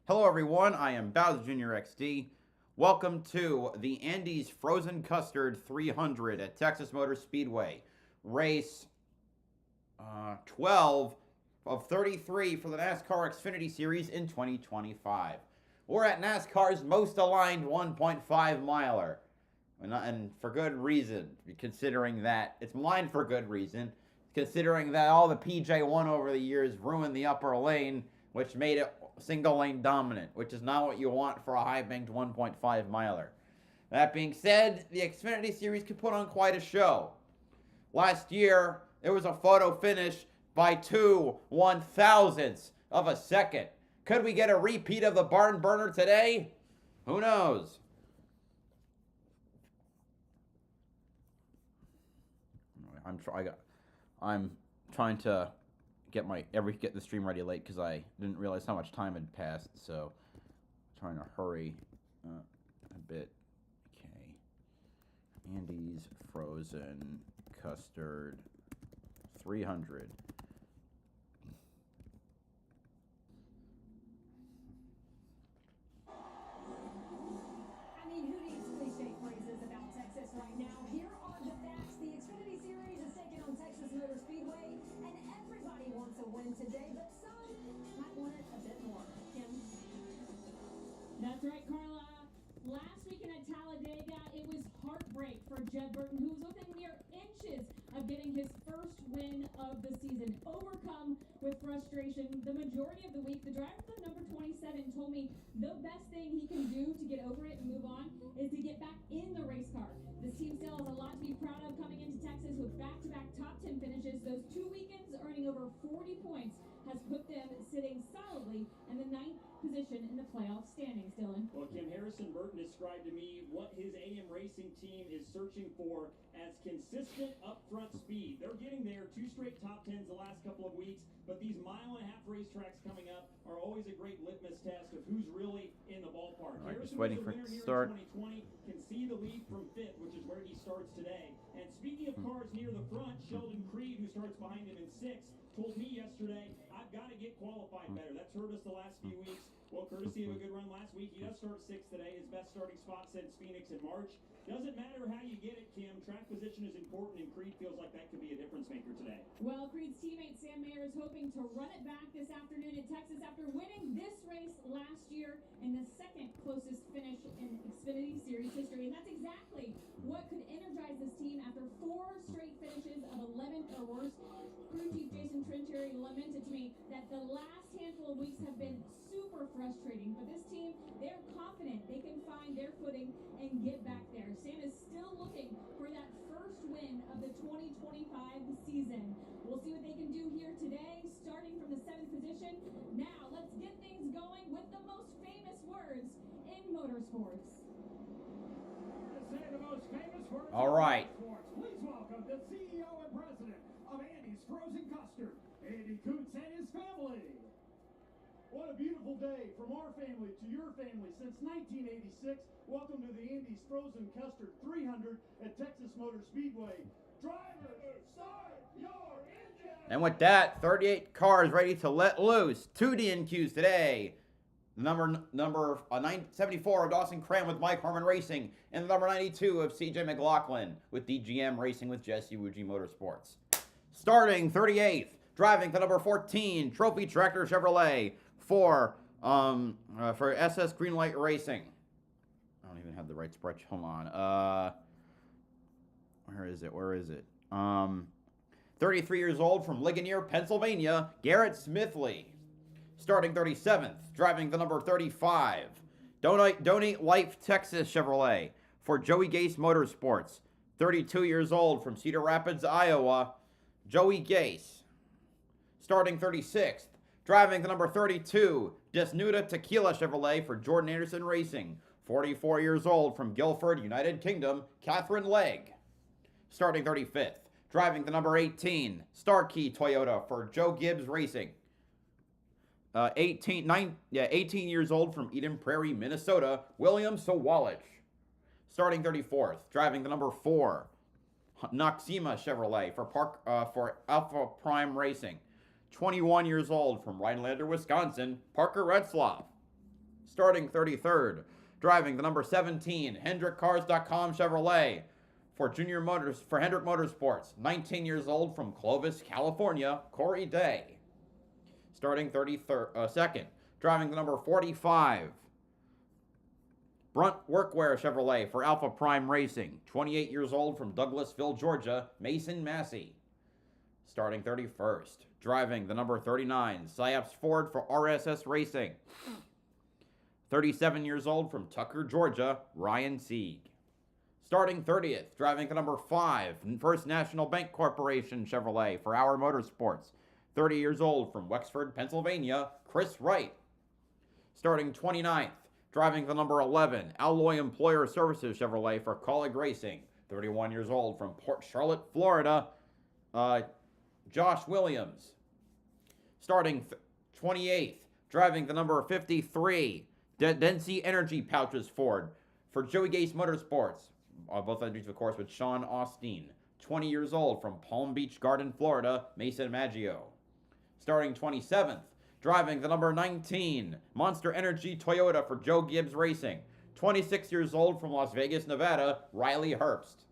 Hello everyone, I am BowserJrXD. Welcome to the Andes Frozen Custard 300 at Texas Motor Speedway. Race 12 of 33 for the NASCAR Xfinity Series in 2025. We're at NASCAR's most aligned 1.5 miler. And for good reason, considering that it's aligned for good reason, considering that all the PJ1 over the years ruined the upper lane, which made it single lane dominant, which is not what you want for a high banked 1.5 miler. That being said, the Xfinity Series could put on quite a show. Last year, it was a photo finish by 2/1000ths of a second. Could we get a repeat of the barn burner today? Who knows? I'm trying to get the stream ready late because I didn't realize how much time had passed, so I'm trying to hurry a bit. Okay. Andes Frozen Custard 300. I mean, who needs cliche phrases about Texas right now? Here are the facts. The Xfinity Series is taking on Texas Motor Speedway, and everybody wants a win today, but some might want it a bit more. Kim? That's right, Carla. Last weekend at Talladega, it was heartbreak for Jed Burton, who was within mere inches of getting his first win of the season. Overcome with frustration the majority of the week, the driver for number 27 told me the best thing he can do to get over it and move on is to get back in the race car. This team still has a lot to be proud of coming into Texas with back-to-back top 10 finishes. Those 2 weekends earning over 40 points has put them sitting solidly in the 9th position in the playoff standings, Dylan. Well, Kim, Harrison Burton described to me what his AM Racing team is searching for as consistent upfront speed. They're getting there, 2 straight top 10s the last couple of weeks, but these mile-and-a-half racetracks coming up are always a great litmus test of who's really in the ballpark. All right, Harrison just waiting was for a it winner to here start. in 2020, can see the lead from 5th, which is where he starts today. And speaking of cars near the front, Sheldon Creed, who starts behind him in 6th, told me yesterday, I've got to get qualified better. That's hurt us the last few weeks. Well, courtesy of a good run last week, he does start 6th today, his best starting spot since Phoenix in March. Doesn't matter how you get it, Kim. Track position is important, and Creed feels like that could be a difference maker today. Well, Creed's teammate Sam Mayer is hoping to run it back this afternoon in Texas after winning this race last year in the 2nd closest finish in Xfinity Series history. And that's exactly what could energize this team after 4 straight finishes of 11th or worse. Crew chief Jason Trenteri lamented to me that the last handful of weeks have been super frustrating. But this team, they're confident they can find their footing and get back there. Sam is still looking for that first win of the 2025 season. We'll see what they can do here today, starting from the 7th position. Now, let's get things going with the most famous words in motorsports. All right. Please welcome the CEO and president of Andy's Frozen Custard, Andy Coots and his family. What a beautiful day from our family to your family. Since 1986, welcome to the Andy's Frozen Custard 300 at Texas Motor Speedway. Drivers, start your engine! And with that, 38 cars ready to let loose. 2 DNQs today. The number 74 of Dawson Cram with Mike Harmon Racing, and the number 92 of CJ McLaughlin with DGM Racing with Jesse Wuji Motorsports. Starting 38th, driving the number 14 Trophy Tractor Chevrolet for SS Greenlight Racing. I don't even have the right spreadsheet. Hold on. Where is it? 33 years old from Ligonier, Pennsylvania, Garrett Smithley. Starting 37th, driving the number 35, Donate Life Texas Chevrolet for Joey Gase Motorsports. 32 years old from Cedar Rapids, Iowa, Joey Gase. Starting 36th, driving the number 32, Desnuda Tequila Chevrolet for Jordan Anderson Racing. 44 years old from Guilford, United Kingdom, Catherine Legg. Starting 35th, driving the number 18, Starkey Toyota for Joe Gibbs Racing. 18 years old from Eden Prairie, Minnesota, William Sawalich. Starting 34th, driving the number 4, Noxema Chevrolet for Alpha Prime Racing. 21 years old from Rhinelander, Wisconsin, Parker Retzlaff. Starting 33rd, driving the number 17, HendrickCars.com Chevrolet for Hendrick Motorsports. 19 years old from Clovis, California, Corey Day. Starting 32nd, driving the number 45, Brunt Workwear Chevrolet for Alpha Prime Racing. 28 years old from Douglasville, Georgia, Mason Massey. Starting 31st, driving the number 39, Syapps Ford for RSS Racing. 37 years old from Tucker, Georgia, Ryan Sieg. Starting 30th, driving the number 5, First National Bank Corporation Chevrolet for Our Motorsports. 30 years old from Wexford, Pennsylvania, Chris Wright. Starting 29th, driving the number 11, Alloy Employer Services Chevrolet for Colleague Racing. 31 years old from Port Charlotte, Florida, Josh Williams. Starting 28th, driving the number 53, Densey Energy Pouches Ford for Joey Gase Motorsports. Both entries, of course, with Sean Austin. 20 years old from Palm Beach Garden, Florida, Mason Maggio. Starting 27th, driving the number 19, Monster Energy Toyota for Joe Gibbs Racing. 26 years old from Las Vegas, Nevada, Riley Herbst.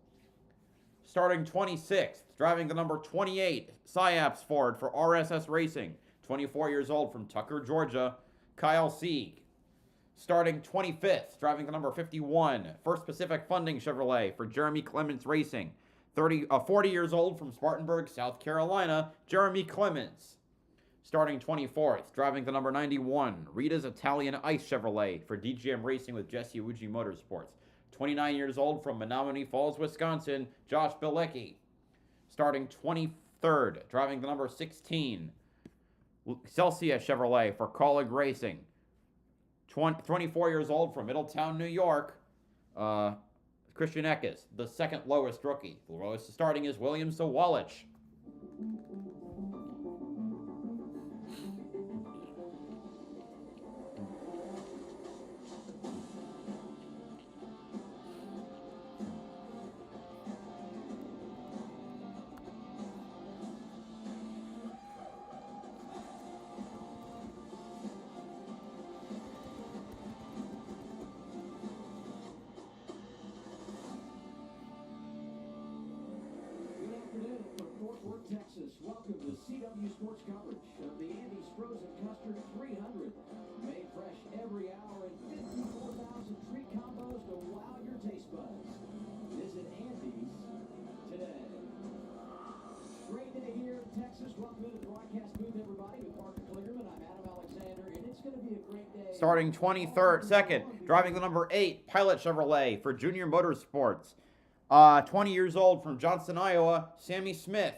Starting 26th, driving the number 28, Syapps Ford for RSS Racing. 24 years old from Tucker, Georgia, Kyle Sieg. Starting 25th, driving the number 51, First Pacific Funding Chevrolet for Jeremy Clements Racing. 40 years old from Spartanburg, South Carolina, Jeremy Clements. Starting 24th, driving the number 91, Rita's Italian Ice Chevrolet for DGM Racing with Jesse Uji Motorsports. 29 years old from Menominee Falls, Wisconsin, Josh Bilecki. Starting 23rd, driving the number 16, Celsius Chevrolet for Colleague Racing. 24 years old from Middletown, New York, Christian Eckes, the second lowest rookie. The lowest starting is William Sawalich. Texas, welcome to CW Sports coverage of the Andy's Frozen Custard 300. Made fresh every hour and 54,000 treat combos to wow your taste buds. Visit Andy's today. Great day here in Texas. Welcome into the broadcast booth, everybody. With Parker Kligerman, I'm Adam Alexander, and it's going to be a great day. Starting 23rd, second, driving the number 8, Pilot Chevrolet for Junior Motorsports. 20 years old from Johnston, Iowa, Sammy Smith.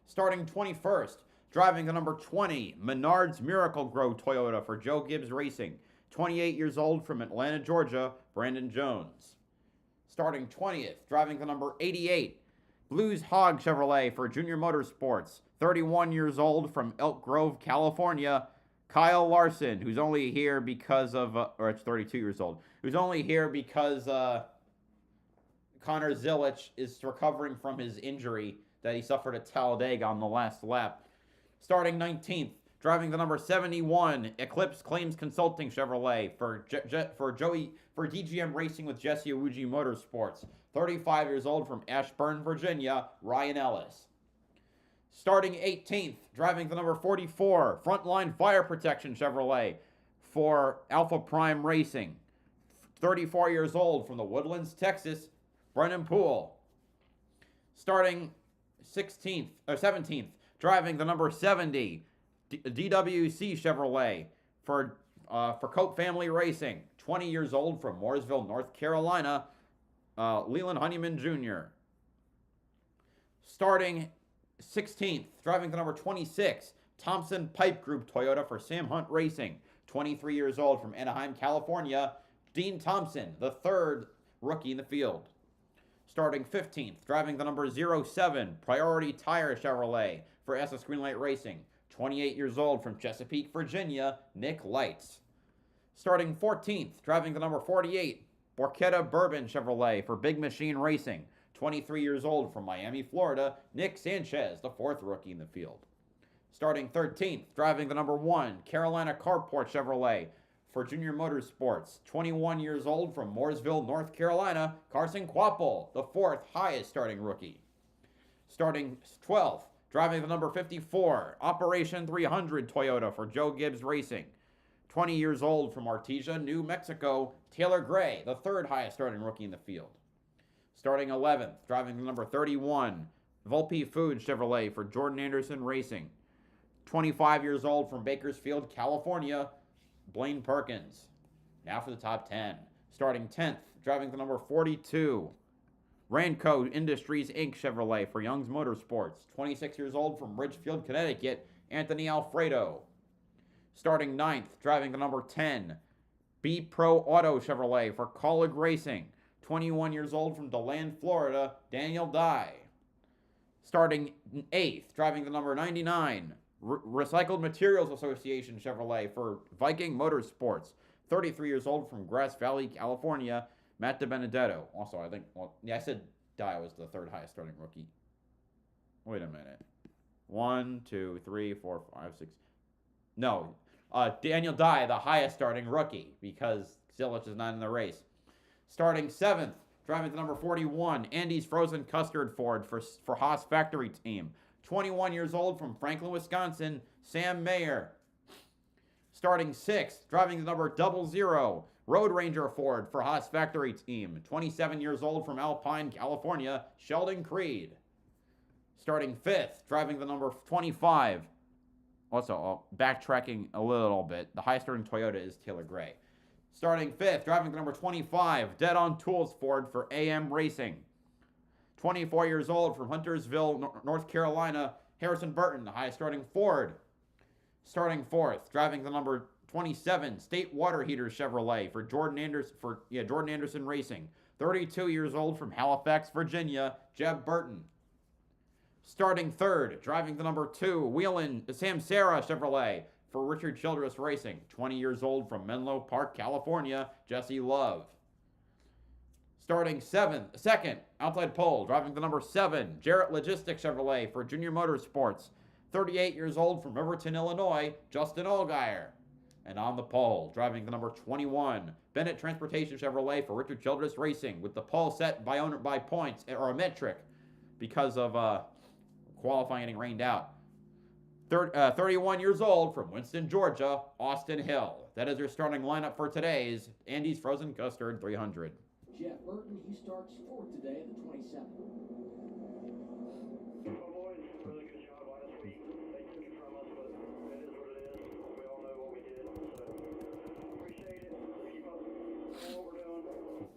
Starting 21st, driving the number 20, Menards Miracle Grow Toyota for Joe Gibbs Racing. 28 years old from Atlanta, Georgia, Brandon Jones. Starting 20th, driving the number 88, Blues Hog Chevrolet for Junior Motorsports. 31 years old from Elk Grove, California, Kyle Larson, who's only here because of, or it's 32 years old, who's only here because Connor Zilich is recovering from his injury that he suffered at Talladega on the last lap. Starting 19th, driving the number 71, Eclipse Claims Consulting Chevrolet for DGM Racing with Jesse Uji Motorsports. 35 years old from Ashburn, Virginia, Ryan Ellis. Starting 18th, driving the number 44, Frontline Fire Protection Chevrolet for Alpha Prime Racing. 34 years old from the Woodlands, Texas, Brennan Poole. Starting 17th, driving the number 70, DWC Chevrolet for Cope Family Racing. 20 years old from Mooresville, North Carolina, Leland Honeyman Jr. Starting 16th, driving the number 26, Thompson Pipe Group Toyota for Sam Hunt Racing. 23 years old from Anaheim, California, Dean Thompson, the third rookie in the field. Starting 15th, driving the number 07, Priority Tire Chevrolet for SS Greenlight Racing. 28 years old from Chesapeake, Virginia, Nick Lights. Starting 14th, driving the number 48, Borchetta Bourbon Chevrolet for Big Machine Racing. 23 years old from Miami, Florida, Nick Sanchez, the fourth rookie in the field. Starting 13th, driving the number 1, Carolina Carport Chevrolet for Junior Motorsports. 21 years old from Mooresville, North Carolina, Carson Quapple, the 4th highest starting rookie. Starting 12th, driving the number 54, Operation 300 Toyota for Joe Gibbs Racing. 20 years old from Artesia, New Mexico, Taylor Gray, the 3rd highest starting rookie in the field. Starting 11th, driving the number 31, Volpe Food Chevrolet for Jordan Anderson Racing. 25 years old from Bakersfield, California, Blaine Perkins. Now for the top 10. Starting 10th, driving the number 42, Ranco Industries Inc. Chevrolet for Young's Motorsports. 26 years old from Ridgefield, Connecticut, Anthony Alfredo. Starting 9th, driving the number 10, B Pro Auto Chevrolet for Colleague Racing. 21 years old from DeLand, Florida, Daniel Dye. Starting 8th, driving the number 99, Recycled Materials Association Chevrolet for Viking Motorsports. 33 years old from Grass Valley, California, Matt DiBenedetto. Also, I think, well, yeah, I said Dye was the 3rd highest starting rookie. Wait a minute. 1, 2, 3, 4, 5, 6. No, Daniel Dye, the highest starting rookie, because Zilich is not in the race. Starting 7th, driving the number 41, Andy's Frozen Custard Ford for Haas Factory Team. 21 years old from Franklin, Wisconsin, Sam Mayer. Starting 6th, driving the number 00, Road Ranger Ford for Haas Factory Team. 27 years old from Alpine, California, Sheldon Creed. Starting 5th, driving the number 25. Also, backtracking a little bit, the highest starting Toyota is Taylor Gray. Starting 5th, driving the number 25, Dead on Tools Ford for AM Racing. 24 years old from Huntersville, North Carolina, Harrison Burton, the highest starting Ford. Starting 4th, driving the number 27, State Water Heaters Chevrolet for Jordan Anderson Racing. 32 years old from Halifax, Virginia, Jeb Burton. Starting 3rd, driving the number 2, Wheelin' Samsara Chevrolet for Richard Childress Racing. 20 years old from Menlo Park, California, Jesse Love. Starting 2nd, outside pole, driving the number 7, Jarrett Logistics Chevrolet for Junior Motorsports. 38 years old from Riverton, Illinois, Justin Allgaier. And on the pole, driving the number 21, Bennett Transportation Chevrolet for Richard Childress Racing, with the pole set by points, or a metric, because of qualifying getting rained out. 31 years old from Winston, Georgia, Austin Hill. That is your starting lineup for today's Andy's Frozen Custard 300. Jeff Burton, he starts 4th today, the 27th. Well, boys, really good job last week. They took it from us, but it is what it is. We all know what we did, so appreciate it. Keep up what we're doing.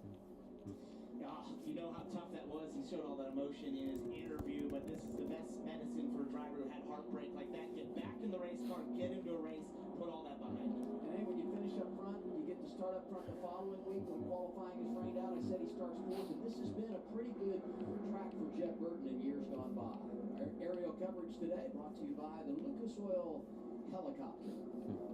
You know how tough that was. He showed all that emotion in his interview, but this is the best medicine for a driver who had heartbreak like that. Get back in the race car, get into a race, put all that behind you. And hey, when you finish up front, you get to start up front the following week when qualifying is rained out. I said he starts 4th, and this has been a pretty good track for Jeff Burton in years gone by. Our aerial coverage today brought to you by the Lucas Oil Helicopter.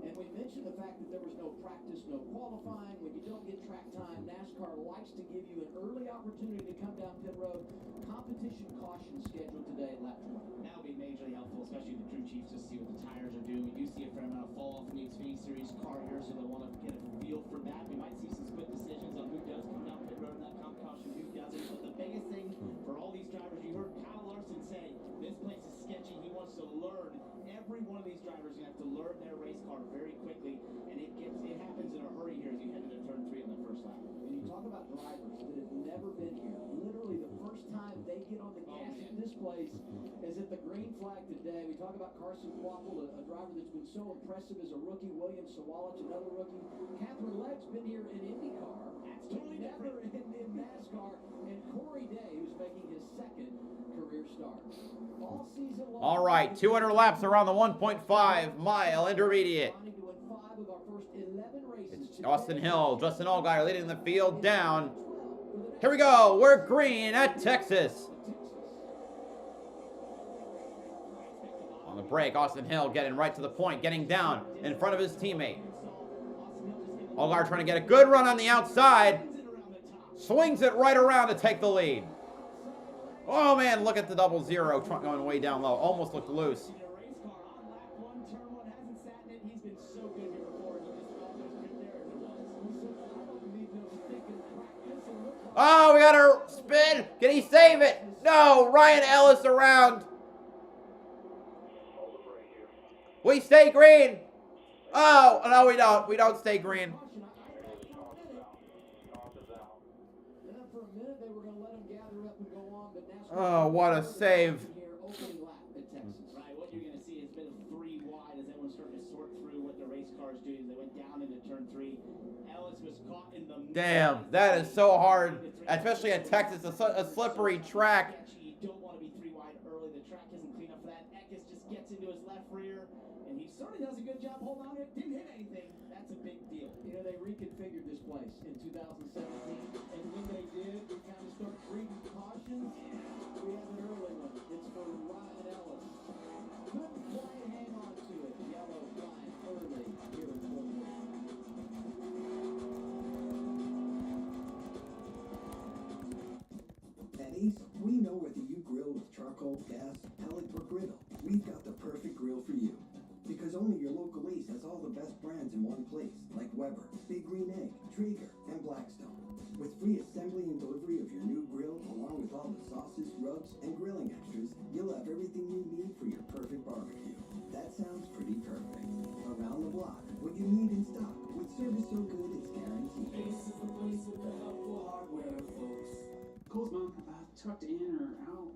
And we mentioned the fact that there was no practice, no qualifying. When you don't get track time, NASCAR likes to give you an early opportunity to come down pit road. Competition caution scheduled today at lap 20. That'll be majorly helpful, especially the crew chiefs, to see what the tires are doing. We do see a fair amount of fall off in the Xfinity Series car here, so they'll want to get a feel for that. We might see some split decisions on who does come down pit road in that comp caution, who doesn't. But the biggest thing for all these drivers, you heard Kyle Larson say, this place is sketchy. He wants to learn. Every one of these drivers is going to have to learn their race car very quickly, and it happens in a hurry here as you head into turn 3 in the first lap. And you talk about drivers that have never been here. Literally, the first time they get on the gas at this place is at the green flag today. We talk about Carson Quapple, a driver that's been so impressive as a rookie. William Sawalich, another rookie. Catherine Legg's been here in IndyCar. That's totally never in NASCAR. And Corey Day, who's making his 2nd career start. All season long. All right, 200 laps around the 1.5-mile intermediate. It's Austin Hill, Justin Allgaier leading the field down. Here we go. We're green at Texas. On the break, Austin Hill getting right to the point, getting down in front of his teammate. Allgaier trying to get a good run on the outside. Swings it right around to take the lead. Oh, man, look at the 00 going way down low. Almost looked loose. Oh, we got our spin. Can he save it? No, Ryan Ellis around. We stay green. Oh, no, we don't. We don't stay green. For a minute, they were going to let him gather up and go on, but NASCAR Oh, what a save. here, opening lap at Texas. Right, what you're going to see is a bit of 3 wide as everyone's starting to sort through what the race cars do as they went down into turn 3. Ellis was caught in the Damn, that is so hard, especially at Texas, a slippery track. You don't want to be 3 wide early. The track isn't clean enough for that. Eckes just gets into his left rear, and he certainly does a good job holding on to it. Didn't hit anything. That's a big deal. You know, they reconfigured this place in 2017, and when they did, we kind of start breeding cautions. We have an early one. It's for Ryan Ellis. Couldn't quite hang on to it. Yellow flag early here in Fort Worth. At Ace, we know whether you grill with charcoal, gas, pellet, or griddle, we've got the perfect grill for you. Because only your local Ace has all the best brands in one place, like Weber, Big Green Egg, Traeger, and Blackstone. With free assembly and delivery of your new grill, along with all the sauces, rubs, and grilling extras, you'll have everything you need for your perfect barbecue. That sounds pretty perfect. Around the block, what you need in stock, with service so good it's guaranteed. Ace is the place with the helpful hardware, folks. Cole's mom, tucked in or out?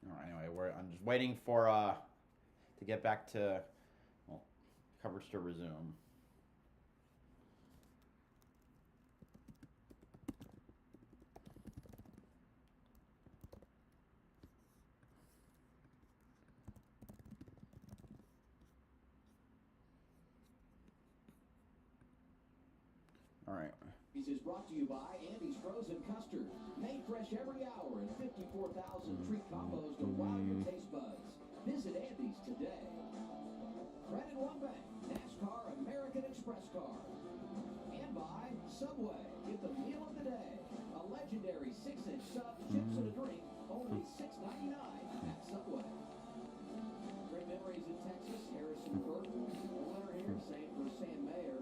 All right, anyway, I'm just waiting for to get back to coverage to resume. All right. This is brought to you by Andy's Frozen Custard. Made fresh every hour and 54,000 treat combos to wow your taste buds. Visit Andy's today. Credit One Bank, NASCAR American Express Card. And by Subway. Get the meal of the day. A legendary 6-inch sub, chips and a drink, only $6.99 at Subway. Great memories in Texas. Harrison Burke, the winner here, same for Sam Mayer.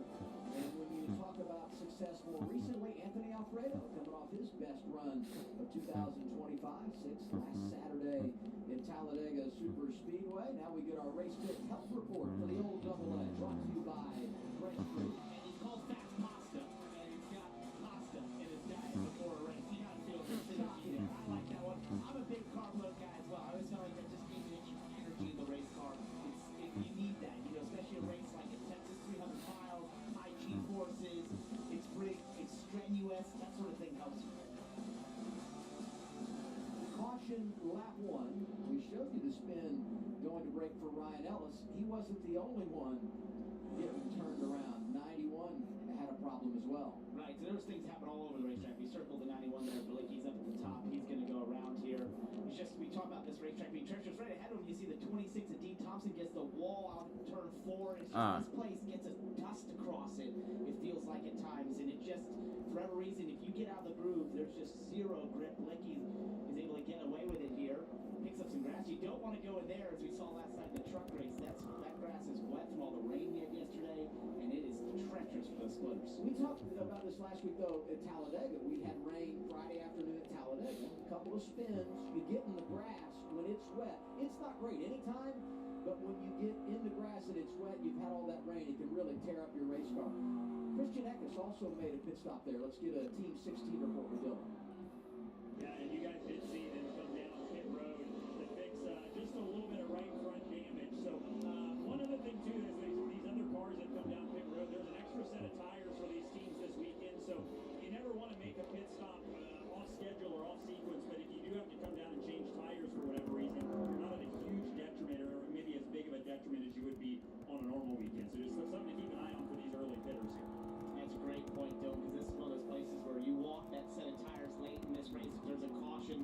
And when you talk about success more recently, Anthony Alfredo coming off his best run of 2025, sixth last Saturday in Talladega Super Speedway. Now we get our race fit health report for the old double A, brought to you by French Fruit. And he's called fast pasta, and he's got pasta in his diet before a race. You gotta feel good. I like that one. I'm a big carb load guy as well. I always felt like that just gave me the energy in lap 1. We showed you the spin going to break for Ryan Ellis. He wasn't the only one getting turned around. 91 had a problem as well. Right, so those things happen all over the racetrack. We circled the 91 there. Bilicki's up at the top. He's going to go around here. It's just, we talk about this racetrack being treacherous. Right ahead of him, you see the 26 of Dean Thompson gets the wall out of turn 4. It's just this place gets a dust across it. It feels like at times. And it just, for whatever reason, if you get out of the groove, there's just zero grip. Bilicki is able to get away with it here. Picks up some grass. You don't want to go in there, as we saw last night in the truck race. That grass is wet from all the rain we had yesterday, and it is treacherous for those splitters. We talked about this last week, though, at Talladega. We had rain Friday afternoon at Talladega. A couple of spins. You get in the grass when it's wet. It's not great anytime, but when you get in the grass and it's wet, you've had all that rain, it can really tear up your race car. Christian Eckes also made a pit stop there. Let's get a Team 16 report with Dylan. Yeah, and you guys did see them come down pit road to fix just a little bit of right front damage. So one other thing too is these other cars that come down pit road, there's an extra set of tires for these teams this weekend. So you never want to make a pit stop off schedule or off sequence, but if you do have to come down and change tires for whatever reason, you're not at a huge detriment or maybe as big of a detriment as you would be on a normal weekend. So just something to keep an eye on for these early pitters here. That's a great point, Dylan, because this is one of those places where you walk that set of tires late in this race. If there's a caution,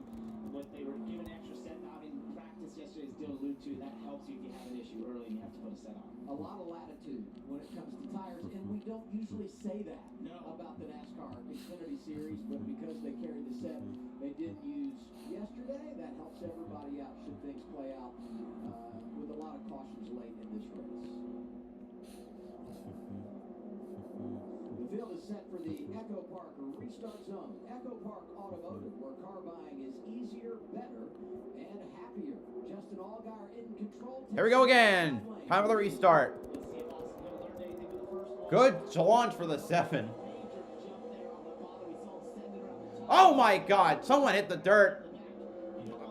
what they were given an extra set out in practice yesterday, as Dylan alluded to, that helps you if you have an issue early and you have to put a set on. A lot of latitude when it comes to tires, and we don't usually say that about the NASCAR Xfinity Series, but because they carry the set they did use yesterday, that helps everybody out should things play out with a lot of cautions late in this race. The field is set for the Echo Park restart zone. Echo Park Automotive, where car buying is easier, better, and happier. Justin Allgaier in control. Here we go again. Time for the restart. Good launch for the 7. Oh my God! Someone hit the dirt.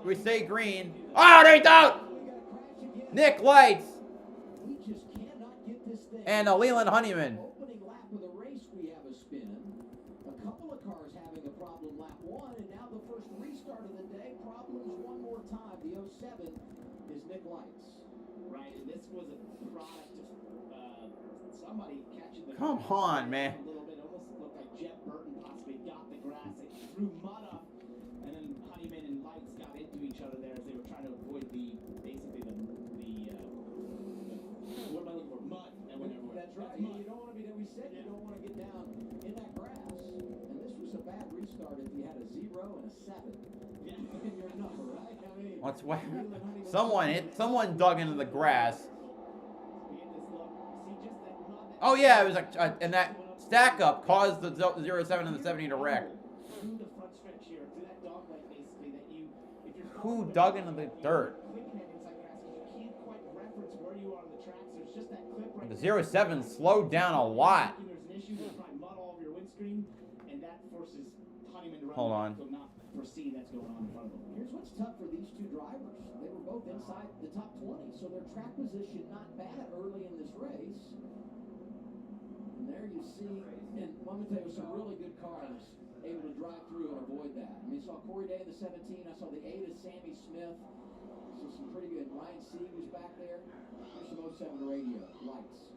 We stay green. Oh, there you go! Nick Lights We just cannot get this thing. and Leland Honeyman. Opening lap of the race, we have a spin. A couple of cars having a problem lap 1, and now the first restart of the day. Problems one more time. The 07 is Nick Lights. Right, and this was a product of somebody catching the Come on, man. a little bit. Almost looked like Jeff Burton possibly got the grass. It threw mud up, and then Honeyman and Lights got into each other there as they were trying to avoid basically the what am I looking for? Mud that went everywhere. That's right. Mud. You don't want to be. We said you don't want to get down in that grass. And this was a bad restart if you had a 0 and a 7 in your number, right? I mean, What's what? Someone dug into the grass. Oh yeah, it was and that stack up caused the 07 and the 70 to wreck. Through the front stretch here, through that dog leg basically, that you, if you're Who dug into the dirt? clicking at inside grass, you can't quite reference where you are on the tracks. There's just that clip right The there. 07 slowed down a lot. There's an issue, there's probably mud all over your windscreen, and that forces Honeyman to run Hold on. back to not foresee that's going on in front of them. here's what's tough for these two drivers. They were both inside the top 20, so their track position not bad early in this race. And there you see, and let me tell you, some really good cars able to drive through and avoid that. I mean, I saw Corey Day in the 17. I saw the 8 of Sammy Smith. So some pretty good. Ryan Sieg was back there. Here's some 07 radio. Lights.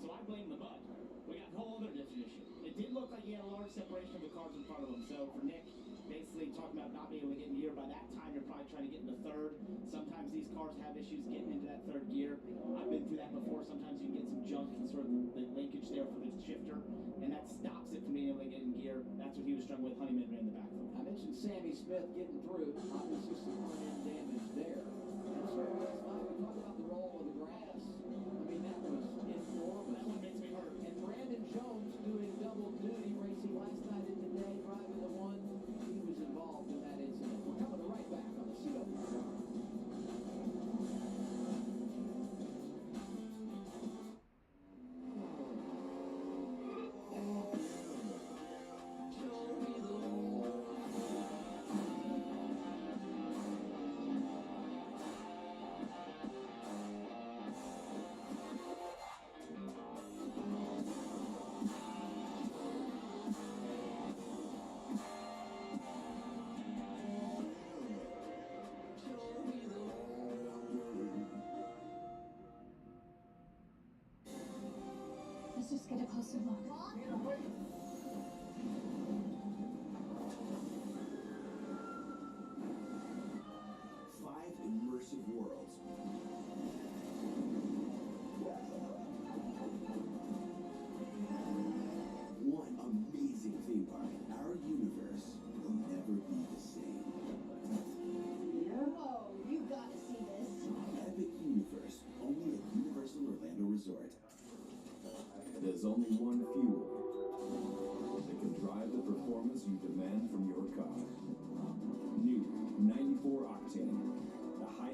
So I blame the mud. We got a whole other different issue. It did look like he had a large separation of the cars in front of him. So for Nick, basically talking about not being able to get in gear, by that time you're probably trying to get into third. Sometimes these cars have issues getting into that third gear. I've been through that before. Sometimes you can get some junk and sort of the linkage there for the shifter, and that stops it from being able to get in gear. That's what he was struggling with. Honeyman ran the back of him. I mentioned Sammy Smith getting through. Obviously some front-end damage there. And so last night we talked about the roll of the grass. I mean, that was enormous. That one makes me hurt. And Brandon Jones doing double duty, racing last night and today, driving the 1. He was involved in that incident. We're coming right back on the CW.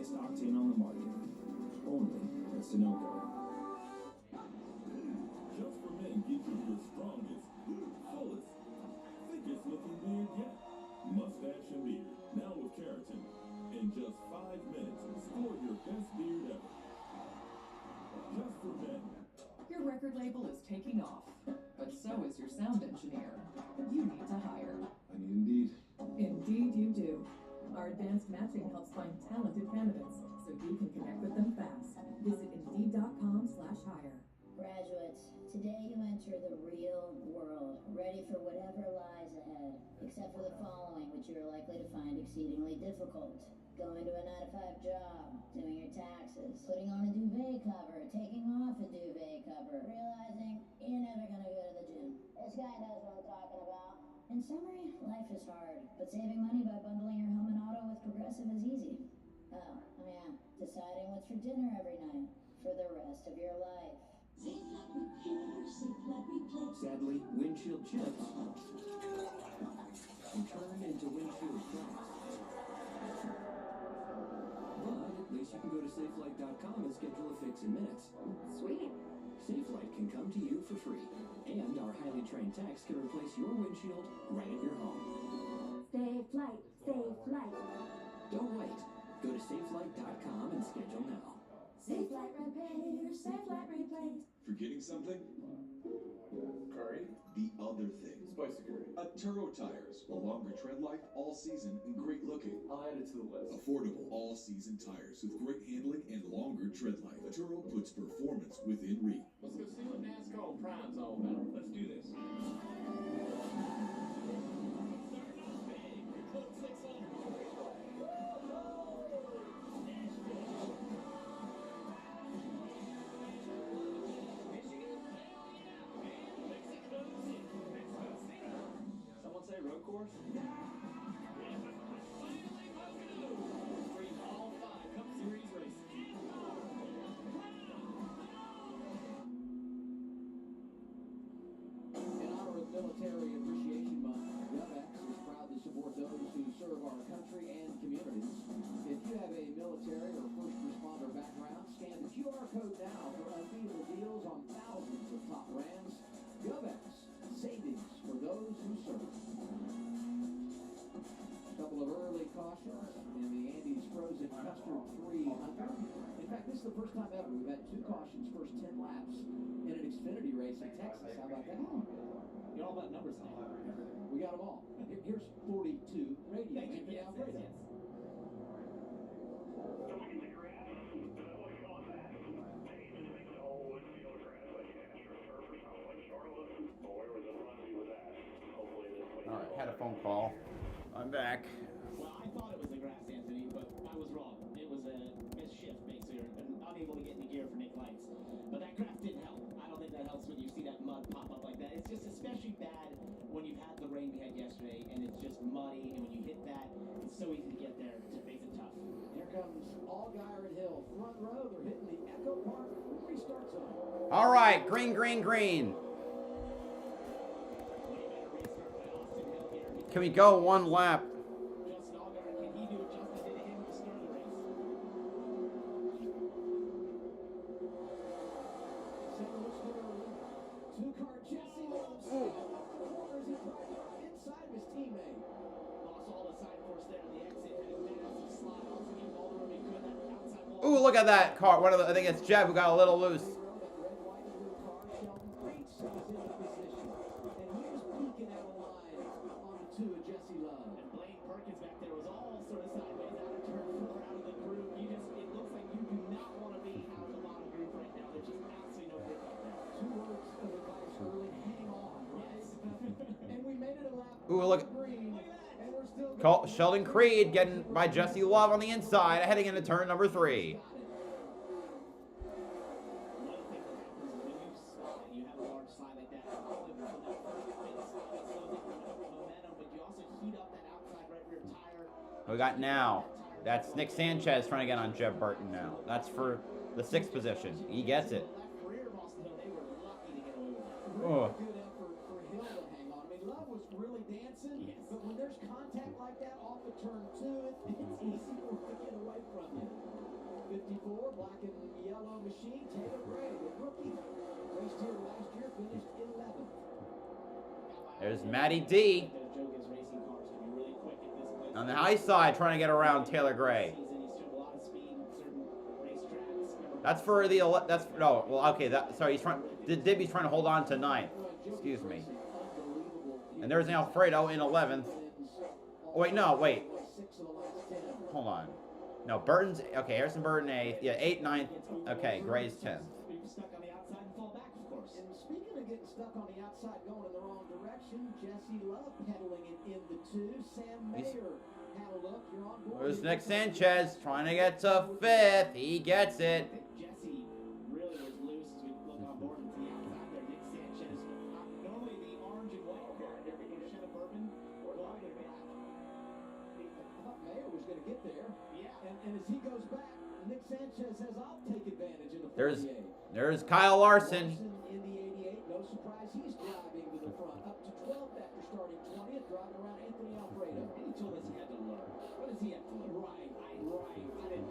highest octane on the market. Only at Sunoco. Just for men gives you your strongest, fullest, thickest looking beard yet. Mustache and beard, now with keratin. In just 5 minutes, score your best beard ever. Just for men. Your record label is taking off, but so is your sound engineer. You need to hire. I need Indeed. Indeed you do. Our advanced matching helps find talented candidates so you can connect with them fast. Visit Indeed.com/hire. Graduates, today you enter the real world, ready for whatever lies ahead, except for the following, which you are likely to find exceedingly difficult. Going to a 9-to-5 job, doing your taxes, putting on a duvet cover, taking off a duvet cover, realizing you're never gonna go to the gym. This guy knows what I'm talking about. In summary, life is hard, but saving money by bundling your home and auto with Progressive is easy. Oh, yeah, deciding what's for dinner every night, for the rest of your life. Sadly, windshield chips can turn into windshield cracks. But at least you can go to SafeLight.com and schedule a fix in minutes. Sweet. SafeLight can come to you for free, and our highly trained techs can replace your windshield right at your home. Safe Light, Safe Light. Don't wait. Go to SafeLight.com and schedule now. Safe Light Repair, Safe Light Replace. Forgetting something? Curry? The other thing. Spicy curry. Turo tires. A longer tread life all season and great looking. I'll add it to the list. Affordable all season tires with great handling and longer tread life. Turo puts performance within reach. Let's go see what NASCAR Prime's all about. Let's do this. Someone say road course? All 5 Cup Series races. In honor of Military Appreciation Month, GovX is proud to support those who serve our country and communities. If you have a military or first responder background, scan the QR code now for unbeatable deals on thousands of top brands. GovX, savings for those who serve. A couple of early cautions in the Andy's Frozen Custard 300. In fact, this is the first time ever we've had 2 cautions first 10 laps in an Xfinity race in Texas. How about that? You're all about numbers now. We got them all. Here's 42 radio. Thank you. Yes, yes, yes. Don't get the grass. What's going fast? Hey, just makes the whole wood field of grass like AstroTurf or something like Charlotte. Or where was the frenzy with that? Hopefully this way. All right, had a phone call. I'm back. Well, I thought it was the grass, Anthony, but I was wrong. It was a misshift, basically, and unable to get into gear for Nick Lights. But that grass didn't help. I don't think that helps when you see that mud pop up like that. It's just especially bad when you've had the rain we had yesterday, and it's just muddy, and when you hit that, it's so easy to get there. It makes it tough. Here comes Allgaier and Hill. Front row, they're hitting the Echo Park restart zone. All right, green, green, green. Can we go one lap? Justin Allgaier, can he do what Justin did to him at the start of the race? Second looks good early. 2-car Jesse Lewis. Corners in front, inside of his teammate. Lost all the side course there in the exit. Had a massive slide. Also gave all the room he could. That outside wall. Ooh, look at that car. One of the, I think it's Jeb who got a little loose. That red, white, and blue car. Sheldon Creech is in the position. And he was peeking out of line on the 2 of Jesse Love. And Blaine Perkins back there was all sort of sideways out of turn 4 out of the groove. It looks like you do not want to be out of the bottom groove right now. There's just absolutely no grip out there. 2 words of advice early. Hang on. Yes. And we made it a lap. Ooh, look. Green. And we're still Sheldon Creed getting by Jesse Love on the inside, heading into turn number 3. One thing that happens when you have a large slide like that, not only will that first bit of slide that slows it from momentum, but you also heat up that outside right rear tire. We got now. That's Nick Sanchez trying to get on Jeb Burton now. That's for the 6th position. He gets it. Left rear of Austin Hill, they were lucky to get away with it. Oh. good effort for Hill to hang on. I mean, Love was really dancing, Yes. but when there's contact like that off of turn 2, it's easy to get away from you. 54, black and yellow machine, Taylor Gray, the rookie. Raced here last year, finished 11th. There's Matty D. On the high side, trying to get around Taylor Gray. That's for the no. Well, okay. Sorry, he's trying. Dibby's trying to hold on to 9th. Excuse me. And there's Alfredo in 11th. Oh, wait, no, wait. Hold on. No, Burton's okay. Harrison Burton 8th. Yeah, 8th, 9th. Okay, Gray's 10th. Speaking of getting stuck on the outside, going in the wrong direction, Jesse Love pedaling it in the 2. Sam Mayer had a look. You're on board. There's Nick Sanchez trying to get to 5th. He gets it. Jesse really was loose as we look on board to the outside there. Nick Sanchez, normally the orange and white car, shed of bourbon, going to black. I thought Mayer was going to get there. Yeah. And as he goes back, Nick Sanchez says, I'll take advantage of the 48. There's Kyle Larson. In the 88, no surprise, he's driving to the front. Up to 12th after starting 20th, driving around Anthony Alfredo. And he told us he had to learn. What does he have to learn? Right. And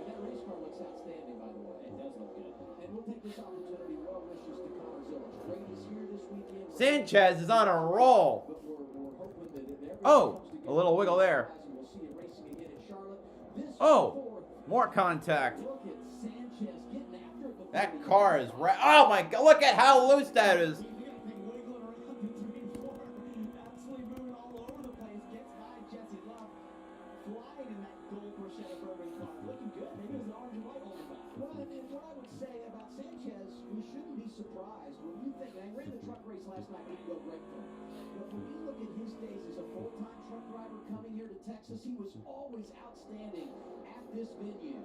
that race car looks outstanding, by the way. It does look good. And we'll take this opportunity, well wishes to Connorsville. Trade is here this weekend. Sanchez is on a roll. But we're hoping that if Oh, a little wiggle there. we'll see it racing again in Charlotte. This Oh, more contact. look at Sanchez getting after it. That car is right. Oh my God! Look at how loose that is. Wiggling around between 4. Absolutely moving all over the place. Gets by Jesse Love. Flying in that gold Porschetta Bourbon car. Looking good. Maybe it was an orange and white holding back. Well, and what I would say about Sanchez, we shouldn't be surprised when you think, and I ran the truck race last night, didn't go great for him. But when you look at his days as a full-time truck driver coming here to Texas, he was always outstanding at this venue.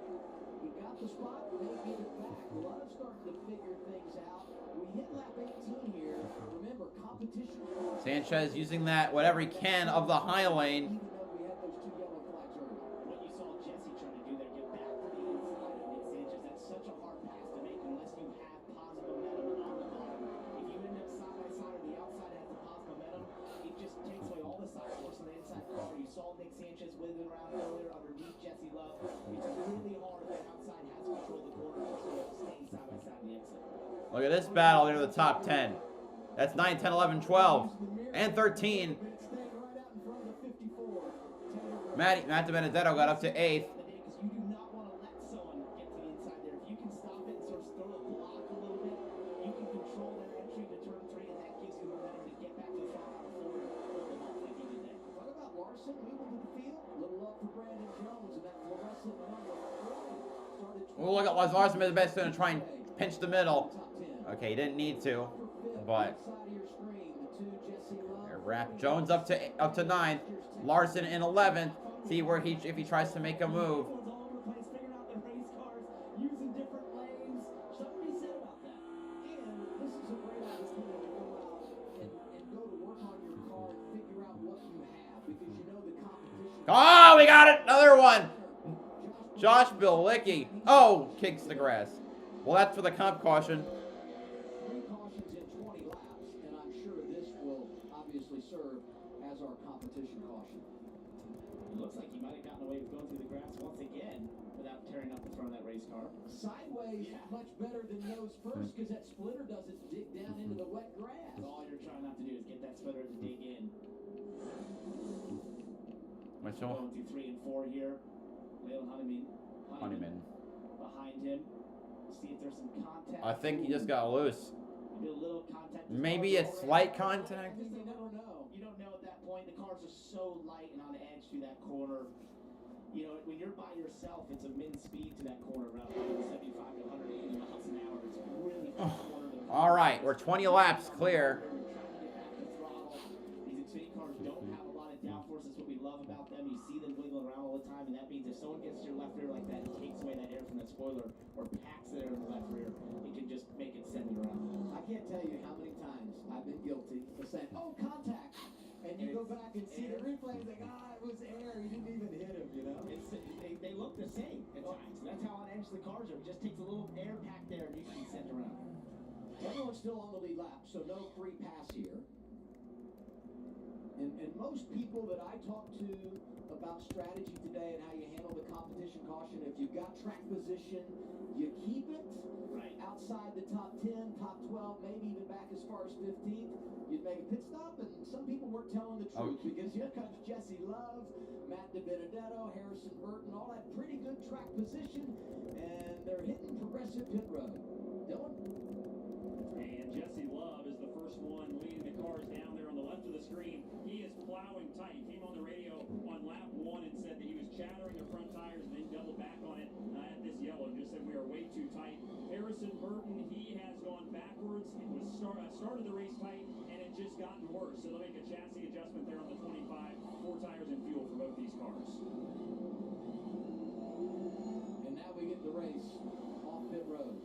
He got the spot, they gave it back. Love starting to figure things out. We hit lap 18 here. Remember, competition. Sanchez using that whatever he can of the high lane. Even though we had those 2 yellow flags early. What you saw Jesse trying to do there, get back to the inside of Nick Sanchez. That's such a hard pass to make unless you have positive momentum on the bottom. If you end up side by side or the outside has the positive momentum, it just takes away all the side force on the inside car. You saw Nick Sanchez wiggling around earlier underneath Jesse Love. It's really hard if that outside has control of the corner to sort of stay side by side on the exit. Look at this battle near the top 10. That's 9, 10, 11, 12, and 13. Matt DiBenedetto got up to 8th. Because you do not want to let someone get to the inside there. If you can stop it and sort of throw a block a little bit, you can control their entry to turn 3, and that gives you momentum to get back to the front out of 4 and pull them off like you did there. What about Larson moving to the field? A little love for Brandon Jones and that fluorescent number 40. Oh, look at Larson is best going to try and pinch the middle. Okay, he didn't need to, but wrap Jones up to 9th. Larson in 11th. See where if he tries to make a move. Figuring out the race cars, using different lanes. Something to be said about that. And this is a great opportunity to go out and go to work on your car and figure out what you have because you know the competition. Oh, we got it! Another one! Josh Bilicki. Oh, kicks the grass. Well, that's for the comp caution. 3 cautions in 20 laps, and I'm sure this will obviously serve as our competition caution. It looks like he might have gotten away with going through the grass once again without tearing up the front of that race car. Sideways, much better than nose first because that splitter doesn't dig down into the wet grass. And all you're trying not to do is get that splitter to dig in. What's Going through 3 and 4 here. Waylon Honeyman behind him. See if there's some contact. I think he just got loose. Maybe a little contact. Maybe a slight contact. You never know. You don't know at that point. The cars are so light and on the edge through that corner. You know, when you're by yourself, it's a min speed to that corner around 175 to 180 miles an hour. It's really tough corner to All right, we're 20 laps clear. These Xfinity cars don't have a lot of downforce. That's what we love about them. You see them wiggling around all the time, and that means if someone gets to your left rear like that and takes away that air from that spoiler or packs it in the left rear, it can just make it send it around. I can't tell you how many times I've been guilty of saying, oh, contact. And you go back and see the replay and think, it was air. He didn't even hit him, you know? They look the same at times. That's how on edge the cars are. It just takes a little air pack there and you can send it around. Everyone's still on the lead lap, so no free pass here. And most people that I talk to about about strategy today and how you handle the competition caution. If you've got track position, you keep it outside the top 10, top 12, maybe even back as far as 15th. You'd make a pit stop, and some people weren't telling the truth because here comes Jesse Love, Matt DiBenedetto, Harrison Burton, all that pretty good track position, and they're hitting progressive pit road. Dylan? And Jesse Love is the first one leading the cars down there on the left of the screen. He is plowing tight. He came on the radio on lap 1 and said that he was chattering the front tires and then doubled back on it at this yellow and just said we are way too tight. Harrison Burton, he has gone backwards. It was started the race tight and it just gotten worse. So they'll make a chassis adjustment there on the 25, 4 tires and fuel for both these cars. And now we get the race off pit road.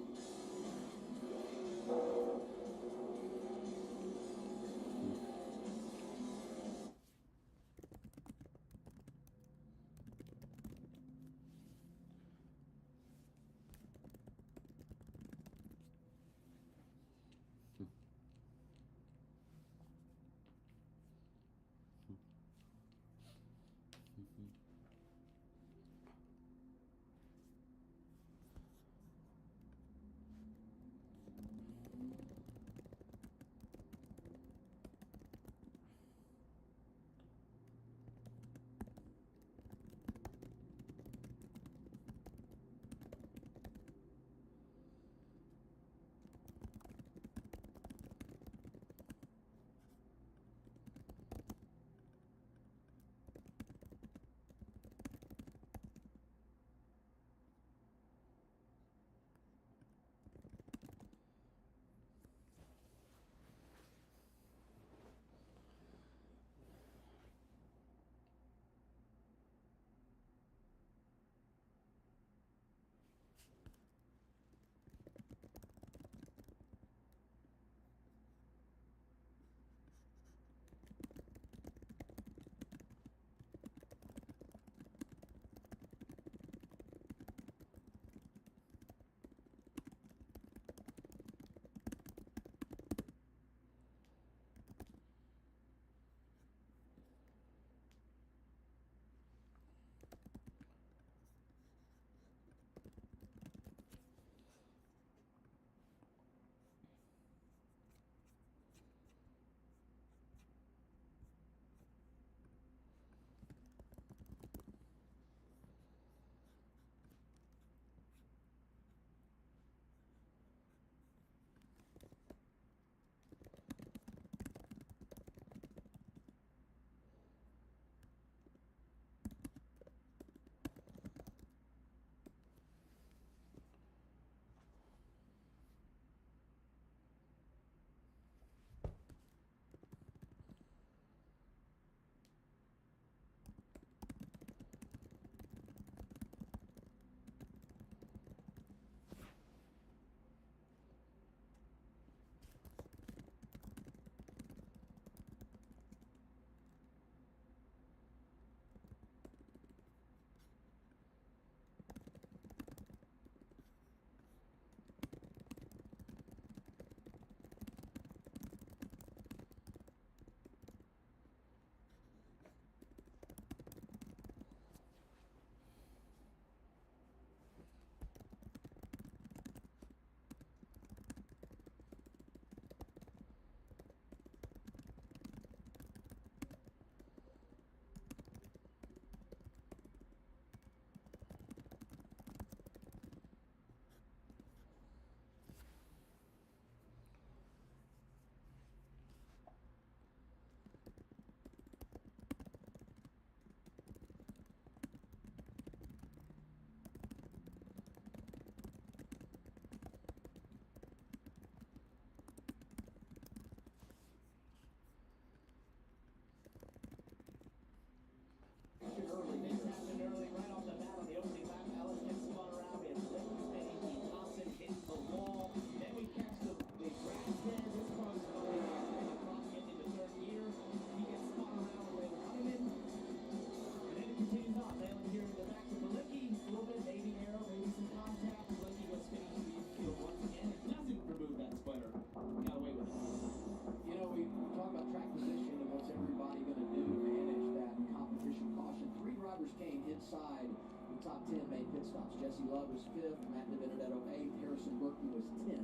inside the top 10 made pit stops. Jesse Love was 5th, Matt DiBenedetto 8th, Harrison Burton was 10th.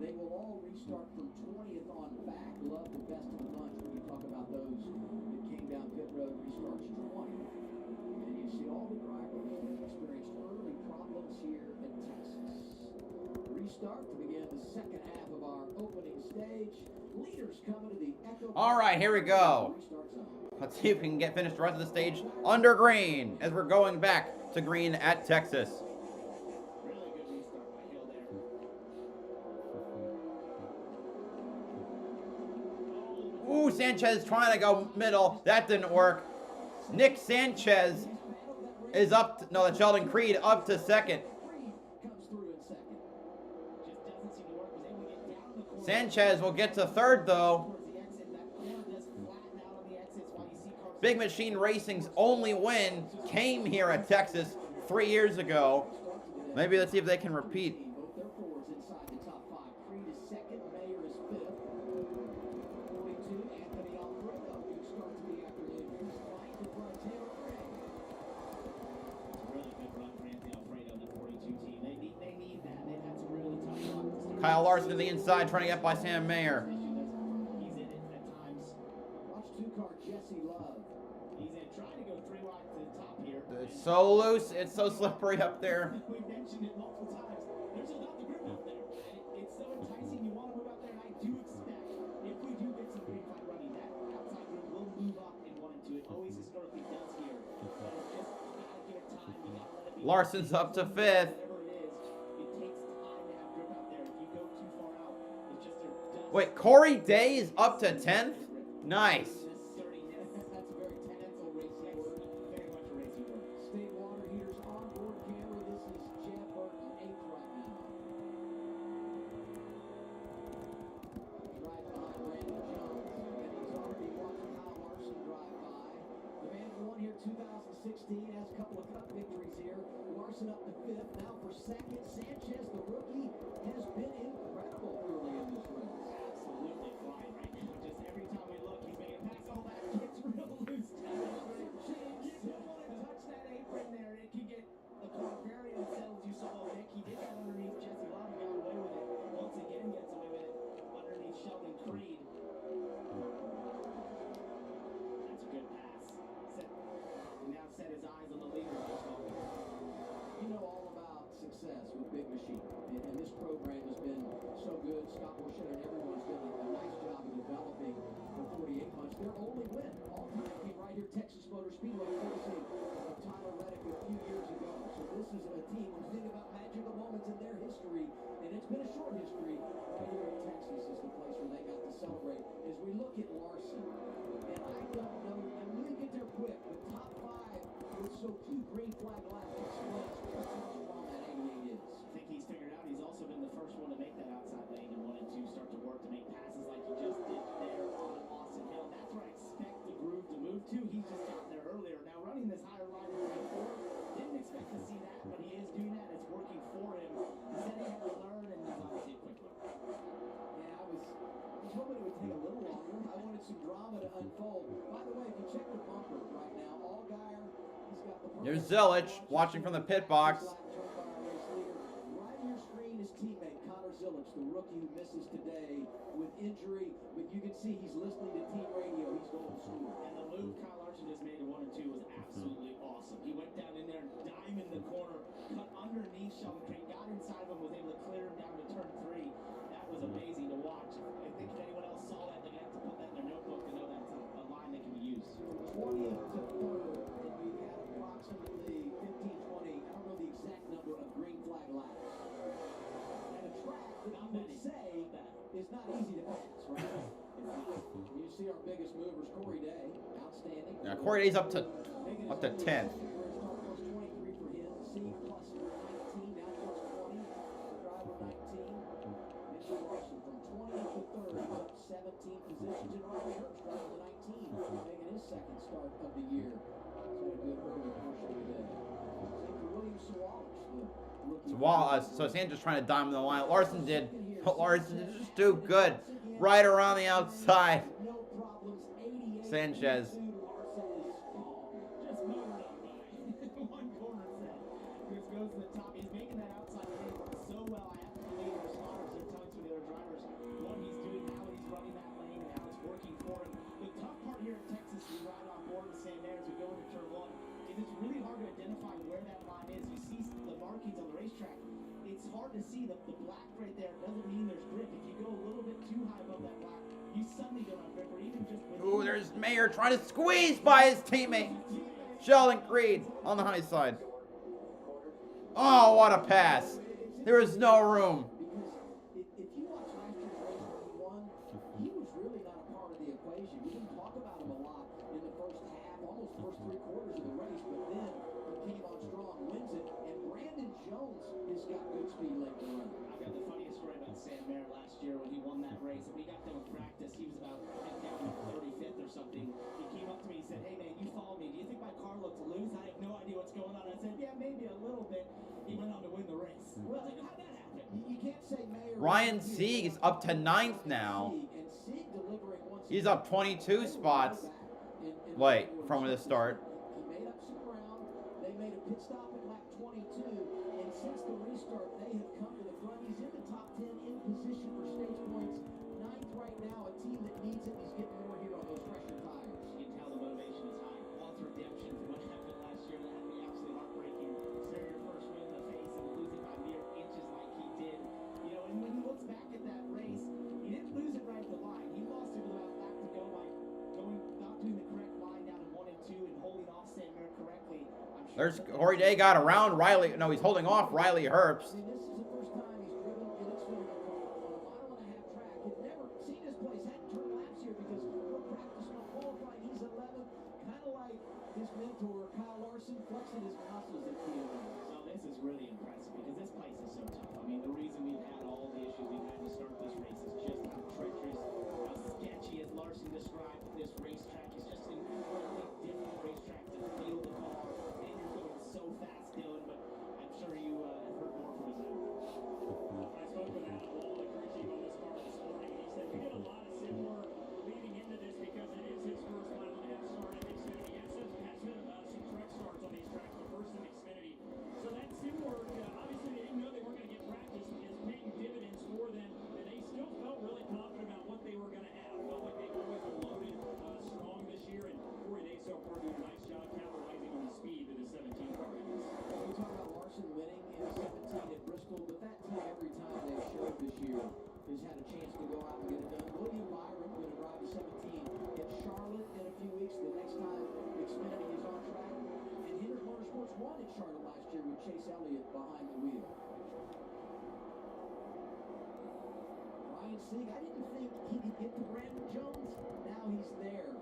They will all restart from 20th on back. Love the best of the bunch when you talk about those that came down pit road, restarts 20th. And you see all the drivers experienced early problems here in Texas. Restart to begin the second half of our opening stage. Leaders coming to the Echo. All right, here we go. Let's see if we can get finished the rest of the stage under green as we're going back to green at Texas. Really good restart by Hill there. Ooh, Sanchez trying to go middle. That didn't work. Nick Sanchez is up to, no, that's Sheldon Creed up to second. Sanchez will get to third, though. Big Machine Racing's only win came here at Texas 3 years ago. Maybe let's see if they can repeat. Kyle Larson to the inside, trying to get by Sam Mayer. He's in it at times. Watch 2-car Jesse Love. He's in trying to go 3 wide to the top here. It's so loose. It's so slippery up there. We mentioned it multiple times. There's just not the grip out there. It's so enticing. You want to move out there, and I do expect if we do get some green flag running, that outside grip will move up in 1 and 2. It always historically does here. But it's just you gotta give it time. You gotta let it be. Larson's up to 5th. Wait, Corey Day is up to 10th? Nice. That's a very technical racing word. Very much a racing word. State water heaters on board camera. This is Chad Burton, 8th right now. Right behind Brandon Jones. And he's already watching Kyle Larson drive by. The man who won here 2016 has a couple of cup victories here. Larson up to 5th. Now for 2nd. Sanchez, the rookie, has been incredible early in this race. Absolutely flying right now. Just every time we look, he's making pass. Oh, that gets real loose. You don't want to touch that apron there. It can get the very unsettled. You saw Nick. He did that underneath Jesse Love and got away with it. Once again, gets away with it underneath Sheldon Creed. That's a good pass. Now set his eyes on the leader. You know all about success with Big Machine, and this program has been so good. Scott Borchetta and everyone's done a nice job of developing for 48 months. Their only win all time came right here, Texas Motor Speedway, courtesy of Tyler Reddick a few years ago. So this is a team, when you think about magical moments in their history, and it's been a short history, right here in Texas is the place where they got to celebrate. As we look at Larson, and I don't know, and we'll get there quick, the top 5 with so few green flag laps explains just how strong that 88 is. I think he's figured out he's also been the first one to make that outside lane in 1 and 2, start to work to make passes like he just did there on Austin Hill. That's where I expect the groove to move to. He's just gotten there earlier. Now running this higher line in 4, didn't expect to see that, but he is doing that. It's working for him. He said he had to learn, and he's obviously a quick learner. Yeah, I was hoping it would take a little longer. I wanted some drama to unfold. By the way, if you check the bumper right now, Allgaier, he's got the... There's Zilich watching from the pit box. Right on your screen is teammate Connor Zilich, the rookie who misses today with injury, but you can see he's listening to team radio. He's going to school. And the move Kyle Larson just made in 1 and 2 was absolutely awesome. He went down in there and diamond the corner, cut underneath Sheldon Creed, got inside of him, was able to clear him down to turn 3. That was amazing to watch. I think if anyone else saw that, they're going to have to put that in their notebook to know that's a line that can be used. 20th to 3rd, and we had approximately 15, 20, I don't know the exact number of green flag laps. And a track that I would say is not easy to pass, right? You see our biggest movers, Corey Day, outstanding. Now Corey Day's up to 10th. Making his second start of the year. He's had a good early portion today. Same for William Sawalich, So Sanchez trying to diamond the line. Larson did. But Larson did just too good. Right around the outside. Sanchez. because it's really hard to identify where that line is. You see the markings on the racetrack. It's hard to see the black right there. It doesn't mean there's grip. If you go a little bit too high above that black, you suddenly don't have grip, or even just Ooh, there's Mayer trying to squeeze by his teammate. Sheldon Creed on the high side. Oh, what a pass. There is no room. Because if you watch last year's race when he won, he was really not a part of the equation. We didn't talk about him a lot in the first half, almost the first 3 quarters of the race, but then he came on strong, wins it, and Brandon Jones has got good speed late in the run. I've got the funniest story about Sam Mayer last year when he won that race. And we got done with practice. He was about down to 35th or something. He came up to me and said, "Hey man, you follow me. Do you think my car looked loose? I have no idea what's going on." I said, "Yeah, maybe a little bit." He went on to win the race. Well, like, how'd that happen? You can't say Mayer. Ryan Sieg is up to 9th now. He's up 22 spots. Wait, from the start. He made up some ground. They made a pit stop at lap 22, and since the restart, they have come to the front. He's in the top 10 in position for stage points. 9th right now, a team that needs him. He's getting more here on those fresher tires. You can tell the motivation is high. Wants redemption from what happened last year. That had to be absolutely heartbreaking. Share your first win in the face and losing by mere inches like he did. You know, and when he looks back at that race, he didn't lose it right at the line. He lost it with about a lap to go by not doing the correct line down in 1 and 2 and holding off Sam Mayer correctly. I'm sure There's Corey Day got around Riley. No, he's holding off Riley Herbst. See, this is the first time he's driven in Xfinity on a 1.5-mile track. He'd never seen his place, hadn't turned laps here because no practice, no qualifying. He's 11th, kind of like his mentor, Kyle Larson, flexing his muscles at the end. So this is really impressive because this place is so tough. I mean, the reason we've had all the issues we've had to start this race is just how treacherous, how sketchy, as Larson described, this racetrack is just an incredibly different racetrack to feel the car. And you're going so fast, Dylan, but I'm sure you have heard more from his own. I spoke with Adam Wall, the crew chief on this car this morning, and he said we did a lot of sim work leading into this because it is his first 1.5 start in Xfinity. Yes, has been some truck starts on these tracks, but first in Xfinity. So that sim work, obviously they didn't know they weren't going to get practice, is paying dividends for them, and they still felt really confident about what they were going to have. Felt like they always were loaded strong this year, and Corey Day so far doing a nice job capitalizing on the speed that the 17 car is. We talk about Larson winning in 17 at Bristol, but that team every time they've showed this year has had a chance to go out and get it done. William Byron going to drive a 17 at Charlotte in a few weeks, the next time Xfinity is on track. And Hendrick Motorsports won at Charlotte last year with Chase Elliott behind the wheel. Ryan Sieg, I didn't think he could get to Brandon Jones. Now he's there.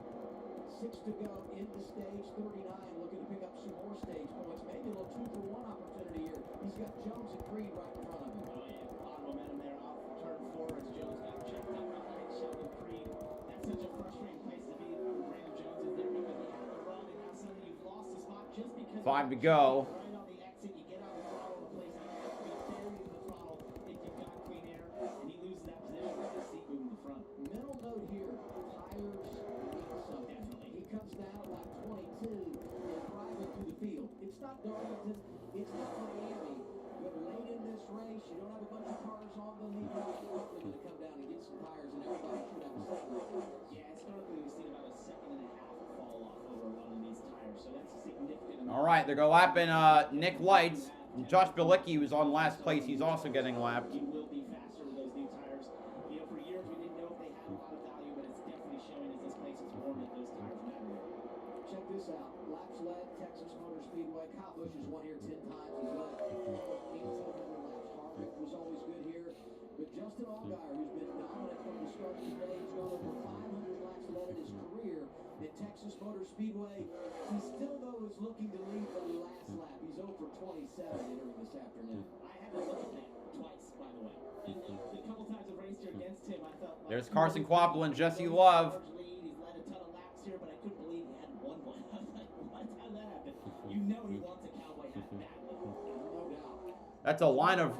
6 to go into stage 39, looking to pick up some more stage points. Maybe a little 2-for-1 opportunity here. He's got Jones and Creed right in front of him. Oh yeah, a lot of momentum there off turn 4 as Jones got checked up behind Sheldon Creed. That's such a frustrating place to be when Brandon Jones is there because he had the run and now suddenly you've lost a spot just because 5 to go. right on the exit, you get out of the throttle in a place like that, you bury in the throttle if you've got clean air, and he loses that position with his seat moving to the front. Mental note here, tires mean something. Definitely. He comes down at lap 22 and driving through the field. It's not Darlington, it's not Miami, but late in this race, you don't have a bunch of cars on the lead. You're probably going to come down and get some tires, and everybody should have a second lap tires. Yeah, historically we've seen about a 1.5-second fall off over a run on these tires, so that's a significant amount. All right, they're going to lap in Nick Lights. Josh Bilicki was on last place. He's also getting lapped. He will be faster with those new tires. You know, for years we didn't know if they had a lot of value, but it's definitely showing as this place is warm that those tires matter. Check this out. Laps led, Texas Motor Speedway. Kyle Busch has won here 10 times. He's led almost 1,800 laps. Harvick was always good here. But Justin Allgaier, who's been dominant from the start of the day, he's gone over 500 laps led in his career at Texas Motor Speedway. He still, though, is looking to lead the last lap. He's 0 for 27 entering this afternoon. I had to look at that twice, by the way. And the couple times I've raced here against him, I felt like... There's Carson Kvapil and Jesse Love. He's led a ton of laps here, but I couldn't believe he hadn't won one. I was like, what? How'd that happen? You know he wants a cowboy hat badly. No doubt. That's a line of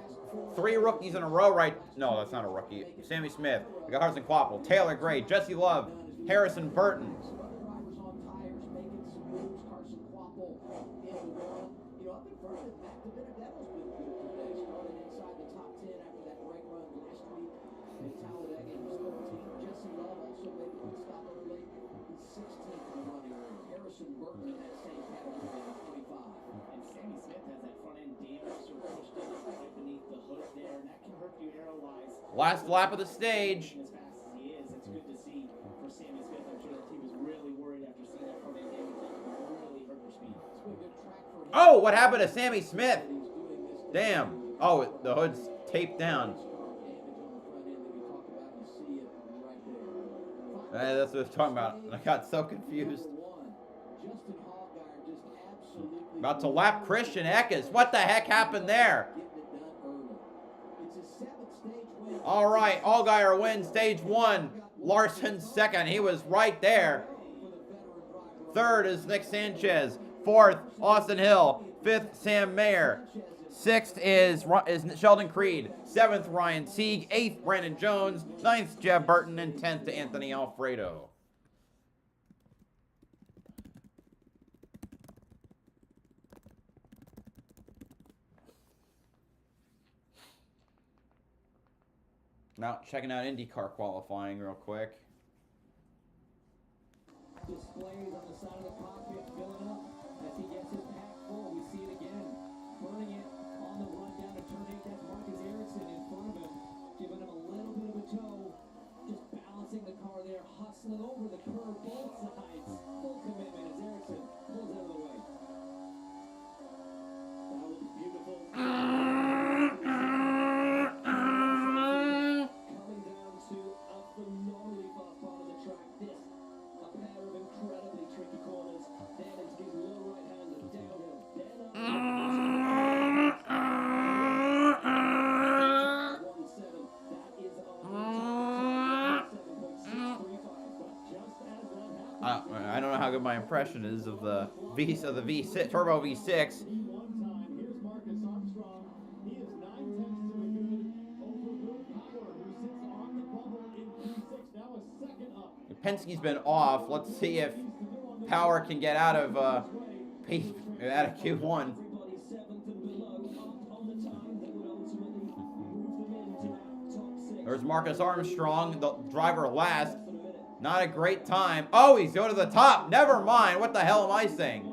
3 rookies in a row, right? No, that's not a rookie. Sammy Smith. We got Carson Kvapil, Taylor Gray, Jesse Love, Harrison Burton. Some other drivers on tires making some moves. Carson Kvapil in the run. You know, up in front of him, Matt DiBenedetto's been good today. Started inside the top 10 after that great run last week at Talladega. He was 13th. Jesse Love also made a pit stop early. He's 16th in the running. Harrison Burton in that same category. Last lap of the stage. As fast as he is, it's good to see for Sammy Smith. I'm sure that he was really worried after seeing that front end damage. That really hurt their speed. It's been a good track for him. Oh, what happened to Sammy Smith? Damn. Oh, the hood's taped down. That's what I was talking about. I got so confused. About to lap Christian Eckes. What the heck happened there? All right, Allgaier wins stage 1. Larson second. He was right there. Third is Nick Sanchez. Fourth, Austin Hill. Fifth, Sam Mayer. Sixth is Sheldon Creed. Seventh, Ryan Sieg. Eighth, Brandon Jones. Ninth, Jeb Burton. And 10th to Anthony Alfredo. Now, checking out IndyCar qualifying real quick. Displays on the side of the cockpit filling up as he gets his pack full. We see it again. Burning it on the run down to turn 8. That's Marcus Ericsson in front of him, giving him a little bit of a tow. Just balancing the car there, hustling over the curve, both sides. Full commitment as Ericsson pulls out of the way. That will be beautiful. Phenomenally fast part of the track. This, a pair of incredibly tricky corners. Then it's his low right hand and downhill. Then up. 1-7. That is on 7.635. But just as that happens, I don't know how good my impression is of the V6 Turbo V6. Here's Marcus Armstrong. He is 9 tenths to the good over Will Power, who sits on the bubble in Q6. Now a second up. Penske's been off. Let's see if Power can get out of Q1. everybody 7th and below up on the time that would ultimately move them into that top 6. There's Marcus Armstrong, the driver last. Not a great time. Oh, he's going to the top. Never mind. What the hell am I saying?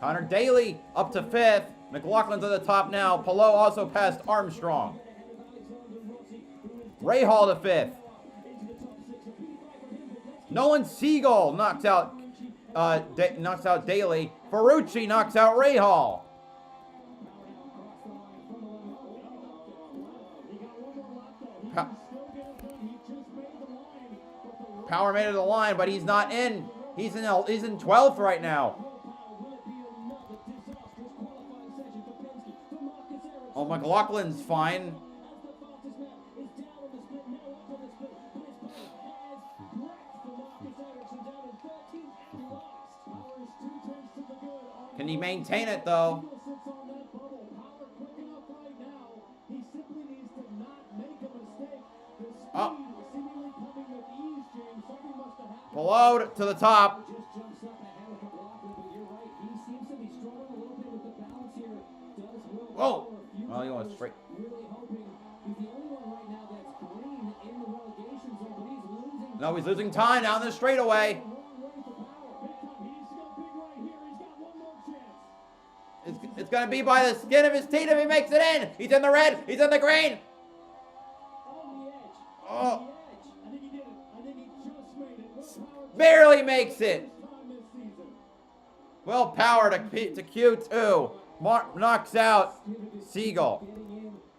Connor Daly up to 5th. McLaughlin's at the top now. Palou also passed Armstrong. Ray Hall to 5th. Nolan Siegel knocks out Daly. Ferrucci knocks out Ray Hall. Power made it to the line, but he's not in. He's in 12th right now. Oh, McLaughlin's fine. Can he maintain it, though? Oh. Below to the top. Whoa. Well, he went straight. No, he's losing time down the straightaway. It's going to be by the skin of his teeth if he makes it in. He's in the red. He's in the green. Oh. Barely makes it. Well, Power to Q2. Knocks out Siegel.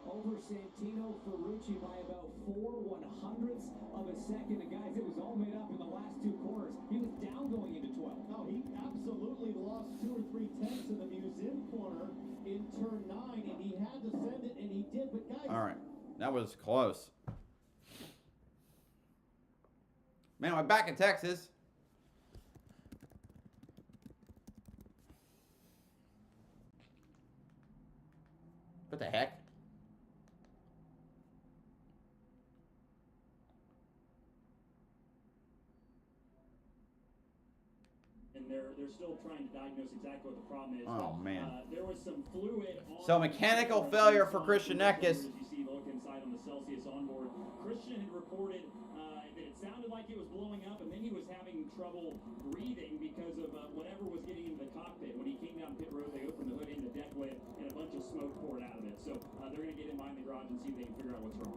Over Santino Ferrucci by about 4/100ths of a second. And guys, it was all made up in the last 2 corners. He was down going into 12. No, he absolutely lost 2 or 3 tenths in the museum corner in turn 9, and he had to send it, and he did. But guys, all right, that was close. Man, I'm back in Texas. What the heck? they're still trying to diagnose exactly what the problem is. Oh, man. There was some fluid on. So mechanical failure for Christian Eckes. As you see, look inside on the Celsius onboard. Christian had reported that it sounded like it was blowing up, and then he was having trouble breathing because of whatever was getting into the cockpit. When he came down pit road, they opened the hood into deck lid, and a bunch of smoke poured out of it. So they're going to get him behind the garage and see if they can figure out what's wrong.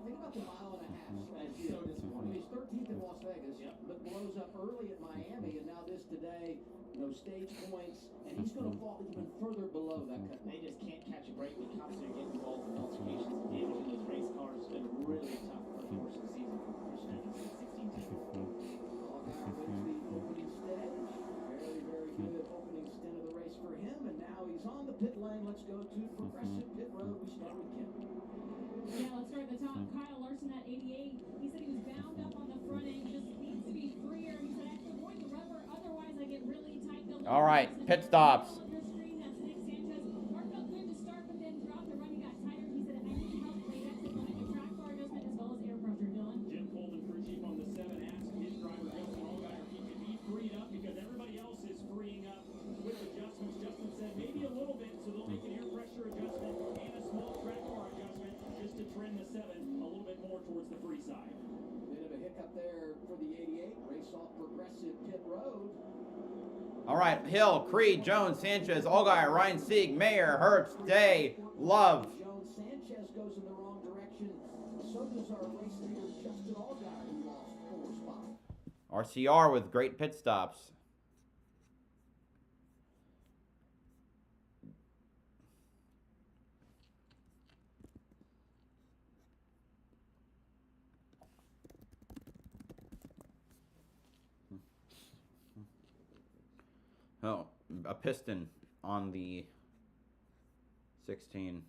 Think about the mile and a half. That's so disappointing. He's 13th in Las Vegas, but blows up early at Miami, and now this today, no stage points, and he's going to fall even further below that cut. They just can't catch a break. The cops are getting involved in altercations. Damaging those race cars has been really tough for the course of the season for Christian Eckes at 16-2. Allgaier wins the opening stage. Very, very good opening stint of the race for him, and now he's on the pit lane. Let's go to Progressive Pit Road. We start with Kim. Yeah, let's start at the top. Kyle Larson at 88. He said he was bound up on the front end, just needs to be freer. He said, I have to avoid the rubber, otherwise I get really tight. All right, pit stops. On your screen, that's Nick Sanchez. Mark felt good to start, but then throughout the run he got tighter. He said, I need help late exit, wanted a track bar adjustment as well as air pressure. Dylan? Jim Colton, crew chief on the 7, asked his driver, Justin Allgaier, if he could be freed up because everybody else is freeing up with adjustments. Justin said maybe a little bit, so they'll make an air pressure adjustment and a small track bar adjustment just to trend the 7 a little bit more towards the free side. Bit of a hiccup there for the 88. Race off Progressive Pit Road. All right, Hill, Creed, Jones, Sanchez, Allgaier, Ryan Sieg, Mayer, Hertz, Day, Love. Jones Sanchez goes in the wrong direction. So does our race leader Justin Allgaier, who lost 4 spots. RCR with great pit stops. Oh, a piston on the 16.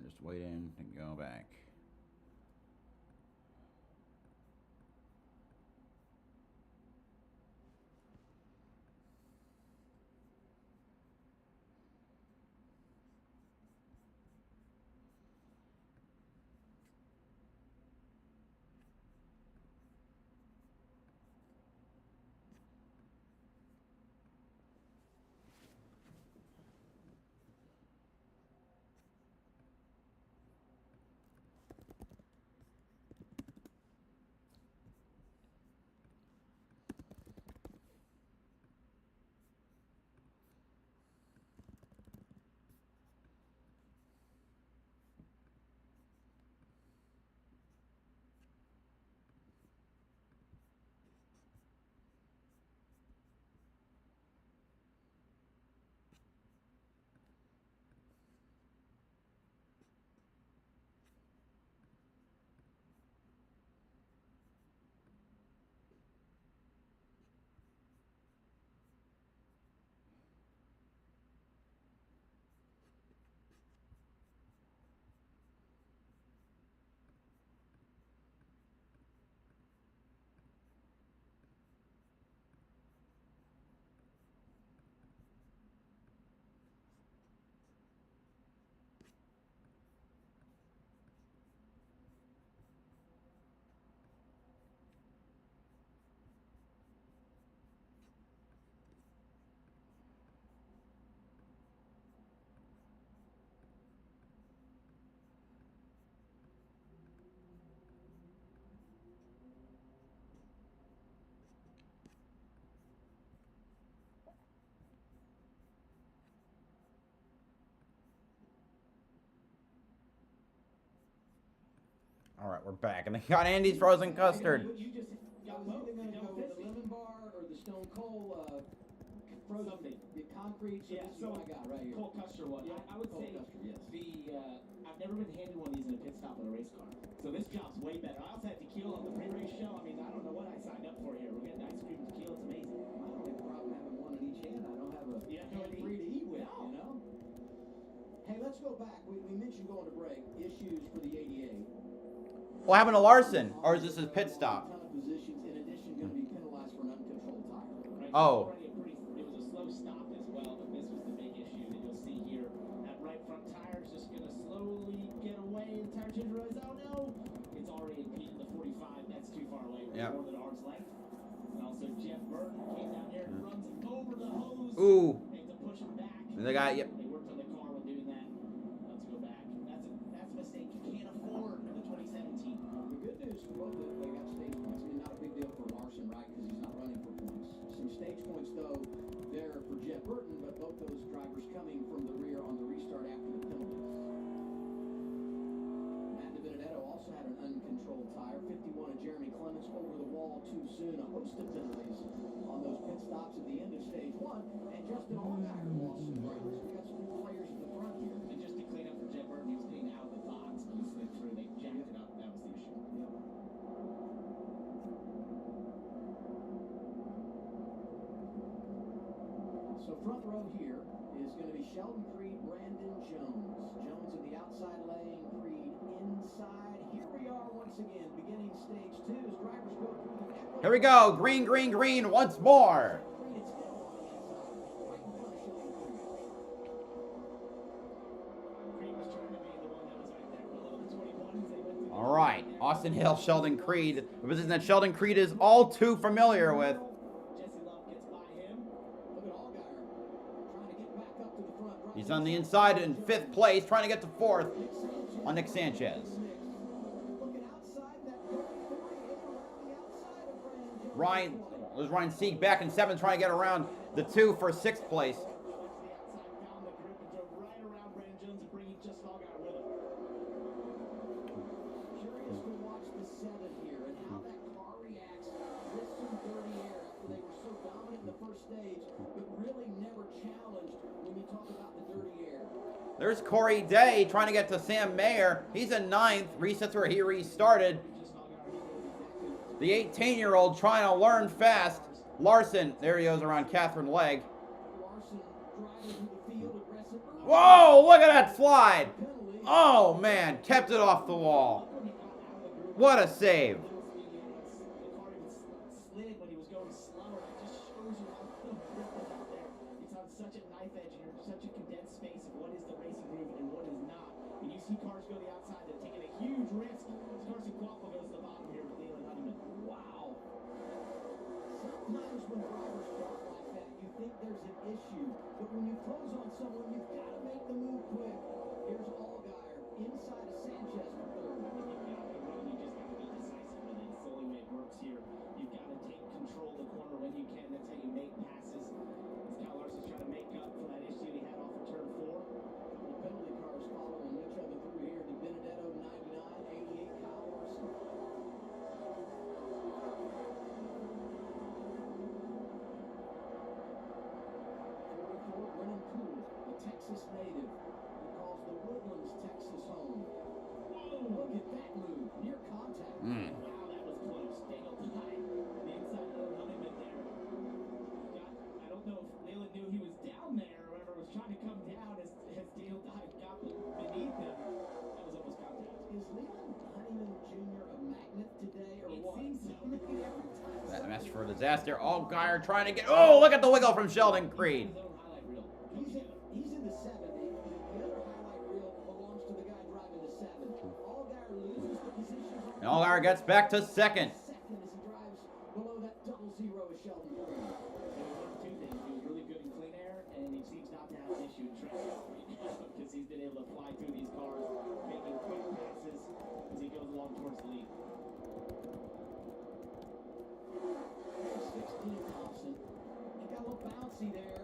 Just wait in and go back. All right, we're back. And they got Andy's frozen custard. You just got both. Either gonna go with the lemon bar or the Stone Cold frozen Something. the concrete. So Yeah, this is so what I got right here. Cold Custard one. Yeah, I would Cold say Custard, yes. I've never been handed one of these in a pit stop in a race car. So this job's way better. I also had tequila on the pre-race show. I mean, I don't know what I signed up for here. We're getting ice cream and tequila. It's amazing. I don't have a problem having one in each hand. I don't have a Yeah, hand free to eat with, No. you know? Hey, let's go back. We mentioned going to break. Issues for the ADA. What happened to Larson? Or is this his pit stop? Ton of positions, in addition, going to be penalized for an uncontrolled tire. Right, Oh. It was a slow stop as well, but this was the big issue that you'll see here. That right front tire is just going to slowly get away. The tire changer realizes, oh no, it's already impeded the 45. That's too far away. Yeah. More than arm's length. And also Jeff Burton came down here and runs over the hose. Ooh. They had to push him back. They got, yep. They worked on the car when doing that. Let's go back. That's a mistake you can't afford in the 2017. The good news for both of them, they got stage points. I mean, not a big deal for Larson, right? Because he's not running for points. Some stage points, though, there for Jeff Burton, but both those drivers coming from the rear on the restart after the penalties. Matt DiBenedetto also had an uncontrolled tire. 51 of Jeremy Clements over the wall too soon. A host of penalties on those pit stops at the end of stage one. And Justin Allgaier lost some drivers. We got some new players at the front here. And just to clean up for Jeff Burton, he was getting out of the box when he slid through. They jacked it up. That was the issue. Yep. So front row here is going to be Sheldon Creed, Brandon Jones. Jones in the outside lane, Creed inside. Here we are once again, beginning stage two as drivers go through the echo. Here we go. Green, green, green once more. Creed is still on the inside, right in front of Sheldon Creed. Creed was trying to be the one that was right there below the 21 as they went through. All right. Austin Hill, Sheldon Creed. A position that Sheldon Creed is all too familiar with. Jesse Love gets by him. Look at Allgaier trying to get back up to the front. He's on the inside in 5th place, trying to get to 4th on Nick Sanchez. Looking outside that 33 in around the outside of Brandon Jones. Ryan, there's Ryan Sieg back in 7th, trying to get around the 2 for 6th place. Watch the outside, found the grip and drove right around Brandon Jones and bringing just Allgaier with him. Curious to watch the 7 here and how that car reacts with some dirty air after they were so dominant in the first stage, but really never challenged when you talk about the dirty air. There's Corey Day trying to get to Sam Mayer. He's in 9th. Resets where he restarted. The 18-year-old trying to learn fast. Larson, there he goes around Catherine Legg. Larson driving through the field aggressive. Whoa, look at that slide. Oh, man, kept it off the wall. What a save. The car even slid when he was going slower. It just shows you how little grip is out there. It's on such a knife edge and you're in such a condensed space of what is the racing groove and what is not. And you see cars go the outside, they're taking a huge risk. Carson Quappa goes to the bottom here with Leland Honeyman. Wow. Sometimes when drivers drop like that, you think there's an issue. But when you close on someone, you've got to make the move quick. Here's Allgaier inside of Sanchez for third. You just got to run, you just got to be decisive with it. It's the only way it works here. You've got to take control of the corner when you can. That's how you make passes. As Kyle Larson's trying to make up for that issue he had off of turn 4. Couple penalty cars following each other through here. DiBenedetto 99, 88 Kyle Larson. Brennan Poole, a Texas native who calls the Woodlands Texas home. Whoa, look at that move. Near contact. Wow, that was close. Dale died. The inside of Honeyman there. I don't know if Leland knew he was down there or whoever was trying to come down as Dale died, got beneath him. That was almost contact. Is Leland Honeyman Jr. a magnet today or It what? seems so. Every time That mess for a disaster. Allgaier trying to get... Oh, look at the wiggle from Sheldon Creed. His own highlight reel. he's in the 7. The other highlight reel belongs to the guy driving the 7. Allgaier loses the position. And Allgaier gets back to 2nd. Second as he drives below that 00 of Sheldon Creed. Two things. He was really good in clean air, and he seems not to have an issue in track because he's been able to fly through these cars, making quick passes as he goes along towards the lead. 16 Thompson. He got a little bouncy there.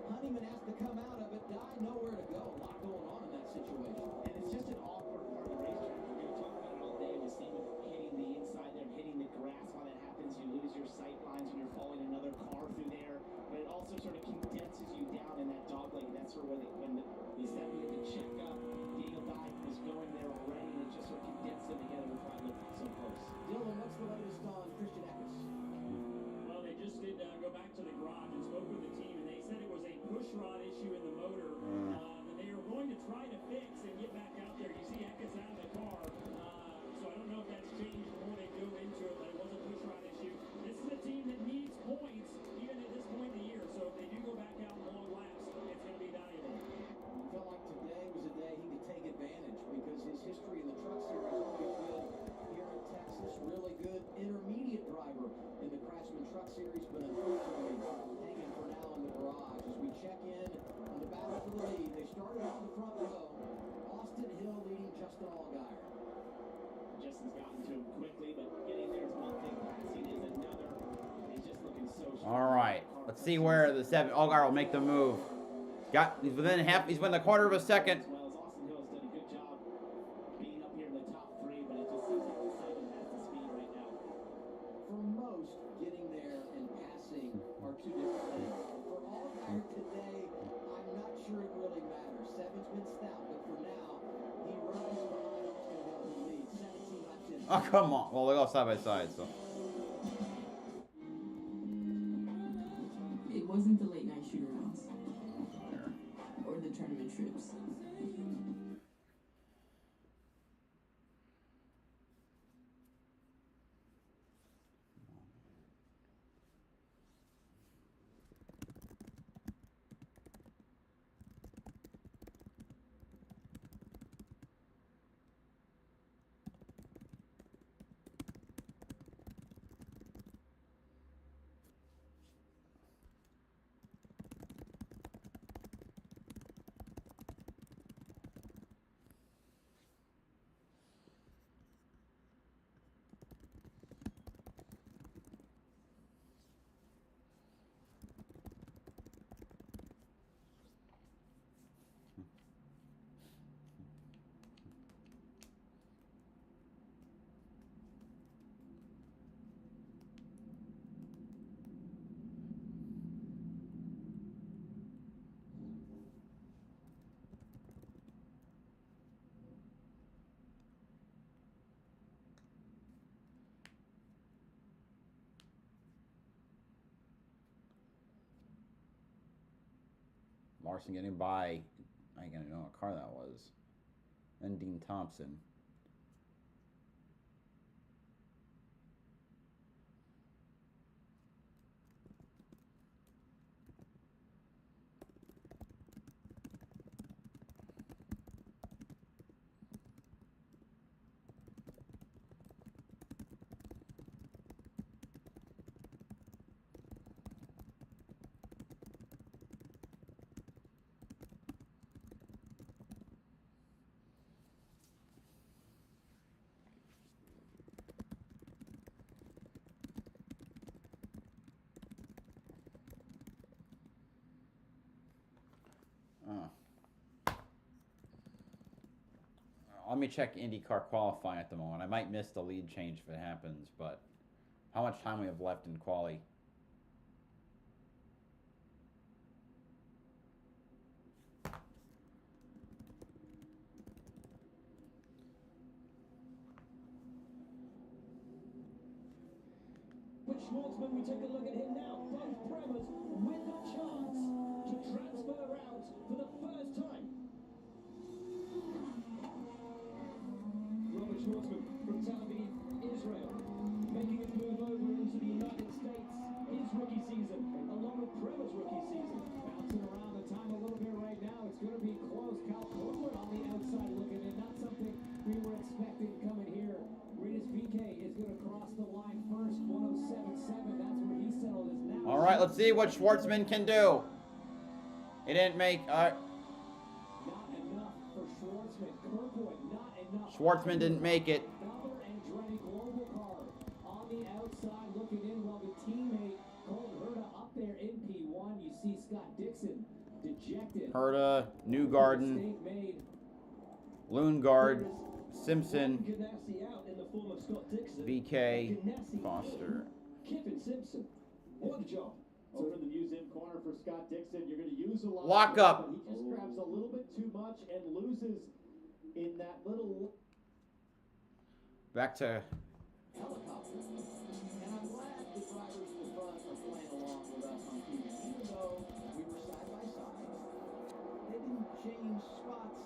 Honeyman has to come out of it. Dye nowhere to go. A lot going on in that situation. And it's just an awkward part of the racetrack. We're going to talk about it all day. We've seen with started on the front row. Austin Hill leading Justin Allgaier. Justin's gotten to him quickly, but getting there is one thing, passing is another. He's just looking so strong. All right, let's see where the 7 Allgaier will make the move. He's within a quarter of a second. As well as Austin Hill has done a good job being up here in the top 3, but it just seems like the 7 has the speed right now. For most, getting there and passing are two different things. For Allgaier today, I'm not sure it really matters. 7's been stout, but for now, he rides behind Austin Hill who leads 17 laps in. Oh, come on. Well, they go side by side, so. It wasn't the late night shoot-arounds or the tournament trips. Larson getting by, I don't know what car that was. And Dean Thompson. Let me check IndyCar qualifying at the moment. I might miss the lead change if it happens, but how much time we have left in quali? But Schwartzman, we take a look at him now. Both Bremers with a chance to transfer out for the first time. Robert Schwartzman from Tel Aviv, Israel, making his move over into the United States. His rookie season, along with Bremer's rookie season. Bouncing around the time a little bit right now. It's going to be close. Cal Copeland on the outside looking in. Not something we were expecting coming here. Rinus VeeKay is going to cross the line first. 107.7. That's where he settled his now. All right, let's see what Schwartzman can do. He didn't make. Not enough for Schwartzman. Kirkwood, not enough. Schwartzman didn't make it. Another Andretti global car on the outside looking in while the teammate Colton Herta up there in P1. You see Scott Dixon dejected. Herta, Newgarden, Mistake made. Lundgaard, Simpson, Ganassi out in the form of Scott Dixon. VeeKay, Ganassi Foster. Kiffin Simpson. What a job. Over in the museum corner for Scott Dixon. You're going to use a lot. Lock up. But he just grabs a little bit too much and loses in that little Back to Helicopter. And I'm glad the drivers in the front are playing along with us on TV. Even though we were side by side, they didn't change spots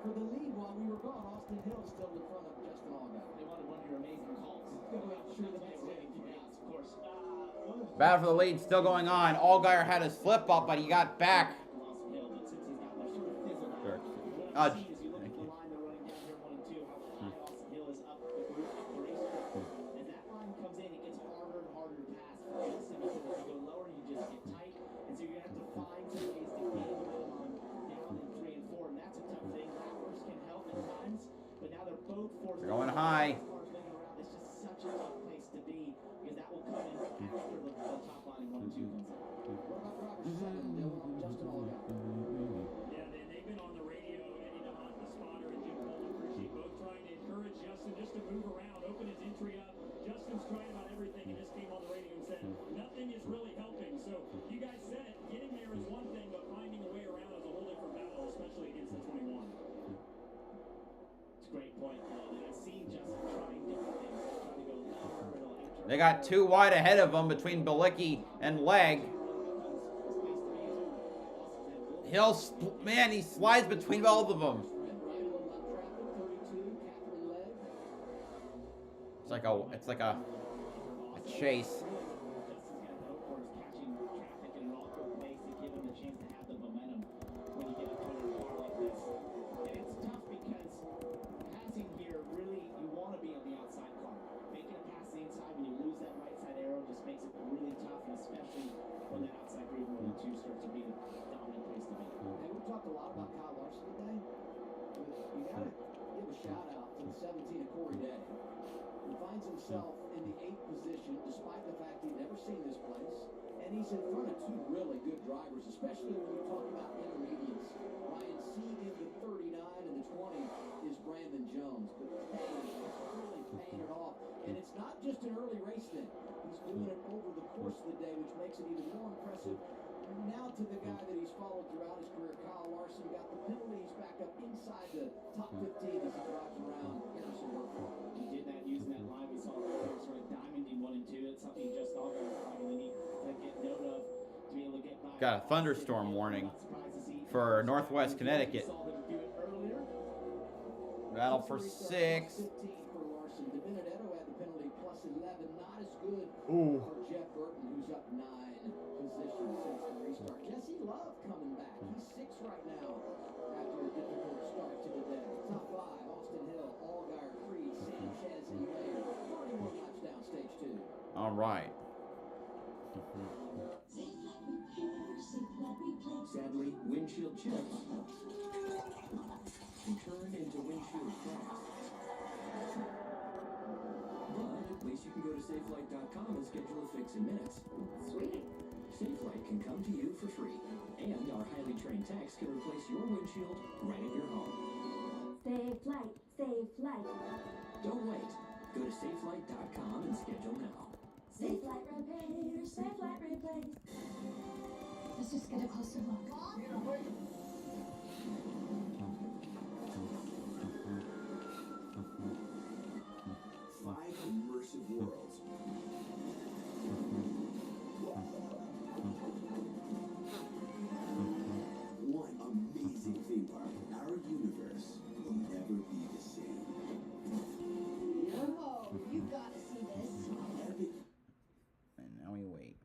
for the lead while we were gone. Austin Hill still in front of Justin Allgaier. They wanted one of your amazing calls. I'm sure that They were winning 2 rounds, of course. battle for the lead still going on. Allgaier had his flip up, but he got back. Austin Hill, but since he's got that sort of fizzle out, Sure. what Uh, I see is you look at the line they're running down here 1 and 2, how high Austin Hill is up the group, up the racetrack. As that line comes in, it gets harder and harder to pass for Justin because as you go lower, you just get tight. And so you're going to have to find some ways to gain momentum on down in 3 and 4. 2 comes in. What about driver 7, Dylan? Justin Allgaier. Yeah, they've been on the radio, Eddie DeHaan, the spotter, and Jim Coleman Appreciate both trying to encourage Justin just to move around, open his entry up. Justin's tried about everything and just came on the radio and said, nothing is really helping. So you guys said it, getting there is one thing, but finding a way around is a whole different battle, especially against the 21. It's a great point. I've seen Justin trying different things. Trying to go lower, middle, enter. They got 2 wide ahead of them between Bilicki and Legg. Man, he slides between both of them. It's like a chase. Himself in the 8th position, despite the fact he'd never seen this place, and he's in front of 2 really good drivers, especially when you talk about intermediates. Ryan Sieg in the 39 and the 20 is Brandon Jones, but Payne is really paying it off, and it's not just an early race thing. He's doing it over the course of the day, which makes it even more impressive. And now to the guy that he's followed throughout his career, Kyle Larson, got the penalty. He's back up inside the top 15 as he drives around Harrison Burke. He did that using that line we saw earlier, sort of diamonding 1 and 2. It's something just all guys probably need to get note of to be able to get by. Got a thunderstorm warning for Northwest Connecticut. Battle for 6. 15 for Larson. DiBenedetto had the penalty plus 11. Not as good for Jeff Burton, who's up 9 positions since the restart. Jesse Love coming back. He's 6 right now after a difficult start to the day. Top 5, Austin Hill, Allgaier, Creed, Sanchez, and Laird. 31 laps down stage 2. All right. Sadly, windshield chips can turn into windshield cracks. But at least you can go to SafeLight.com and schedule a fix in minutes. Sweet. SafeLight can come to you for free, and our highly trained techs can replace your windshield right at your home. Safe Light, Safe Light. Don't wait. Go to SafeLight.com and schedule now. Safe Light Repair, Safe Light Replace. Let's just get a closer look. Five immersive worlds. One amazing theme park. Our universe will never be the same. No, you gotta see this. And now we wait.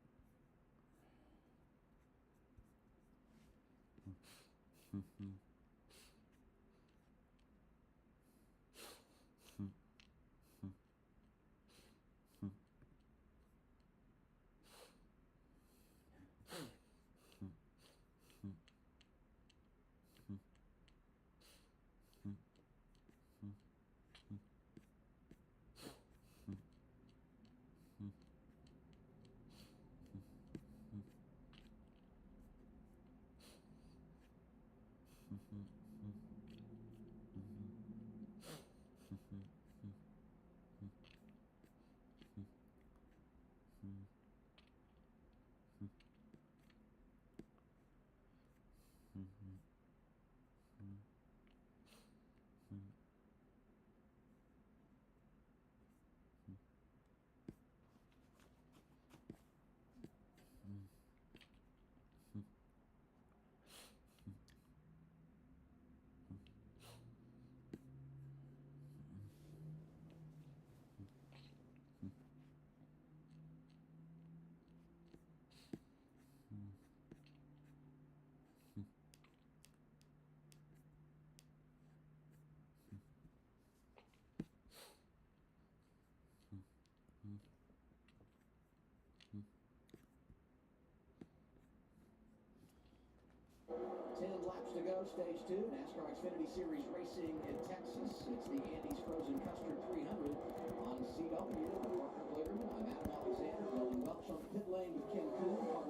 Laps to go, stage 2, NASCAR Xfinity Series racing in Texas. It's the Andy's Frozen Custard 300 on CW. Parker Clearman, I'm Adam Alexander, Weldon Welch on the pit lane with Ken Coon.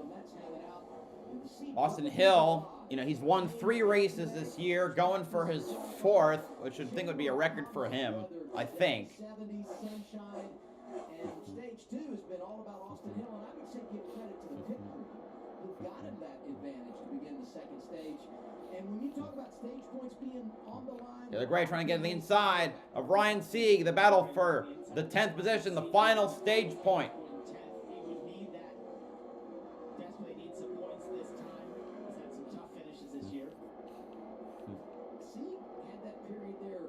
Austin Hill, you know, he's won 3 races this year, going for his 4th, which I think would be a record for him, I think. 70s sunshine, and stage 2 has been all about Austin Hill, and I would say give credit to the pit crew who got him that advantage to begin the second stage. And when you talk about stage points being on the line, Taylor Gray trying to get to the inside of Ryan Sieg, the battle for the 10th position, the final stage point. He would need that. Desperately need some points this time. He's had some tough finishes this year. See, had that period there,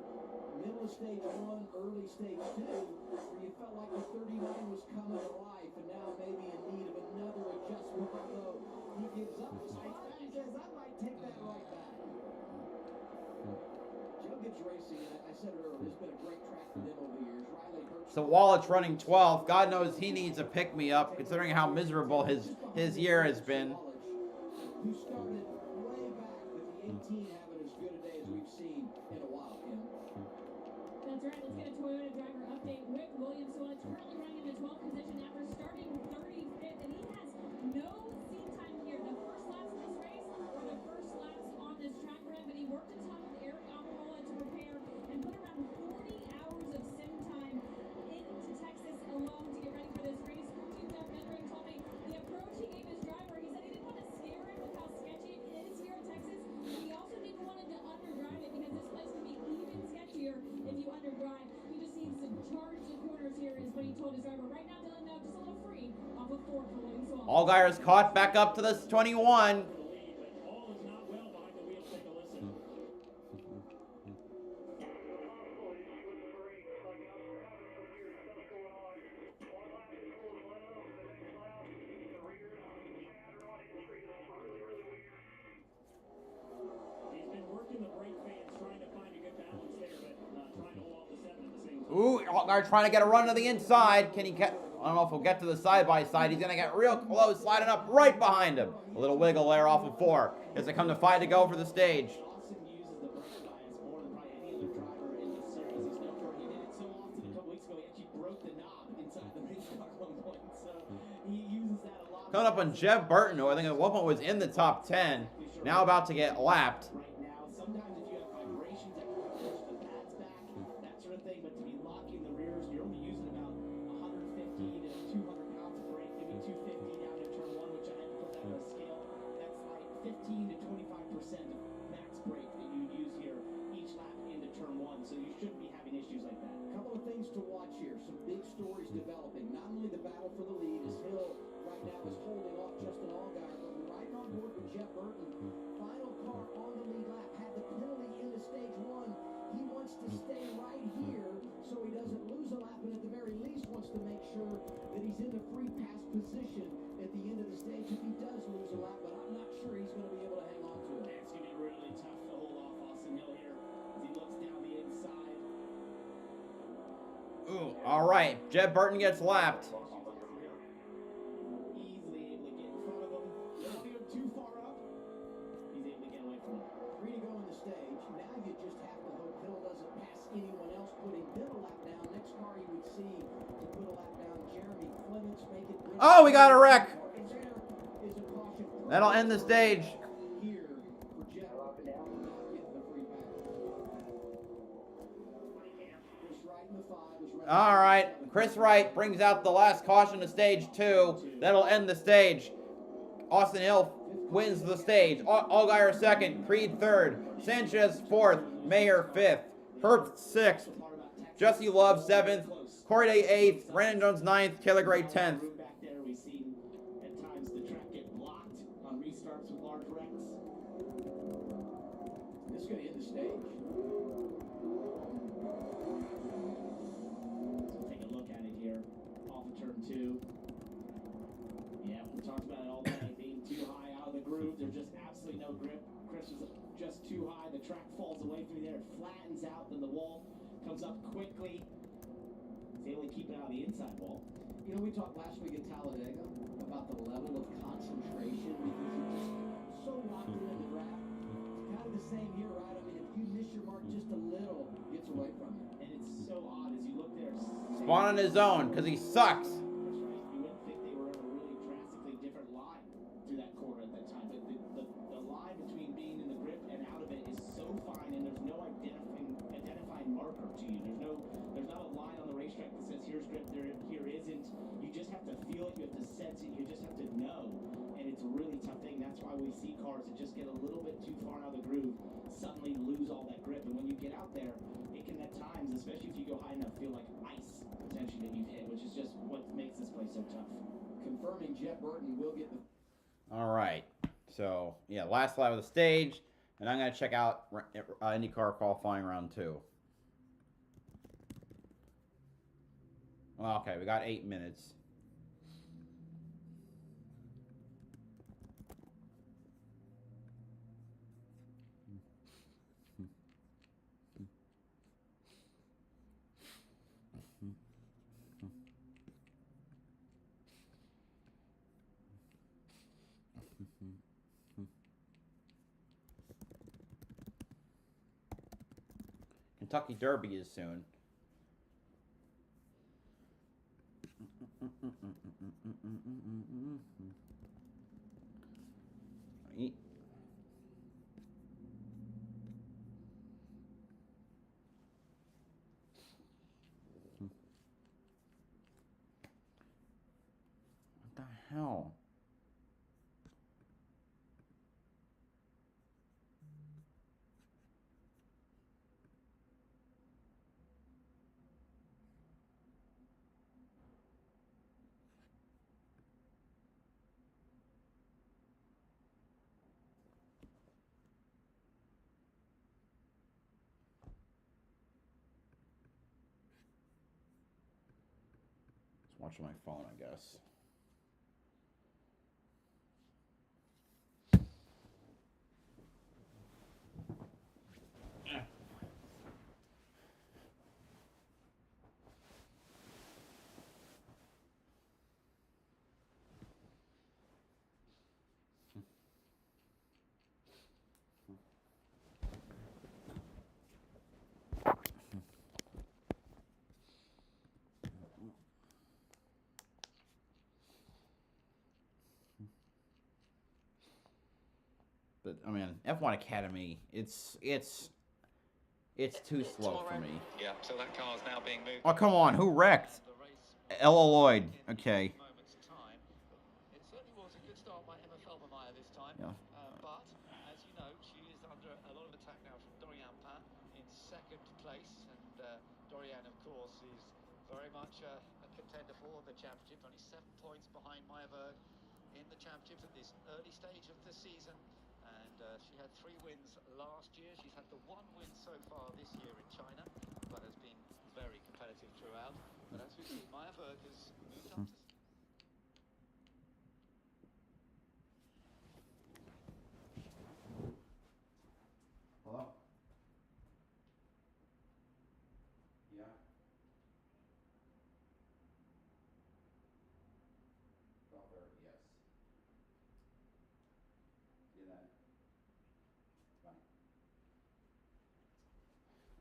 middle of stage 1, early stage 2, where you felt like the 39 was coming to life, and now maybe in need of another adjustment, although he gives up the spot. He says, I might take that right back. Joe gets racing, and I said it earlier, it's been a great track for them over the years. Riley Hurts. So Wallet's running 12th. God knows he needs a pick-me-up, considering how miserable his year has been. Who started way back with the 18 having as good a day as we've seen in a while, Kim. That's right. Let's get a Toyota driver update. Rick Williams, who is currently running in the 12th position after starting 35th, and he has no seat time here. The first laps of this race were the first laps on this track for him, but he worked a ton with Eric Almirola to prepare and put around 40 hours of sim time into Texas alone to get ready for this race. Crew chief Doug Medring told me the approach he gave his driver, he said he didn't want to scare him with how sketchy it is here in Texas, but he also didn't want him to underdrive it because this place can be even sketchier if you underdrive. He just needs to charge the corners here is what he told his driver. Right now, Dylan, just a little free off of 4 for Williams. Allgaier's caught back up to this 21. All is not well behind the wheel. Take a listen. He's been working the brake fans, trying to find a good balance there, but trying to hold off the 7 at the same time. Ooh, Allgaier trying to get a run to the inside. Can he get? I don't know if he'll get to the side-by-side. He's going to get real close, sliding up right behind him. A little wiggle there off of 4. As it come to 5 to go for the stage. Austin uses the brake bias more than probably any other driver in the series. He's known for it. He did it so often a couple weeks ago. He actually broke the knob inside the race car at one point. So he uses that a lot. Coming up on Jeb Burton, who I think at one point was in the top 10. Now about to get lapped. Right now, sometimes if you have vibrations that can push the pads back, that sort of thing, but to be locking the rears, you're only using about 150 to 200 pounds of brake, maybe 250 down in turn 1, which I had to put that on a scale. That's like 15 to 25% of max brake that you would use here each lap into turn 1, so you shouldn't be having issues like that. A couple of things to watch here. Some big stories developing. Not only the battle for the lead, as Hill right now is holding off Justin Allgaier, but we're riding on board with Jeff Burton. Final car on the lead lap had the penalty in the stage 1. He wants to stay right here so he doesn't lose a lap, and at the very least wants to make sure that he's in the free pass position at the end of the stage if he does lose a lap, but I'm not sure he's going to be able to hang on to it. It's going to be really tough to hold off Austin Hill here as he looks down the inside. Ooh, all right. Jeb Burton gets lapped. Easily able to get in front of him. Doesn't think him too far up. He's able to get away from him. 3 to go in the stage. Now you just have to hope Hill doesn't pass anyone else, putting them a lap down. Next car you would see to put a lap down, Jeremy Clements, make it. Oh, we got a wreck. And there is a caution. That'll end the stage. Here for Jeff not getting the free pass. Chris Wright in the 5 is running. All right. Chris Wright brings out the last caution to stage 2. That'll end the stage. Austin Hill wins the stage. Allgaier 2nd. Creed 3rd. Sanchez 4th. Mayer 5th. Herbst 6th. Jesse Love 7th. Corey Day 8th. Brandon Jones 9th. Taylor Gray 10th. Back there, we've seen at times the track get blocked on restarts with large wrecks. This is going to end the stage. So take a look at it here. Off of turn 2. Yeah, we talked about it all day. Being too high out of the groove. There's just absolutely no grip. Chris was just too high. The track falls away from you there. It flattens out. Then the wall comes up quickly. He's able to keep it out of the inside wall. You know, we talked last week at Talladega about the level of concentration because you're just so locked in the draft. It's kind of the same here, right? I mean, if you miss your mark just a little, it gets away from you. And it's so odd as you look there. Spawn on his own because he sucks. That's right. You wouldn't think they were on a really drastically different line through that corner at that time. But the sense it. You just have to know, and it's a really tough thing. That's why we see cars that just get a little bit too far out of the groove, suddenly lose all that grip. And when you get out there, it can at times, especially if you go high enough, feel like ice potentially that you've hit, which is just what makes this place so tough. Confirming Jet Burton will get the... All right. So, yeah, last lap of the stage. And I'm going to check out IndyCar qualifying round 2. Okay, we got 8 minutes. Kentucky Derby is soon. What the hell? Watching my phone, I guess. But I mean, F1 Academy, it's too slow for me. Yeah, so that car's now being moved. Oh, come on, who wrecked? Ella Lloyd. Okay. It certainly was a good start by Emma Felbermeyer this time. Yeah. But as you know, she is under a lot of attack now from Dorian Pain in second place, and Dorian, of course, is very much a contender for the championship. Only 7 points behind Maya Berg in the championship at this early stage of the season. And she had 3 wins last year. She's had the 1 win so far this year in China, but has been very competitive throughout. But as we see, Maya Berg has moved up to... Hello? Yeah. Yes. See that. Bye.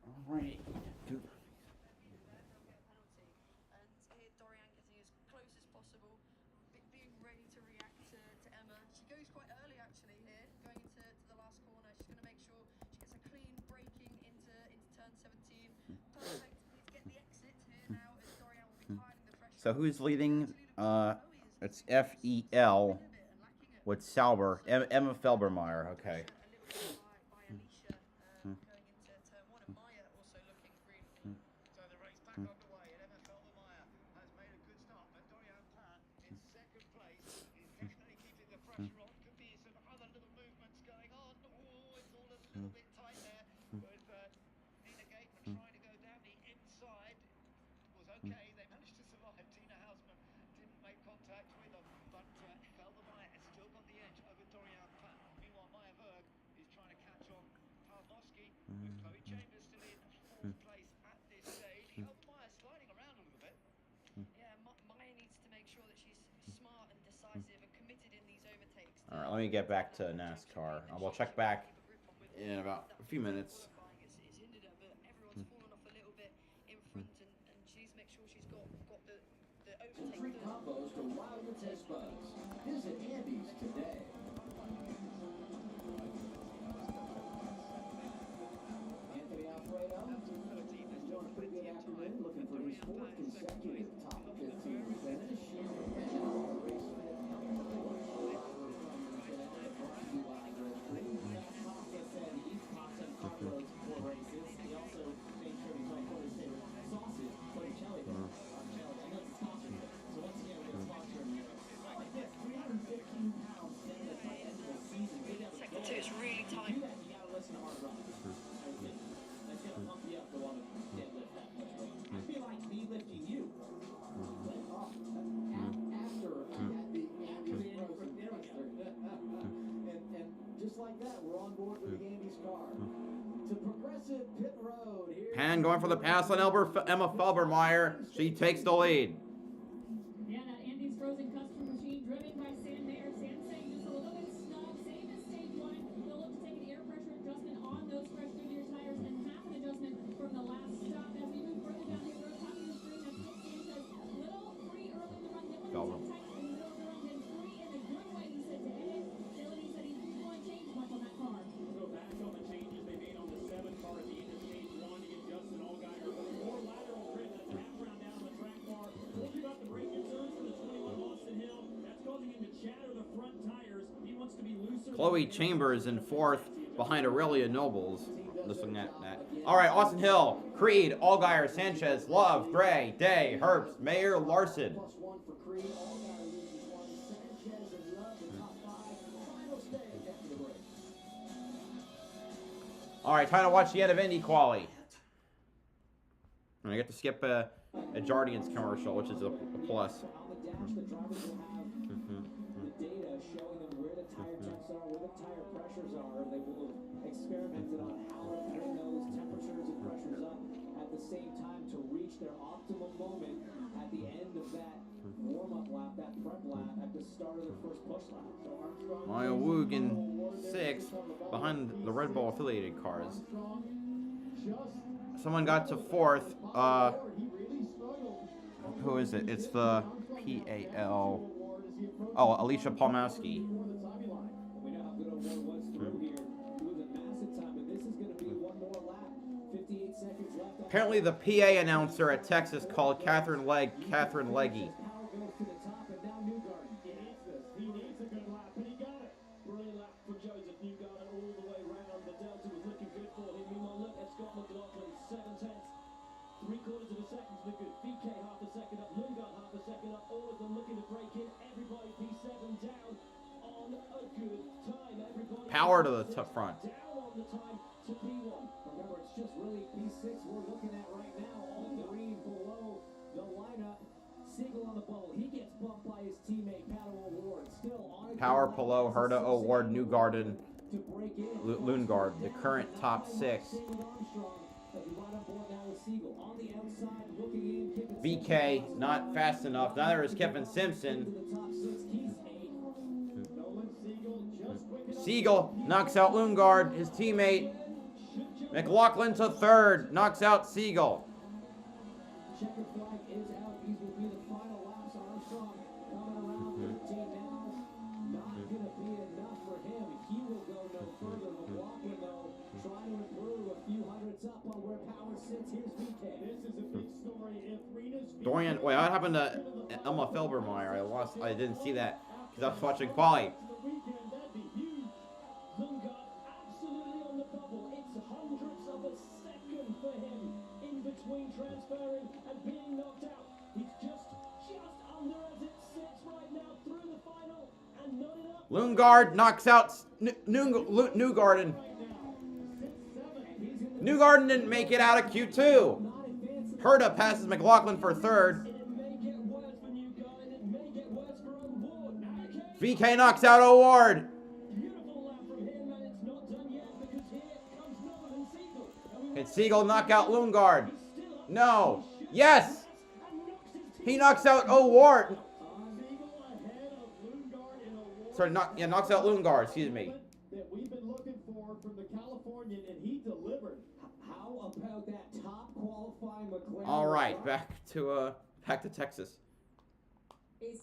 All right. Dude. And here Dorian getting as close as possible, being ready to react to Emma. She goes quite early actually here, going into the last corner. She's going to make sure she gets a clean braking into turn 17. Perfect. Needs to get the exit here now as Dorian will be hiding the pressure. So who's leading? It's FEL with Sauber. Emma Felbermeyer. Okay. So the race back underway, and Emma Felbermeyer has made a good start, but Dorian Pain in second place is definitely keeping the pressure on. Could be some other little movements going on. Oh, it's all a little bit tight there with Nina Gateman trying to go down the inside. It was okay, they managed to survive. Tina Hausman didn't make contact with them, but Felbermeyer has still got the edge over Dorian Pain. Meanwhile, Maya Berg is trying to catch on Palmoski with Chloe Chambers still in 4th place at this stage. Felbermeyer sliding around a little bit. Yeah, Maya needs to make sure that she's smart and decisive and committed in these overtakes. All right, let me get back to NASCAR. We'll check back in about a few minutes. It's hindered her, but everyone's fallen off a little bit in front, and she needs to make sure she's got the overtake. Treat combos to wow your taste buds. Visit Andy's today. Anthony Alfredo is doing a pretty good afternoon, looking for his 4th consecutive top 15 finish. And now the race going for the pass on Emma Felbermeyer. She takes the lead. Yeah, that Andy's frozen custard machine driven by Sam Mayer. Sam saying just a little bit snug, same as stage one. They'll look to take an air pressure adjustment on those fresh Goodyear tires and half an adjustment from the last stop. As we move further down the road, top of the screen, that's Nick Sanchez. A little free early in the run, nipping Felber. tight in the middle of the run, then free in a good way, he said to end it. Dylan, he said he didn't want to change much on that car. Go back on the changes they made on the 7 car at the end of stage 1 to get Justin Allgaier more lateral grip. That's half round down on the track bar. Told you about the brake concerns for the 21 Austin Hill. That's causing him to chatter the front tires. He wants to be looser. Chloe Chambers in 4th behind Aurelia Nobles. Looking at that. All right, Austin Hill, Creed, Allgaier, Sanchez, Love, Gray, Day, Herbst, Mayer, Larson. +1 for Creed. Allgaier loses 1. Sanchez and Love, the top 5. Final stage after the break. All right, time to watch the end of Indy Quali. And I get to skip a Jardiance commercial, which is a plus. On the dash, the drivers will have the data showing them where the tire temps are, where the tire pressures are. They will have experimented on how to bring those temperatures and pressures up at the same time to reach their optimum moment at the end of that warm-up lap, that prep lap, at the start of their first push lap. So Armstrong Maya Woog in 6th behind the Red Bull affiliated cars. Someone got to 4th. Who is it? It's the PAL. Oh, Alicia Palmowski. we know how good O'Ward was through here. It was a massive time, but this is going to be one more lap. 58 seconds left. Apparently, the PA announcer at Texas called Catherine Legge. Power goes to the top, and now Newgarden. He needs this. He needs a good lap, and he got it. Brilliant lap for Joseph Newgarden all the way round. The Delta was looking good for him. Meanwhile, look at Scott McLaughlin, 7/10. 3/4 of a second to the good. VK half a second up. Lundgaard half a second up. All of them looking to break in. Everybody P7 down on a good time. Everybody Power to the front. down on the time to P1. Remember, it's just really P6 we're looking at right now. All three below the lineup. Siegel on the bubble. He gets bumped by his teammate, Pato O'Ward. Still on a Power good Polo, lap. Herta O'Ward, Newgarden, To break in. Lundgaard, the current top 6. Same with Armstrong. As we ride on board now with Siegel. On the outside, looking in. Kiffin VK, Simpson not fast enough. Neither is Kevin Simpson. to the top 6. He's 8. Nolan Siegel just quick enough. Siegel knocks out Lundgaard, his teammate. McLaughlin to 3rd, knocks out Siegel. Checkered flag is out. These will be the final laps. Armstrong coming around 13 now. Not going to be enough for him. He will go no further. McLaughlin, though, trying to improve a few hundredths up on where power sits. Here's VK. This is a big story. If Rena's Dorian, wait, what happened to Emma Felbermeyer? I didn't see that because I was watching quali. the weekend, that'd be huge. Lundgaard absolutely on the bubble. It's hundredths of a second for him in between transferring and being knocked out. He's just under as it sits right now through the final and not enough. Lundgaard knocks out Newgarden. Newgarden didn't make it out of Q2. Herta passes McLaughlin for 3rd. It may get worse for Newgarden. It may get worse for O'Ward. VK knocks out O'Ward. Beautiful lap from him, and it's not done yet because here comes Nolan and Siegel. And we Can Siegel knock out Lundgaard? No. Yes. He knocks out O'Ward. Siegel ahead of Lundgaard in O'Ward. Sorry, knocks out Lundgaard. Excuse me. That we've been looking for from the Californian, and he delivered. How about that top qualifying McLaren? All right, back to Texas. It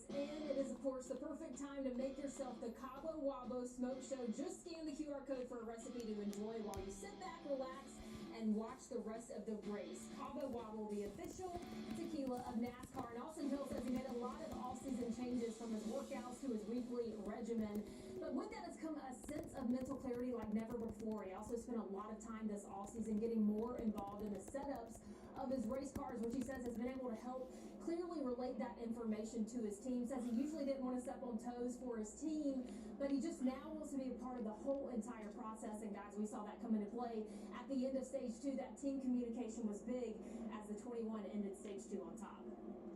is, of course, the perfect time to make yourself the Cabo Wabo Smoke Show. Just scan the QR code for a recipe to enjoy while you sit back, relax, and watch the rest of the race. Cabo Wabo, the official tequila of NASCAR. And Austin Hill says he made a lot of off-season changes from his workouts to his weekly regimen. But with that has come a sense of mental clarity like never before. He also spent a lot of time this offseason getting more involved in the setups of his race cars, which he says has been able to help clearly relate that information to his team. Says he usually didn't want to step on toes for his team, but he just now wants to be a part of the whole entire process. And guys, we saw that come into play at the end of stage 2. That team communication was big as the 21 ended stage 2 on top.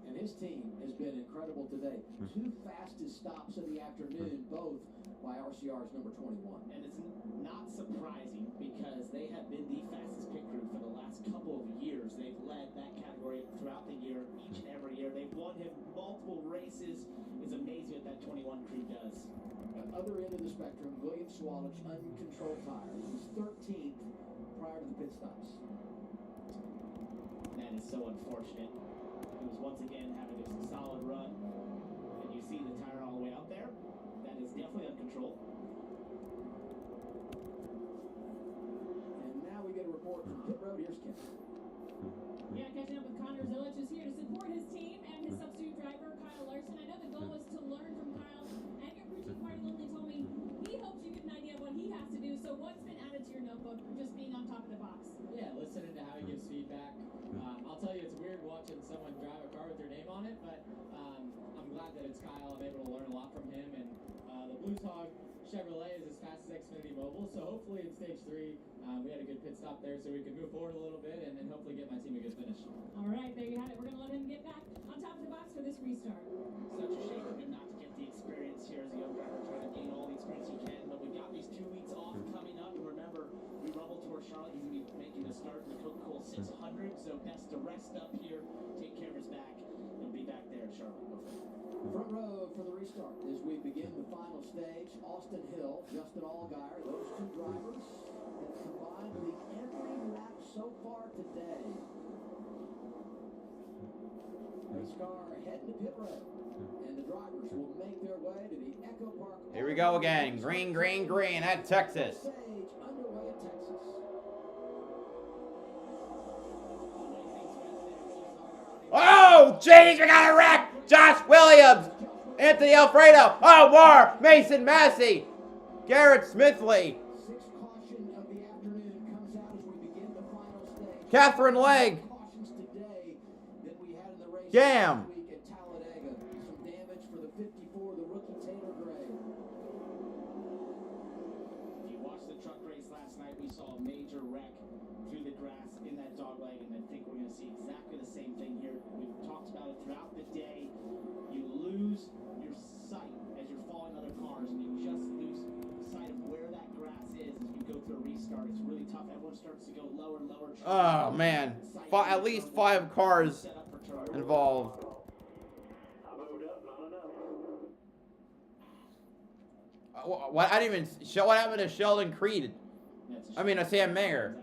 And his team has been incredible today. 2 fastest stops of the afternoon, both by RCR's number 21. And it's not surprising because they have been the fastest pit crew for the last couple of years. They've led that category throughout the year, each and every year. They've won him multiple races. It's amazing what that 21 crew does. Other end of the spectrum, William Swallow, uncontrolled tires. He's 13th prior to the pit stops. That is so unfortunate. He was once again having a solid run. And you see the tire all the way out there. That is definitely uncontrolled. And now we get a report from pit road. Here's Ken. Yeah, catching up with Connor Zilic, who's here to support his team and his substitute driver, Kyle Larson. I know the goal is to learn from Kyle, and your crew chief Marty Lindley told me he hopes you get an idea of what he has to do. So what's been added to your notebook for just being on top of the box? Yeah, listening to how he gives feedback. I'll tell you, it's weird watching someone drive a car with their name on it, but I'm glad that it's Kyle. I'm able to learn a lot from him, and the Blues Hog Chevrolet is as fast as Xfinity Mobile, so hopefully in stage 3, we had a good pit stop there so we could move forward a little bit and then hopefully get my team a good finish. All right, there you have it. We're going to let him get back on top of the box for this restart. Such a shame for him not to get the experience here as a young driver, trying to gain all the experience he can. But we've got these 2 weeks off coming up, and remember, we rumble towards Charlotte. He's going to be making a start in the Coca-Cola 600, so best to rest up here, take care of his back, and be back there in Charlotte. Front row for the restart as we begin the final stage. Austin Hill, Justin Allgaier, those 2 drivers have combined the every lap so far today. Race car heading to pit road, and the drivers will make their way to the Echo Park. Here we go again. Green, green, green at Texas. Stage underway at Texas. Oh, jeez, we got a wreck. Josh Williams, Anthony Alfredo. Oh, more. Mason Massey, Garrett Smithley, 6th caution of the afternoon comes out as we begin the final stage. Catherine Legg, Cautions today that we had in the race Gam. last week at Talladega. Some damage for the 54, the rookie Taylor Gray. If you watched the truck race last night, we saw a major wreck through the grass in that dogleg, and I think we're going to see exactly the same thing here. We've talked about it throughout the day. You lose your sight as you're following other cars, and you just lose sight of where that grass is as you go through a restart. It's really tough. Everyone starts to go lower and lower. Oh, man. At least 5 cars involved. I moved up, not enough. What? I didn't even show what happened to Sheldon Creed. I mean, Sam Mayer.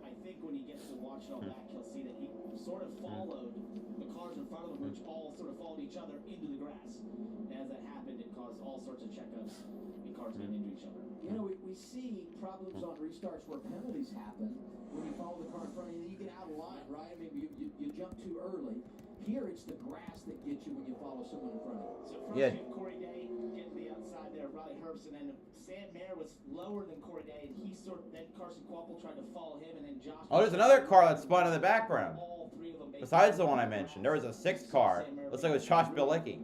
I think when he gets to watch it all back, he'll see that he sort of followed the cars in front of him, which all sort of followed each other into the grass. And as that happened, it caused all sorts of checkups and cars getting into each other. You know, we see problems on restarts where penalties happen when you follow the car in front of you. You get out of line, right? I mean, you jump too early. Here, it's the grass that gets you when you follow someone in front of you. So first Yeah. you have Corey Day getting to the outside there, Riley Herbst, and then Sam Mayer was lower than Corey Day, and he then Carson Quapple tried to follow him, and then Josh. Oh, there's another car that spun in the background. All 3 of them Besides the one I mentioned, there was a 6th car. Looks like it was Josh Bilicki.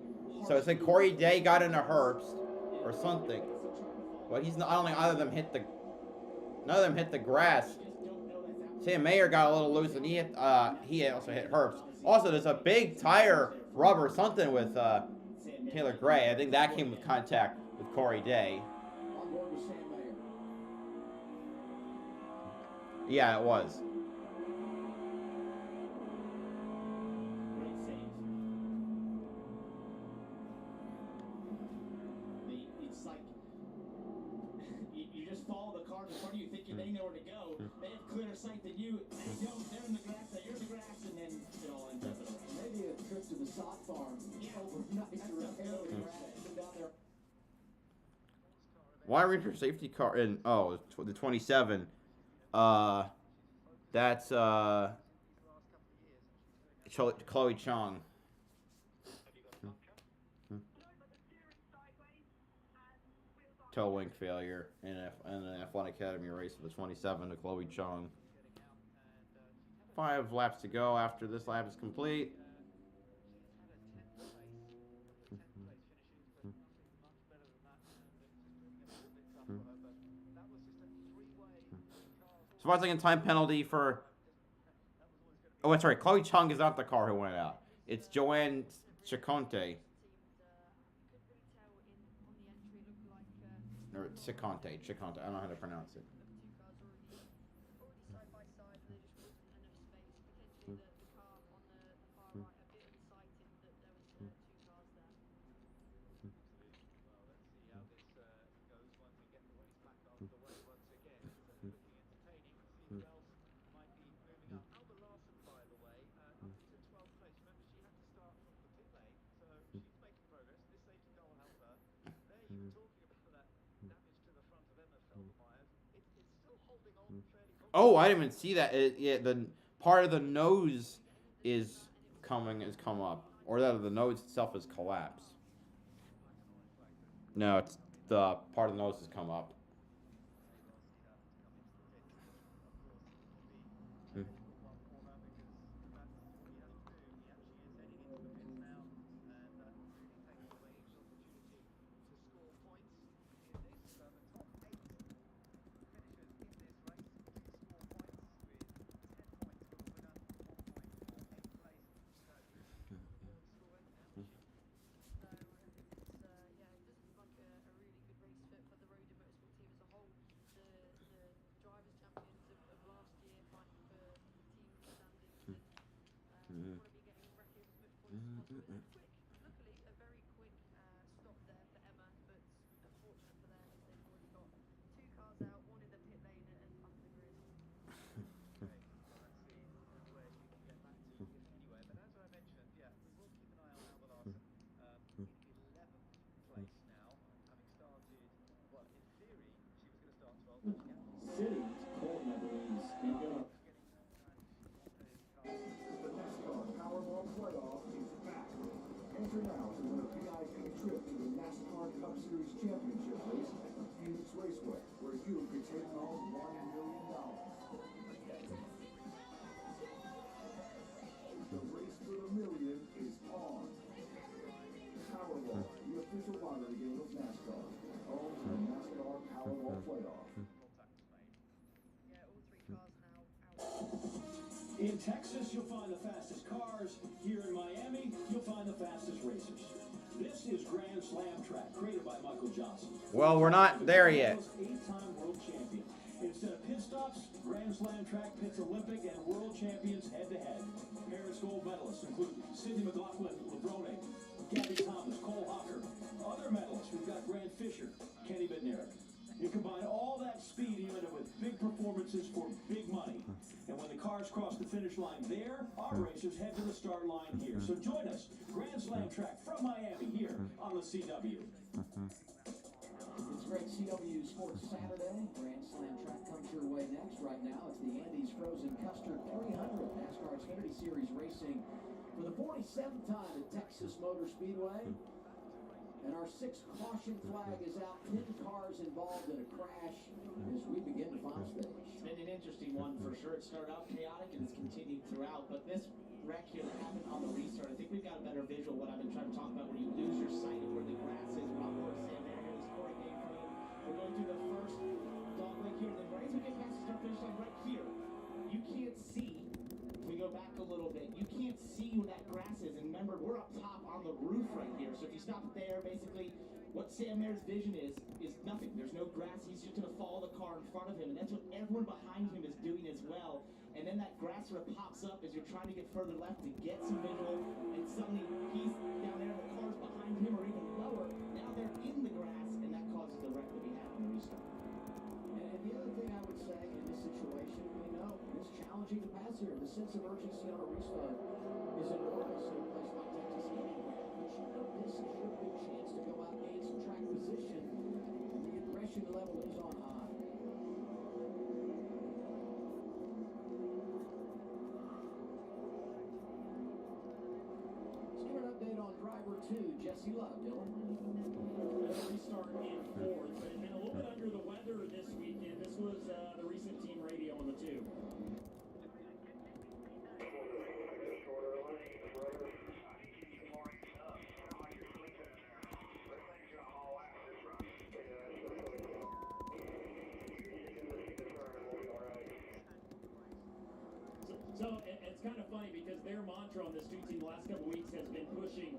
So it's like Corey Day got into Herbst or something. But he's not. I don't think either of them hit the. None of them hit the grass. Sam Mayer got a little loose, and he also hit Herbst. Also, there's a big tire rubber something with Taylor Gray. I think that came with contact with Corey Day. On board with Sam Mayer. Yeah, it was. Great save. It's like you just follow the cars in front of you, thinking they know where to go. They have clearer sight than you. They don't. They're in the grass. You're in the grass, and then it all ends up. Maybe a trip to the sock farm. Overnight to repair the grass. Down there. Why reach your safety car in? Oh, the 27. That's Chloe Chong. Toe wing failure in an F1 Academy race for the 27 to Chloe Chong. 5 laps to go after this lap is complete. So far as I can time penalty for... Oh, sorry. Chloe Chung is not the car who went out. It's Joanne Ciconte. Or Ciconte. Ciconte. I don't know how to pronounce it. Oh, I didn't even see that. Yeah, the part of the nose is come up, or that the nose itself has collapsed. No, it's the part of the nose has come up. City cold memories in Europe. The NASCAR Powerball Playoff is back. Enter now to win a VIP trip to the NASCAR Cup Series Championship race at Phoenix Raceway, where you could take home $1 million. The race for the million is on. Powerball, the official lottery game of NASCAR, home to the NASCAR Powerball Playoff. In Texas, you'll find the fastest cars. Here in Miami, you'll find the fastest racers. This is Grand Slam Track, created by Michael Johnson. Well, we're not there yet. 8-time world champion. Instead of pit stops, Grand Slam Track pits Olympic and world champions head-to-head. Paris gold medalists include Sidney McLaughlin, LeBrone, Gabby Thomas, Cole Hocker. Other medalists, we've got Grant Fisher, Kenny Bednarik. You combine all that speed, you end up with big performances for big money. And when the cars cross the finish line there, our racers head to the start line here. So join us, Grand Slam Track from Miami here on the CW. It's great CW Sports Saturday. Grand Slam Track comes your way next. Right now, it's the Andes Frozen Custard 300 NASCAR Xfinity Series racing for the 47th time at Texas Motor Speedway. And our 6th caution flag is out. 10 cars involved in a crash as we begin the final stage. It's been an interesting one for sure. It started out chaotic and it's continued throughout. But this wreck here that happened on the restart, I think we've got a better visual of what I've been trying to talk about, where you lose your sight of where the grass is. We're not more Sam Mayer. This Corey came from. We're going through the first dog leg here. Then right as we get past the start finish line right here, you can't see. If we go back a little bit, you can't see where that grass is. And remember, we're up top on the roof right here. So if you stop there, basically, what Sam Mayer's vision is nothing. There's no grass. He's just going to follow the car in front of him. And that's what everyone behind him is doing as well. And then that grass sort of pops up as you're trying to get further left to get some visual. And suddenly he's down there, the car's behind him or even lower. Now they're in the grass, and that causes the wreck that we had on the restart. And the other thing I would say in this situation, we know it's challenging to pass here. The sense of urgency on a restart is enormous in a place like Texas anywhere. But you know this is your big chance to go out and gain some track position. And the aggression level is on high. Let's give an update on driver 2, Jesse Love, Dylan. Restart in 4th, and a little bit under the weather this weekend. This was the recent team radio on the 2. So, and it's kind of funny because their mantra on the street team the last couple weeks has been pushing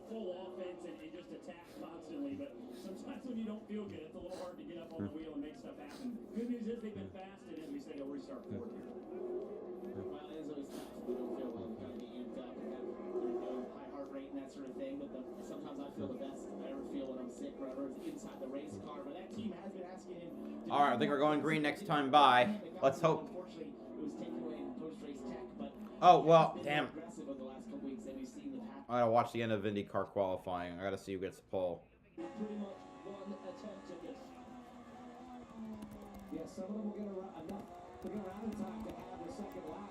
full offense and just attack constantly. But sometimes when you don't feel good, it's a little hard to get up on the wheel and make stuff happen. Good news is they've been fast, and as we say, they'll restart forward here. Well, it is always tough when we don't feel well. We kind of get amped up and have high heart rate and that sort of thing. But sometimes I feel the best I ever feel when I'm sick or ever inside the race car. But that team has been asking him. All right, I think we're going green next time by. Let's hope. Unfortunately, it was taken away in post-race tech, but Oh, well, damn. aggressive over the last couple weeks, and we've seen the path. I gotta watch the end of IndyCar qualifying. I gotta see who gets the pole. Pretty much one attempt at this. Yeah, some of them will get enough to get around in time to have the second lap.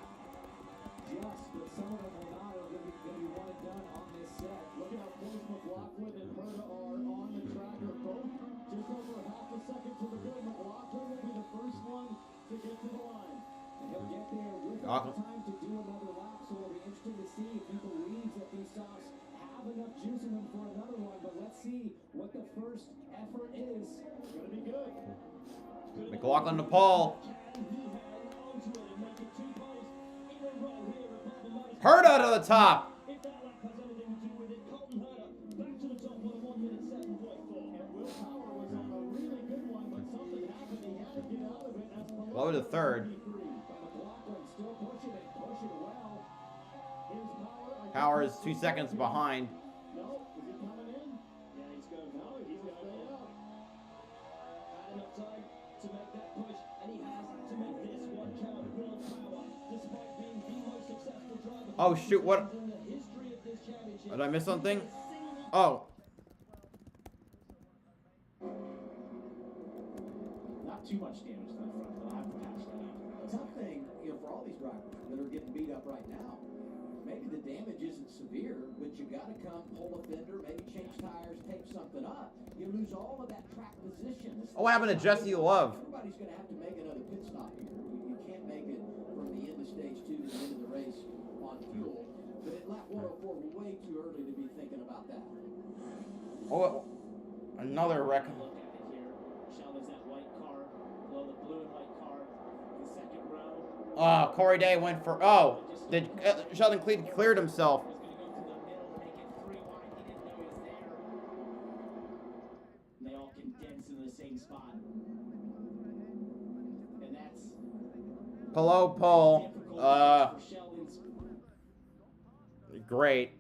But some of them will not. Are going to be one and done on this set. Look at how close McLaughlin and Herta are on the track. They're both just over half a second to the good. McLaughlin will be the first one to get to the line. And he'll get there without time to do another lap, so it'll be interesting to see if he believes that these softs have enough juice in them for another one. But let's see what the first effort is. It's going to be good. McLaughlin to pole. Herta to the top. If that lap has anything to do with it, Colton Herta back to the top on a 1:07.4. And Will Power was on a really good one, but something happened. He had to get out of it as Low to third. McLaughlin still pushing it well. Here's Power. Power is 2 seconds behind. No, is he coming in? Yeah, he's going to. No, he's going to stay out. Had enough time to make that push, and he has to make this one count. Will Power, despite being the most successful driver Oh, shoot, what? in the history of this championship. Did I miss something? Oh. Not too much damage to the front, but I have to patch that up. The tough thing, for all these drivers that are getting beat up right now, maybe the damage isn't severe, but you got to come pull a fender, maybe change tires, tape something up. You lose all of that track position. Oh, what happened to Jesse Love? Everybody's going to have to make another pit stop here. You can't make it from the end of stage 2 to the end of the race on fuel. But at lap 104, we're way too early to be thinking about that. Oh, another wreck. Look at it here. Sheldon's that white car, below the blue and white car, the second row. Oh, Corey Day went for. Oh, did Sheldon cleared himself? Was going to go through the middle to make it 3 wide. He didn't know he was there. And they all condense into the same spot. And that's Below pole. difficult for Sheldon's. Great.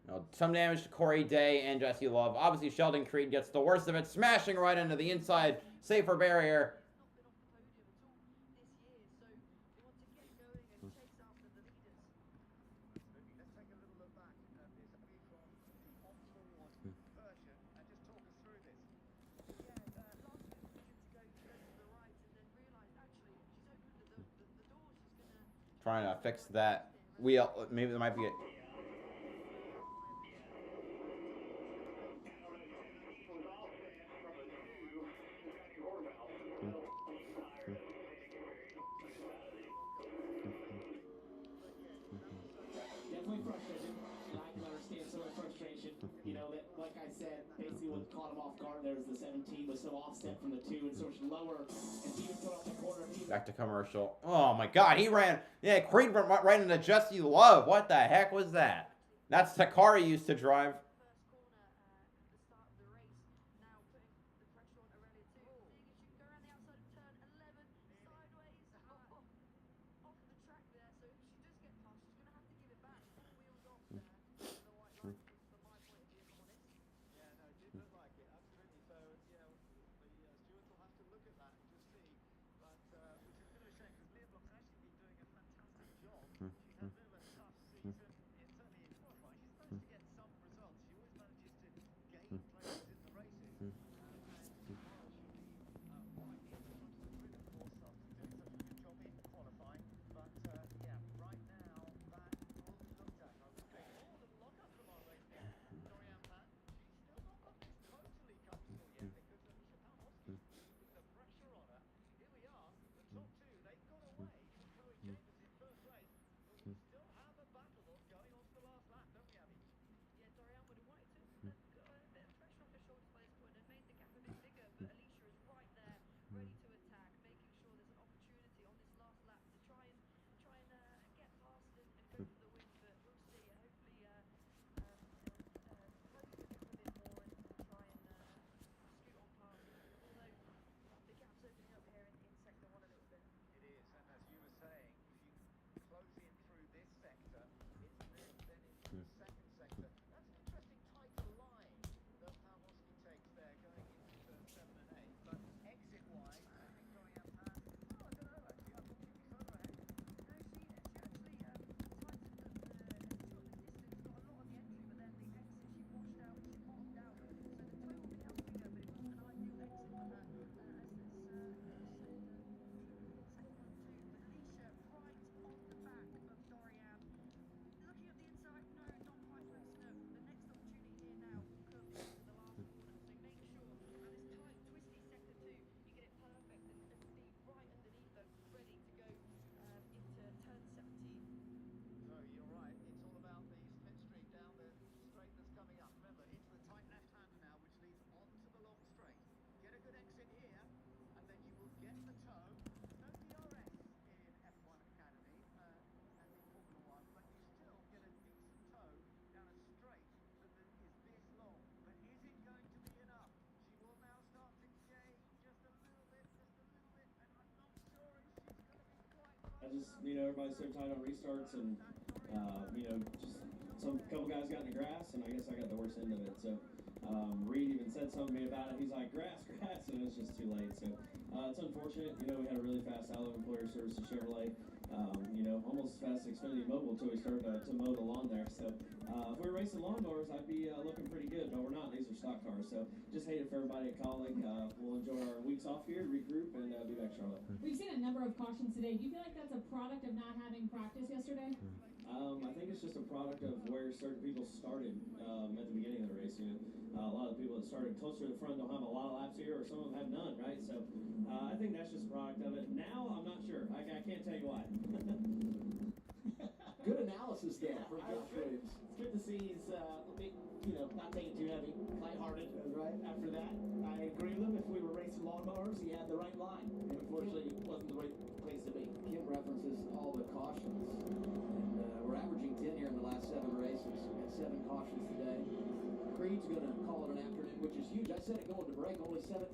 Now, some damage to Corey Day and Jesse Love. Obviously, Sheldon Creed gets the worst of it, smashing right into the inside safer barrier. Let's take a little look back at this view from the on-board version and just talk us through this. Yeah, last week we needed to go to the right and then realised actually she's opened the door, she's gonna Trying to fix that wheel. Maybe there might be a. Definitely frustrating, and I can understand some of the frustration. You know, that, like I said, basically what caught him off guard there was the 17 was so offset from the 2 and so much lower, and he was going off the corner. Back to commercial. Oh my God, he ran. Yeah, Creed went right into Jesse Love. What the heck was that? That's the car he used to drive. just, you know, everybody's so tight on restarts, and you know, just couple guys got in the grass, and I guess I got the worst end of it. So Reed even said something to me about it. He's like, grass, and it was just too late. So it's unfortunate. You know, we had a really fast Allo employer service to Chevrolet. You know, almost as fast as Xfinity Mobile until we started to mow the lawn there. So if we were racing lawnmowers, I'd be looking pretty good, but we're not. These are stock cars. So just hate it for everybody at Colling. We'll enjoy our weeks off here, regroup, and be back Charlotte. We've seen a number of cautions today. Do you feel like that's a product of not having practice yesterday? I think it's just a product of where certain people started at the beginning of the race. You know, a lot of the people that started closer to the front don't have a lot of laps here, or some of them have none, right? So I think that's just a product of it. Now, I'm not sure. I can't tell you why. Good analysis there from Josh Williams. It's good to see he's you know, not taking too heavy, lighthearted. Right after that, I agree with him. If we were racing lawnmowers, he had the right line. And unfortunately, it wasn't the right place to be. Kim references all the cautions, and we're averaging 10 here in the last 7 races. We had 7 cautions today. Creed's going to call it an afternoon, which is huge. I said it going to break, only 17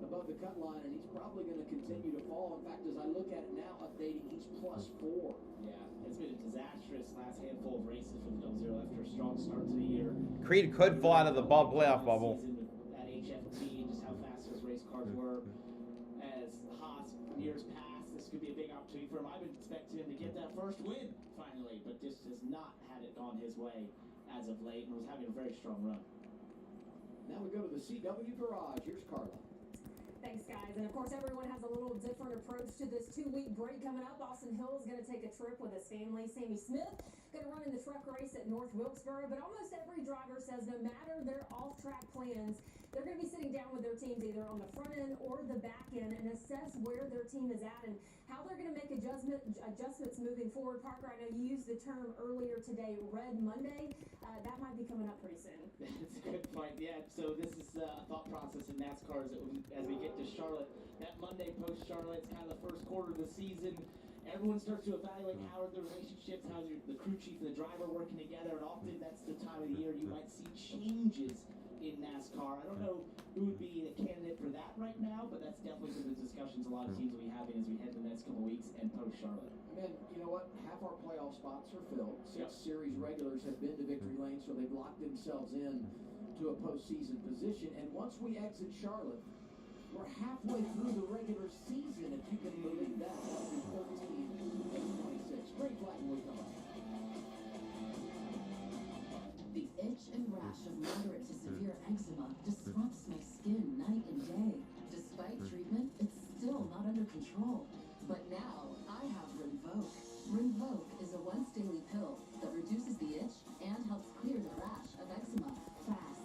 above the cut line, and he's probably going to continue to fall. In fact, as I look at it now, updating, he's +4. Yeah, it's been a disastrous last handful of races for the 00 after a strong start to the year. Creed could fall out of the playoff bubble. At HFT, just how fast those race cars were. As Haas years past, this could be a big opportunity for him. I've been expecting him to get that first win finally, but just has not had it gone his way as of late, and was having a very strong run. Now we go to the CW Garage. Here's Carla. Thanks, guys. And of course, everyone has a little different approach to this 2-week break coming up. Austin Hill is going to take a trip with his family. Sammy Smith going to run in the truck race at North Wilkesboro. But almost every driver says no matter their off-track plans, they're going to be sitting down with their teams either on the front end or the back end and assess where their team is at and how they're going to make adjustments moving forward. Parker, I know you used the term earlier today, Red Monday. That might be coming up pretty soon. That's a good point. Yeah, so this is a thought process in NASCAR as we get to Charlotte. That Monday post-Charlotte, it's kind of the first quarter of the season. Everyone starts to evaluate how are the relationships, how the crew chief and the driver working together, and often that's the time of the year you might see changes in NASCAR. I don't know who would be the candidate for that right now, but that's definitely some of the discussions a lot of teams will be having as we head the next couple of weeks and post-Charlotte. And you know what? Half our playoff spots are filled. 6 series regulars have been to victory lane, so they've locked themselves in to a postseason position. And once we exit Charlotte, we're halfway through the regular season, if you can believe that. That'll be 13 and 26. Great flag when we come up. The itch and rash of moderate to severe eczema disrupts my skin night and day. Despite treatment, it's still not under control. But now, I have Rinvoq. Rinvoq is a once-daily pill that reduces the itch and helps clear the rash of eczema fast.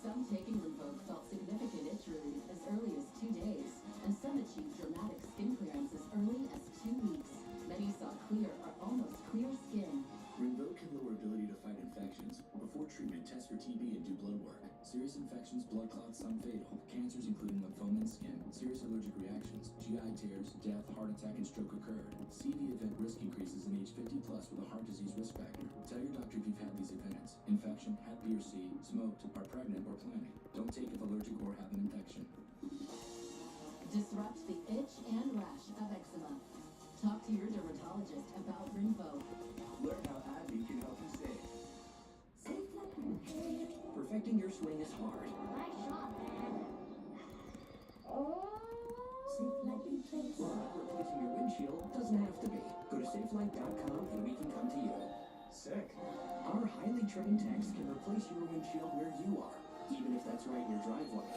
Some taking Rinvoq felt significant itch relief as early as 2 days, and some achieved dramatic skin clearance as early as 2 weeks. Many saw clear or almost clear skin. Rinvoq can lower ability to fight infections. Before treatment, test for TB and do blood work. Serious infections, blood clots, some fatal. Cancers including lymphoma and skin. Serious allergic reactions, GI tears, death, heart attack, and stroke occurred. CV event risk increases in age 50 plus with a heart disease risk factor. Tell your doctor if you've had these events. Infection, had B or C, smoked, are pregnant, or planning. Don't take if allergic or have an infection. Disrupt the itch and rash of eczema. Talk to your dermatologist about Rinvoq. Learn how AbbVie can help you save. Perfecting your swing is hard. Nice shot, man. But replacing your windshield doesn't have to be. Go to SafeLight.com and we can come to you. Sick. Our highly trained techs can replace your windshield where you are, even if that's right in your driveway.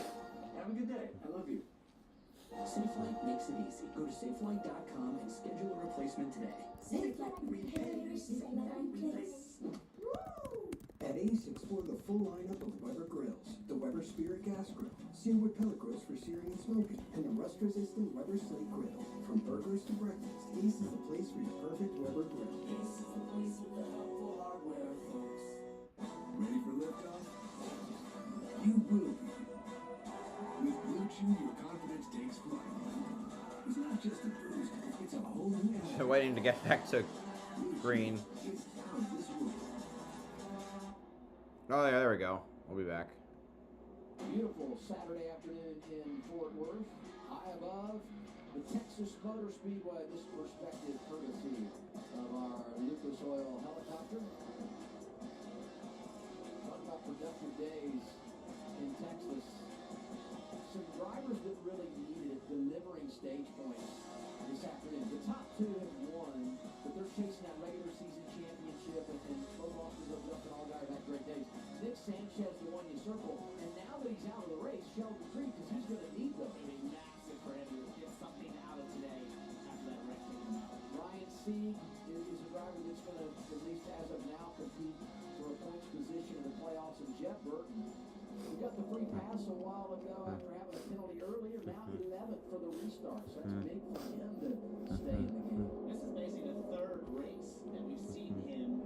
Have a good day. I love you. SafeLight makes it easy. Go to SafeLight.com and schedule a replacement today. SafeLight repairs, SafeLight replace. At Ace, explore the full lineup of Weber grills. The Weber Spirit Gas Grill, seared wood pellet grills for searing and smoking, and the rust-resistant Weber Slate Grill. From burgers to breakfast, Ace is the place for your perfect Weber grill. Ace is the place with the helpful hardware, folks. Ready for liftoff? You will be. With Blue Chew, your confidence takes flight. It's not just a boost, it's a whole new So waiting to get back to green. It's out of this world. Oh yeah, there we go. We'll be back. Beautiful Saturday afternoon in Fort Worth. High above, the Texas Motor Speedway. This perspective courtesy of our Lucas Oil helicopter. Talk about productive days in Texas. Some drivers that really needed it delivering stage points this afternoon. The top two have won, but they're chasing that regular season championship, and both officers opened up and all guys had great days. Nick Sanchez, the one you circle, and now that he's out of the race, Sheldon Creed, because he's going to need those. It'll be massive for him to get something out of today after that wreck taking him out. Ryan Sieg is a driver that's going to, at least as of now, compete for a points position in the playoffs. And Jeff Burton, we got the free pass a while ago after having a penalty earlier. Now 11th for the restart, so that's big for him to stay in the game. This is basically the third race that we've seen him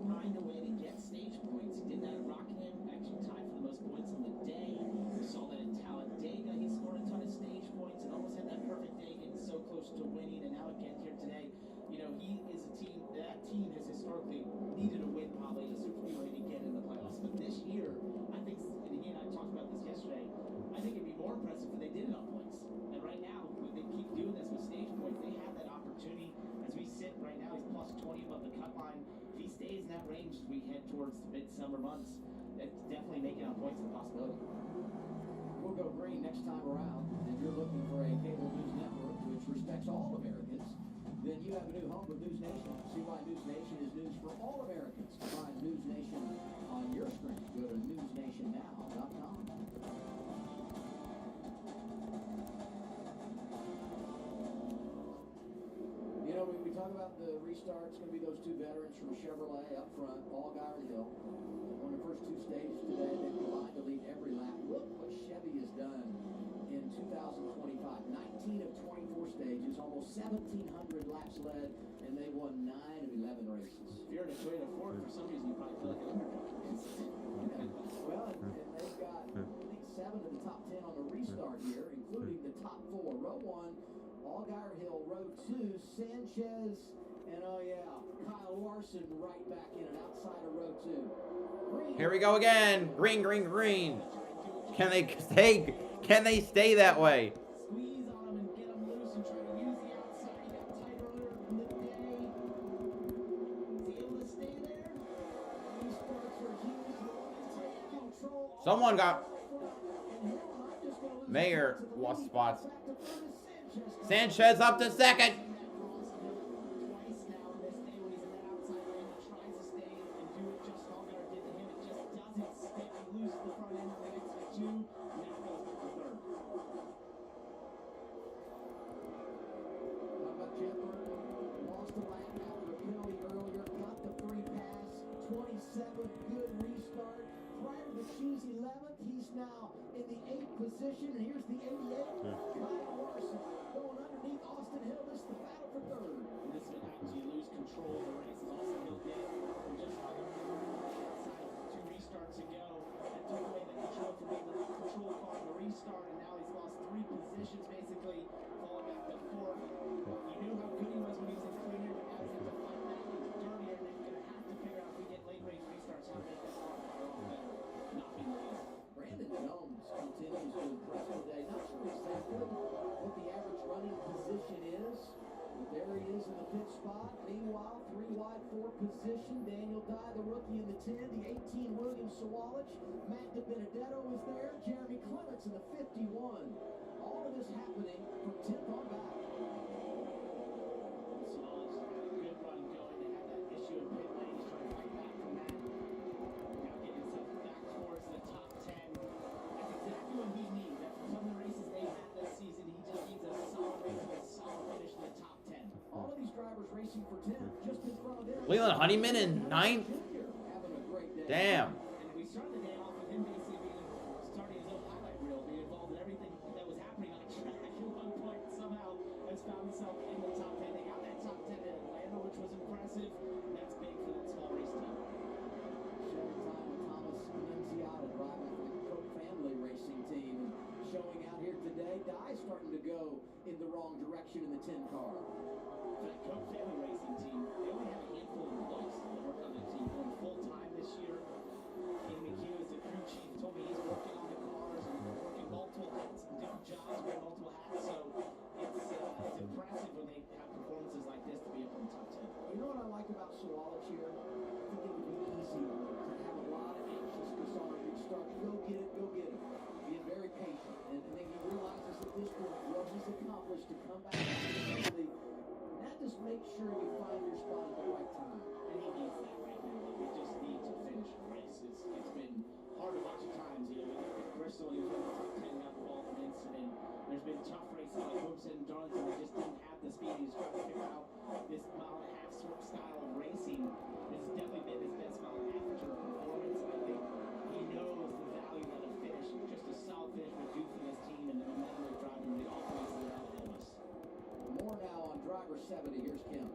find a way to get stage points. He did that at Rockingham, actually tied for the most points on the day. We saw that in Talladega. He scored a ton of stage points and almost had that perfect day, getting so close to winning. And now again here today, you know, he is a team, that team has historically needed a win probably at a super speedway to get in the playoffs. But this year, I think, and again, I talked about this yesterday, I think it'd be more impressive if they did it on points. And right now, when they keep doing this with stage points, they have that opportunity. As we sit right now, he's plus 20 above the cut line. If he stays in that range as we head towards the midsummer months, that's definitely making on points a possibility. We'll go green next time around. If you're looking for a cable news network which respects all Americans, then you have a new home with News Nation. See why News Nation is news for all Americans. Find News Nation on your screen. Go to newsnationnow.com. You know, when we talk about the restart, it's going to be those two veterans from Chevrolet up front, Allgaier and Hill. On the first two stages today, they've combined to lead every lap. Look what Chevy has done in 2025. 19 of 24 stages, almost 1,700 laps led, and they won 9 of 11 races. If you're in a Toyota Ford, for some reason you probably feel like an underdog. Well, and they've got, I think, 7 of the top 10 on the restart here, including the top 4. Row 1, Allgaier Hill. Row 2, Sanchez, and oh yeah, Kyle Larson right back in and outside of row 2. Green. Here we go again. Green, green, green. Can they stay? Can they stay that way? Squeeze on him and get him loose and try to use the outside. He got tight earlier in the day. Is he able to stay there? Someone got Mayer lost spots. Sanchez up to second. Now in the 8th position, and here's the 88th. Kyle Larson going underneath Austin Hill. This is the battle for third. And this is what happens when you lose control of the race. Austin Hill did. We're just talking about 2 restarts ago. That took away the control from being the control car in the restart, and now he's lost 3 positions basically, falling back to 4th. You knew how good he was when he was in clear, but now he's going to fight back in dirtier, and they're going to have to figure out if we get late race restarts how to make that car a little better, not be raced. Brandon Jones continues to impress today. Not sure exactly what the average running position is, but there he is in the pit spot. Meanwhile, 3 wide, 4 position. Daniel Dye, the rookie in the 10. The 18, William Sawalich. Matt DiBenedetto is there. Jeremy Clements in the 51. All of this happening from 10th on back. Sawalich had a good run going. They had that issue of pit lane. He's trying to fight back from that. Now getting himself back towards the top 10. That's exactly what he needs. After some of the races they had this season, he just needs a solid race and a solid finish in the top 10. All of these drivers racing for 10, just in front of them. Leland Honeyman in 9th. Damn. And we started the day off with him basically starting his own highlight reel, being involved in everything that was happening on the track. At one point, somehow, has found himself in the top 10. They got that top 10 in Atlanta, which was impressive. That's big for that small race team. Sharing time with Thomas Annunziata, driving for the Cook family racing team. And showing out here today, Dye starting to go in the wrong direction in the 10 car. For that Cook family racing team, they only have a handful of employees that work on the team going full-time this year. Ken McHugh is the crew chief, told me he's working on the cars and working multiple hats and different jobs, wearing multiple hats. So it's Swalich here. I think it would be easy to have a lot of anxiousness on a good start. Go get it, go get it. Being very patient. And then he realizes at this point what he's accomplished to come back defensively. Now just make sure you find your spot at the right time. And he needs that right now. Like, we just need to finish the race. It's been hard a bunch of times. You know, we look at Bristol, he was in the top 10, got involved in an incident. There's been tough racing like Hoopson, Darlington, they just didn't have the speed. He was trying to figure out this mile-and-a-half sort of style of racing. This has definitely been his best mile-and-a-half in terms of performance. And I think he knows the value that a finish, just a solid finish would do for this team and the momentum they're driving the offense that are ahead of us. More now on driver 70. Here's Kim.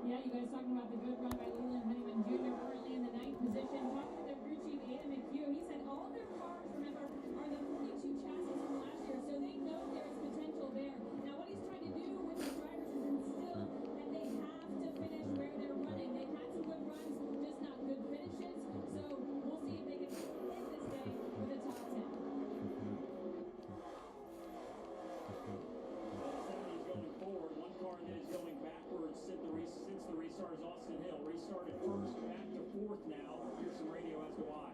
Yeah, you guys talking about the good run by Leland Honeyman Jr. currently in the 9th position. Talking to their crew chief, Adam McHugh, he said all their cars, remember, are the 42 chassis from last year, so they know there's potential there. Now, what he's trying to do with the drivers is instill that they have to finish where they're running. They've had some good runs, just not good finishes. So we'll see if they can end this day with a top 10. Going forward, one car that is going backwards since the restart is Austin Hill. Restarted first, back to fourth now. Here's some radio as to why.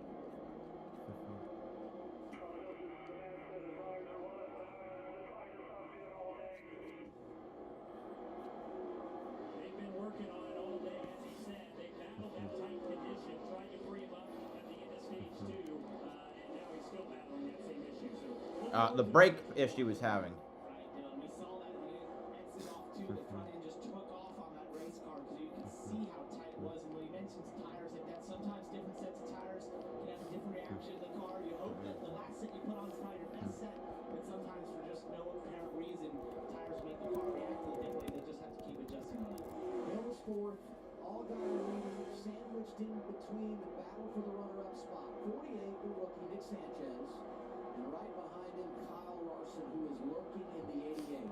They've been working on it all day, as he said. They battled that tight condition, tried to free him up at the end of stage 2, and now he's still battling that same issue. So The brake issue he's having. We saw that when he exited off to the front end, just took off on that race car because you can see how tight it was. And when he mentions tires like that, sometimes different sets of tires can have a different reaction in the car. You hope that the last set you put on is probably your best set, but sometimes for just no apparent reason, tires make the car react a little differently. They just have to keep adjusting on it. Hill's fourth, Allgaier leading, sandwiched in between the battle for the runner-up spot. 48, the rookie Nick Sanchez, and right behind him, Kyle Larson, who is lurking in the 88.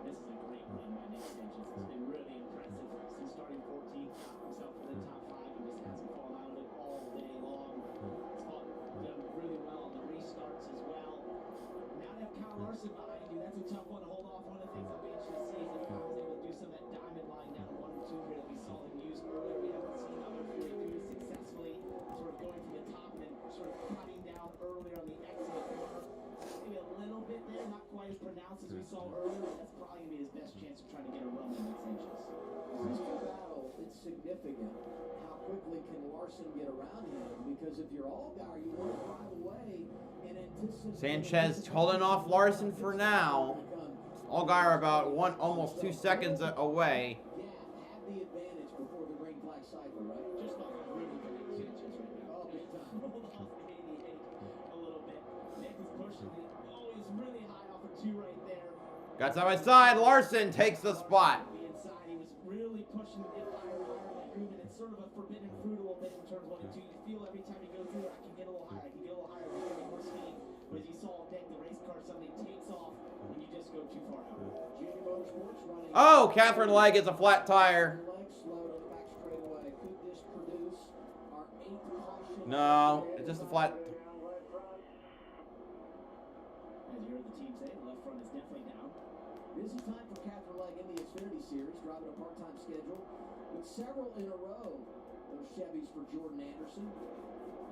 This is a great run by Nick Sanchez. It's been really impressive since starting 14th, got himself in the top 5 and just hasn't fallen out of it all day long. He's done really well on the restarts as well. Now to have Kyle Larson behind you, that's a tough one to hold off. One of the things I'll be interested to see is if Kyle's able to do some of that diamond line down 1 or 2 here that we saw him use earlier. We haven't seen other 42s successfully sort of going from the top and then sort of cutting down earlier on the exit corner. Maybe a little bit there, not quite as pronounced as we saw earlier, but that's probably going to be his best chance of trying to get a run in Nick Sanchez. This battle, it's significant. How quickly can Larson get around him? Because if you're Allgaier, you want to drive away and anticipate. Sanchez holding off Larson for now. Allgaier about almost 2 seconds away. Yeah, have the advantage before the green flag cycle, right? Just not really for Nick Sanchez right now. Oh, big time. Hold off the 88 a little bit. Nick is pushing it. Oh, he's really high off of 2 right there. Got side by side. Larson takes the spot. The inside, he was really pushing to get higher and higher in that groove, and it's sort of a forbidden fruit a little bit in terms of what you do. You feel every time you go through it, I can get a little higher, I can get a little higher, there's getting more speed. But as you saw on deck, the race car suddenly takes off when you just go too far out. Junior Motorsports running. Oh, Catherine Legg is a flat tire. Leg slowed on the back straightaway. Could this produce our 8th caution? No, it's just a flat. As you heard the team say, the left front is definitely down. Busy time for Catherine Legg in the Xfinity Series, driving a part-time schedule with several in a row. Those Chevys for Jordan Anderson.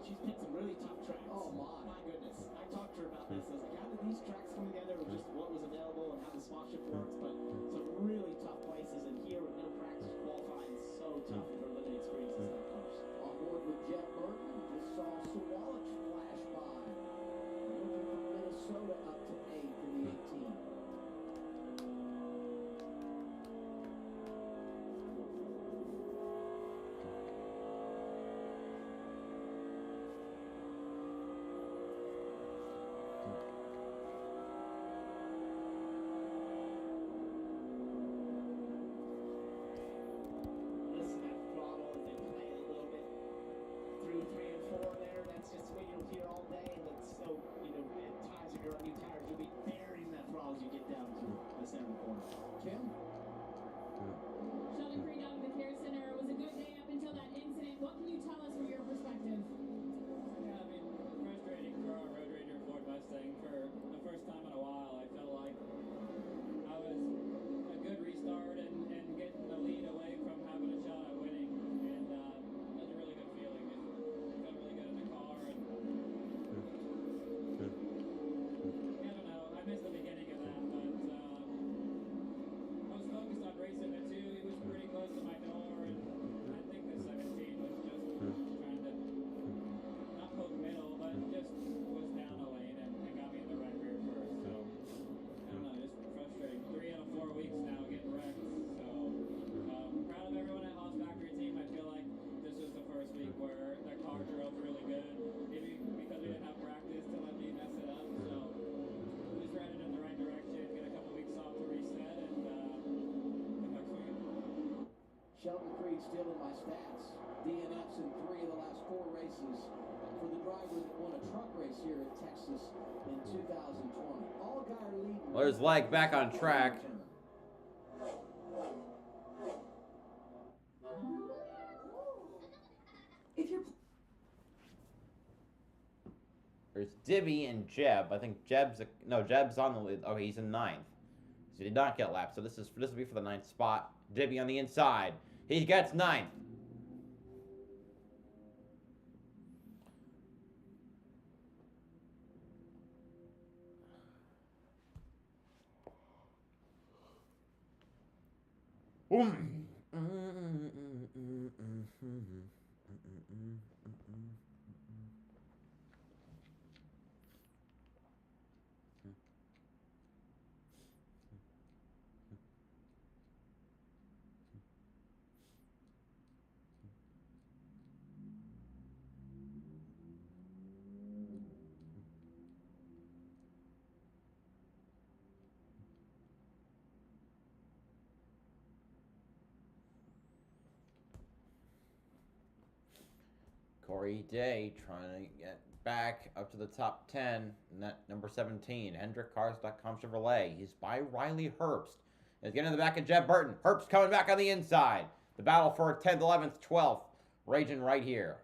She's picked some really tough tracks. Oh, my goodness. I talked to her about this. I was like, how did these tracks come together with just what was available and how the sponsorship works? But some really tough places, and here with no practice qualifying, so tough for limited experiences in cars. On board with Jeff Burton, just saw Swalich flash by. Looking from Minnesota up to 8th in the 18. Listen to that throttle as they play it a little bit through 3 and 4 there. That's just what you'll hear all day. And it's so, at times when you're on new tires, you'll be burying that throttle as you get down to the center of the corner. Kim? Sheldon Creed out of the Care Center. It was a good day up until that incident. What can you tell us from your perspective? Yeah, I mean, frustrating for our Road Ranger Ford Mustang. For the first time in a while, I felt like I was a good restart and getting the lead away from having a shot Sheldon Creed still in my stats. DNFs in 3 of the last 4 races for the driver that won a truck race here at Texas in 2020. Allgaier leading. Well, there's Leg back on track. If you're There's Dibby and Jeb. I think Jeb's on the lead. Oh, he's in 9th. So he did not get lapped. So this will be for the 9th spot. Dibby on the inside. He gets 9th. Corey Day trying to get back up to the top 10. And that number 17, HendrickCars.com Chevrolet. He's by Riley Herbst. He's getting in the back of Jeb Burton. Herbst coming back on the inside. The battle for 10th, 11th, 12th. Raging right here.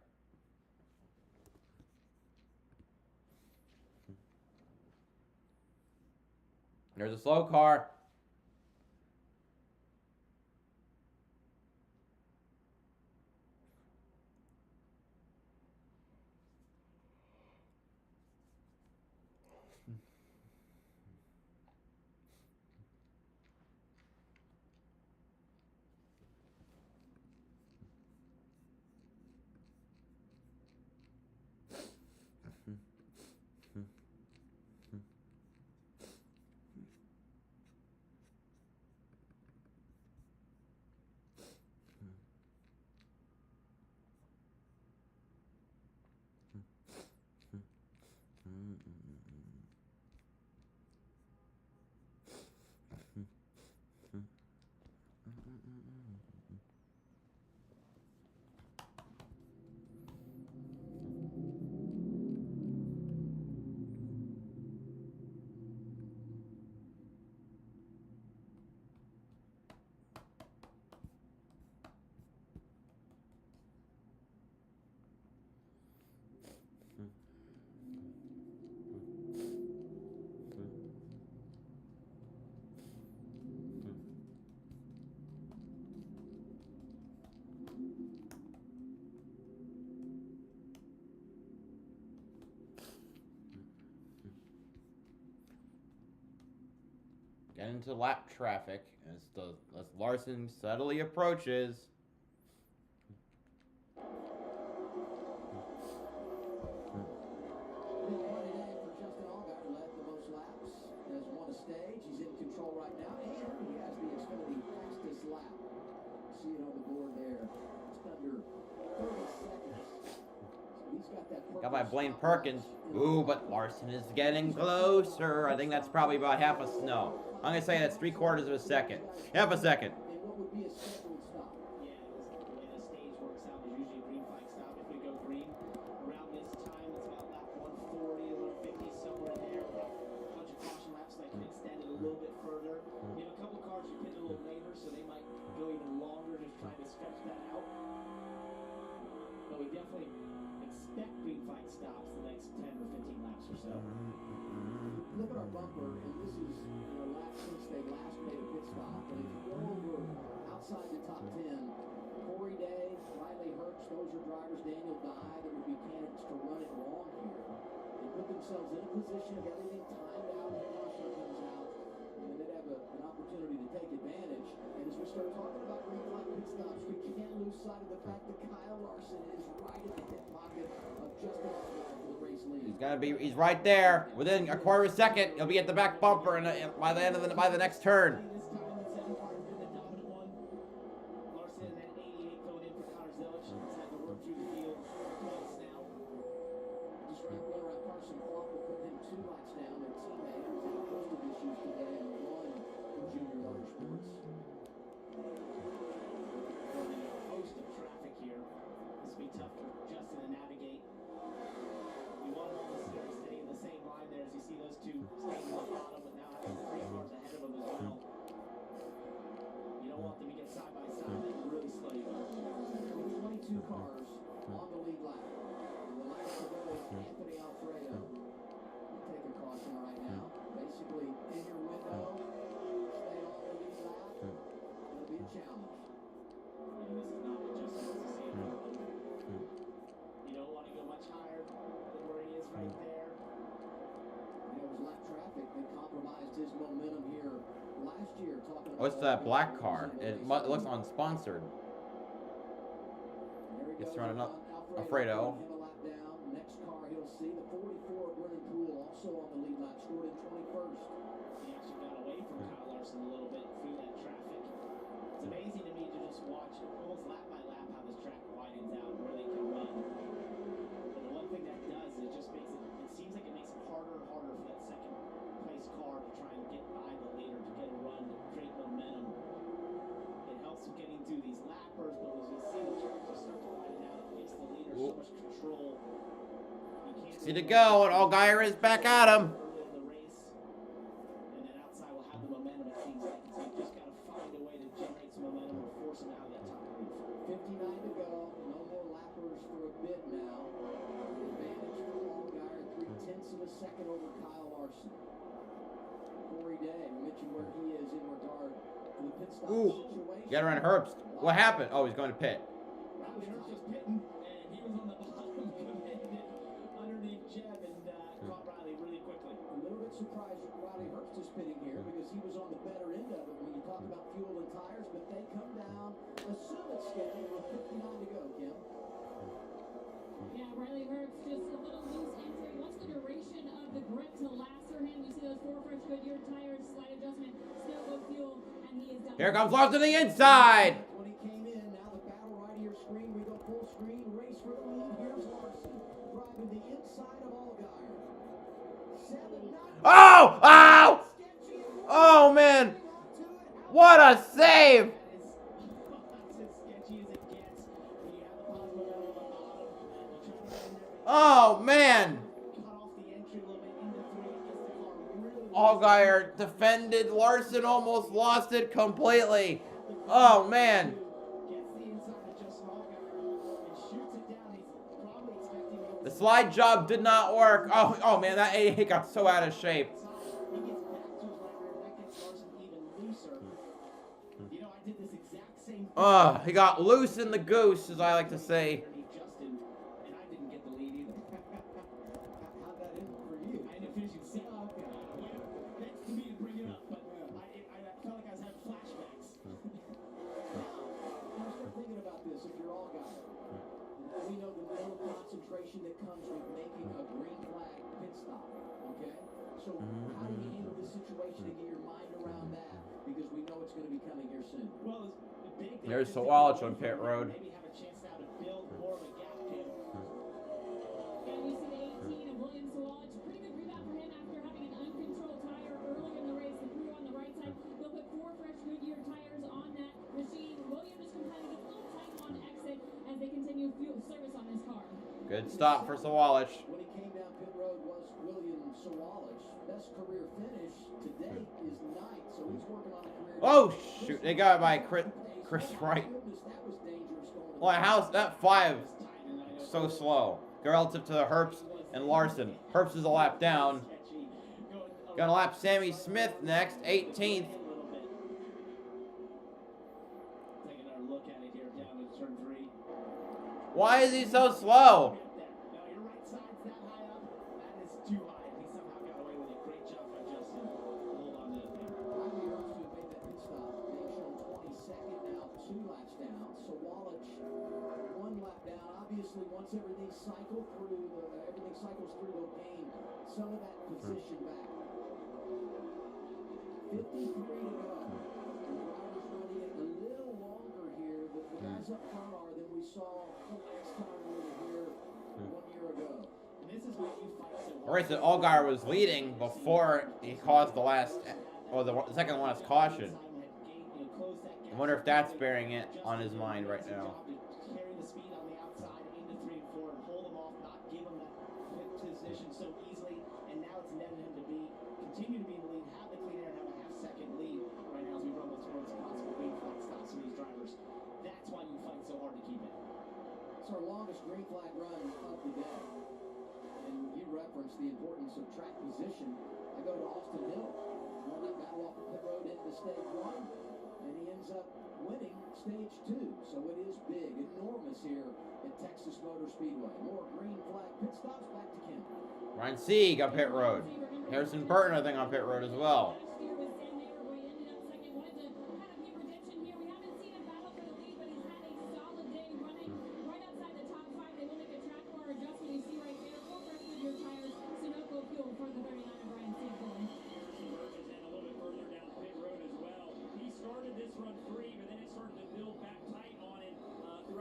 There's a slow car. Get into lap traffic as Larson steadily approaches. Has won a stage. He's in control right now, and he has the Xfinity fastest lap. See it on the board there. Just under 30 seconds. So he's got that. Got by Blaine Perkins. Ooh, but Larson is getting closer. I think that's probably about half a no. I'm gonna say that's 3/4 of a second. Half a second. And what would be a scheduled stop? Yeah, the way the stage works out is usually a green flag stop. If we go green around this time, it's about lap 140, 150, somewhere in there. With a bunch of caution laps that can extend it a little bit further. We have a couple cars who hit a little later, so they might go even longer, just trying to stretch that out. But we definitely expect green flag stops the next 10 or 15 laps or so. Look at our bumper, and this is lap since they last made a pit stop. And if you go over outside the top 10, Corey Day, Riley Herbst, those are drivers, Daniel Dye, that would be candidates to run it long here and put themselves in a position of everything timed out, the caution comes out, and they'd have an opportunity to take advantage. And as we start talking about green flag pit stops, we can't lose sight of the fact that Kyle Larson is right in the hip pocket of Justin Allgaier for the race lead. He's right there. Within a quarter of a second, he'll be at the back bumper, and by the end of by the next turn. What's that black car? It looks unsponsored. Gets to run another Alfredo. Next car he'll see, the 44 Brennan Poole, also on the lead lap, scored in 21st. He actually got away from Kyle Larson a little bit through that traffic. It's amazing to me to just watch almost lap by lap how this track widens out and where they can run. But the one thing that does is it just makes it seems like it makes it harder and harder for that second place car to try and get by the leader, to get a run, to create momentum. It helps with getting through these lappers, but as we see the track just start to widen out, it gives the leader so much control. See to go, and Allgaier is back at him. And then outside will have the momentum, it seems like. So you just got to find a way to generate some momentum or force him out of that top group. 59 to go. No more lappers for a bit now. Advantage for Allgaier, 0.3 of a second over Kyle Larson. Corey Day, we mentioned where he is in regard to the pit stop situation. Got around Herbst. What happened? Oh, he's going to pit. Riley Herbst was pitting, and he was on the bottom underneath Jeb and caught Riley really quickly. A little bit surprised Riley Herbst is pitting here because he was on the better end of it when you talk about fuel and tires, but they come down, assume it's steady with 59 to go, Kim. Yeah, Riley Herbst just a little loose entry. What's the duration of the grip to last for him? You see those 4 fresh Goodyear tires, slight adjustment, still go fuel, and he is done. Here comes Larson to the inside. When he came in, now the battle right here screen. We go full screen, race for the lead. Here's Larson driving the inside of Allgaier. 7-9. Oh! Ow! Oh, man. What a save. Oh, man. Allgaier defended. Larson almost lost it completely. Oh, man. The slide job did not work. Oh man, that 88 got so out of shape. He got loose in the goose, as I like to say. We know the mental concentration that comes with making a green flag pit stop, okay? So how do you handle this situation to get your mind around that? Because we know it's going to be coming here soon. Well, the big thing There's is Sawallich on pit road. maybe have a chance now to build more of a gap pin. And we see the 18 of William Sawallich. Pretty good rebound for him after having an uncontrolled tire earlier in the race. The crew on the right side will put 4 fresh Goodyear tires on that machine. William just complaining it's a little tight on exit as they continue fuel service on this car. Good stop for Sawallich. When he came down pit road was William Sawallich. Best career finish to date is 9th, so he's working on a career. Oh, shoot. They got it by Chris Wright. Well, how's that 5 so slow relative to the Herbst and Larson? Herbst is a lap down. Gonna lap Sammy Smith next, 18th. Taking our look at it here down to turn 3. Why is he so slow? Now your right side's that high up. That is too high. He somehow got away with it. Great job by Justin. Hold on to it there. Riley Herbst, who made that pit stop, being shown 22nd now, 2 laps down. Sawallich, 1 lap down. Obviously, once everything cycles through, they'll gain some of that position back. 53 to go. The drivers running it a little longer here. The guys up front are than we saw the last time we were here 1 year ago. And this is where you fight so hard. Right, so Allgaier was leading before he caused the last, or the second last caution. I wonder if that's bearing it on his mind right now. Carry the speed on the outside into 3 and 4 and hold them off, not give them that pit position so easily. And now it's netted him to continue to be in the lead, have the clean air, and have a half-second lead right now as we rumble towards possible green flag stops for these drivers. That's why you fight so hard to keep it. It's our longest green flag run of the day. And you referenced the importance of track position. I go to Austin Hill. Won that battle off the pit road into stage 1. And he ends up winning stage 2. So it is big, enormous here at Texas Motor Speedway. More green flag pit stops. Back to Kim. Ryan Sieg on pit road. Harrison Burton, I think, on pit road as well. Last year was Sam Mayer, where he ended up second. Wanted to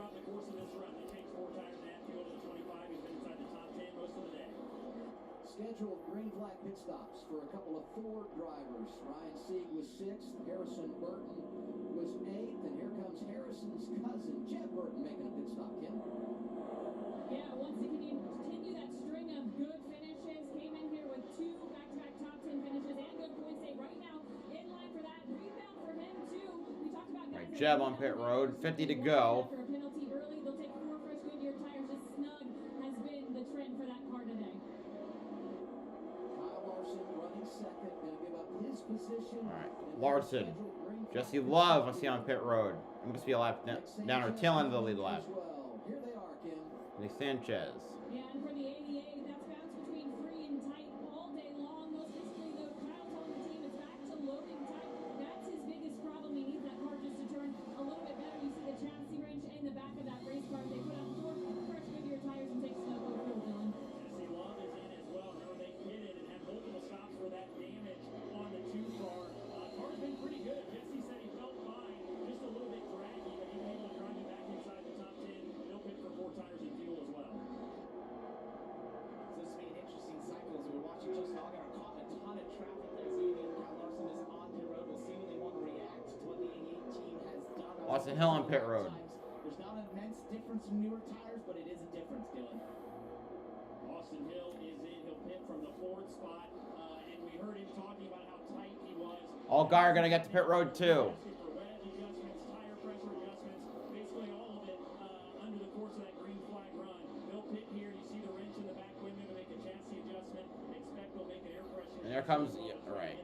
throughout the course of this run. They changed 4 tires in that field to the 25. He's been inside the top 10 most of the day. Scheduled green flag pit stops for a couple of Ford drivers. Ryan Sieg was 6th, Harrison Burton was 8th, and here comes Harrison's cousin, Jeff Burton, making a pit stop. Kim? Yeah, wants to continue that string of good finishes. Came in here with 2 back-to-back top 10 finishes and good points. Stay right now in line for that rebound for him too. We talked about guys. Right, Jeb on pit road, 50 to go. After a penalty early, they'll take 4 fresh Goodyear tires. Just snug has been the trend for that car today. Kyle Larson running second, going to give up his position. All right, Larson. Jesse Love, I see on pit road. It must be a lap down or tail end of the lead lap. Here they are, Kim. Nick Sanchez. Yeah, and for the 88, that's bounced between free and tight all day long. Most recently, though, Kyle telling the team it's back to loading tight. That's his biggest problem. He needs that car just to turn a little bit better. You see the chassis wrench in the back of that race car. They put out 4 fresh Goodyear tires and take snow over field, Dylan. Jesse Love is in as well. Remember, they pitted and had multiple stops for that damage on the 2 car. Car's been pretty good. Jesse said he felt fine, just a little bit draggy, but he was able to drive it back inside the top 10. They'll pit for 4 tires and fuel as well. So this will be an interesting cycle as we're watching Justin Allgaier caught in a ton of traffic there. So Kyle Larson is on pit road. We'll see when they want to react to what the 88 team has done. Austin Hill on pit road. There's not an immense difference from newer tires, but it is a difference, Dylan. Austin Hill is in. He'll pit from the 4th spot. And we heard him talking about how tight he was. Allgaier gonna get to pit road too. For wedge adjustments, tire pressure adjustments, basically all of it under the course of that green flag run. They'll pit here. You see the wrench in the back window to make a chassis adjustment. Expect they'll make an air pressure. And there comes, right,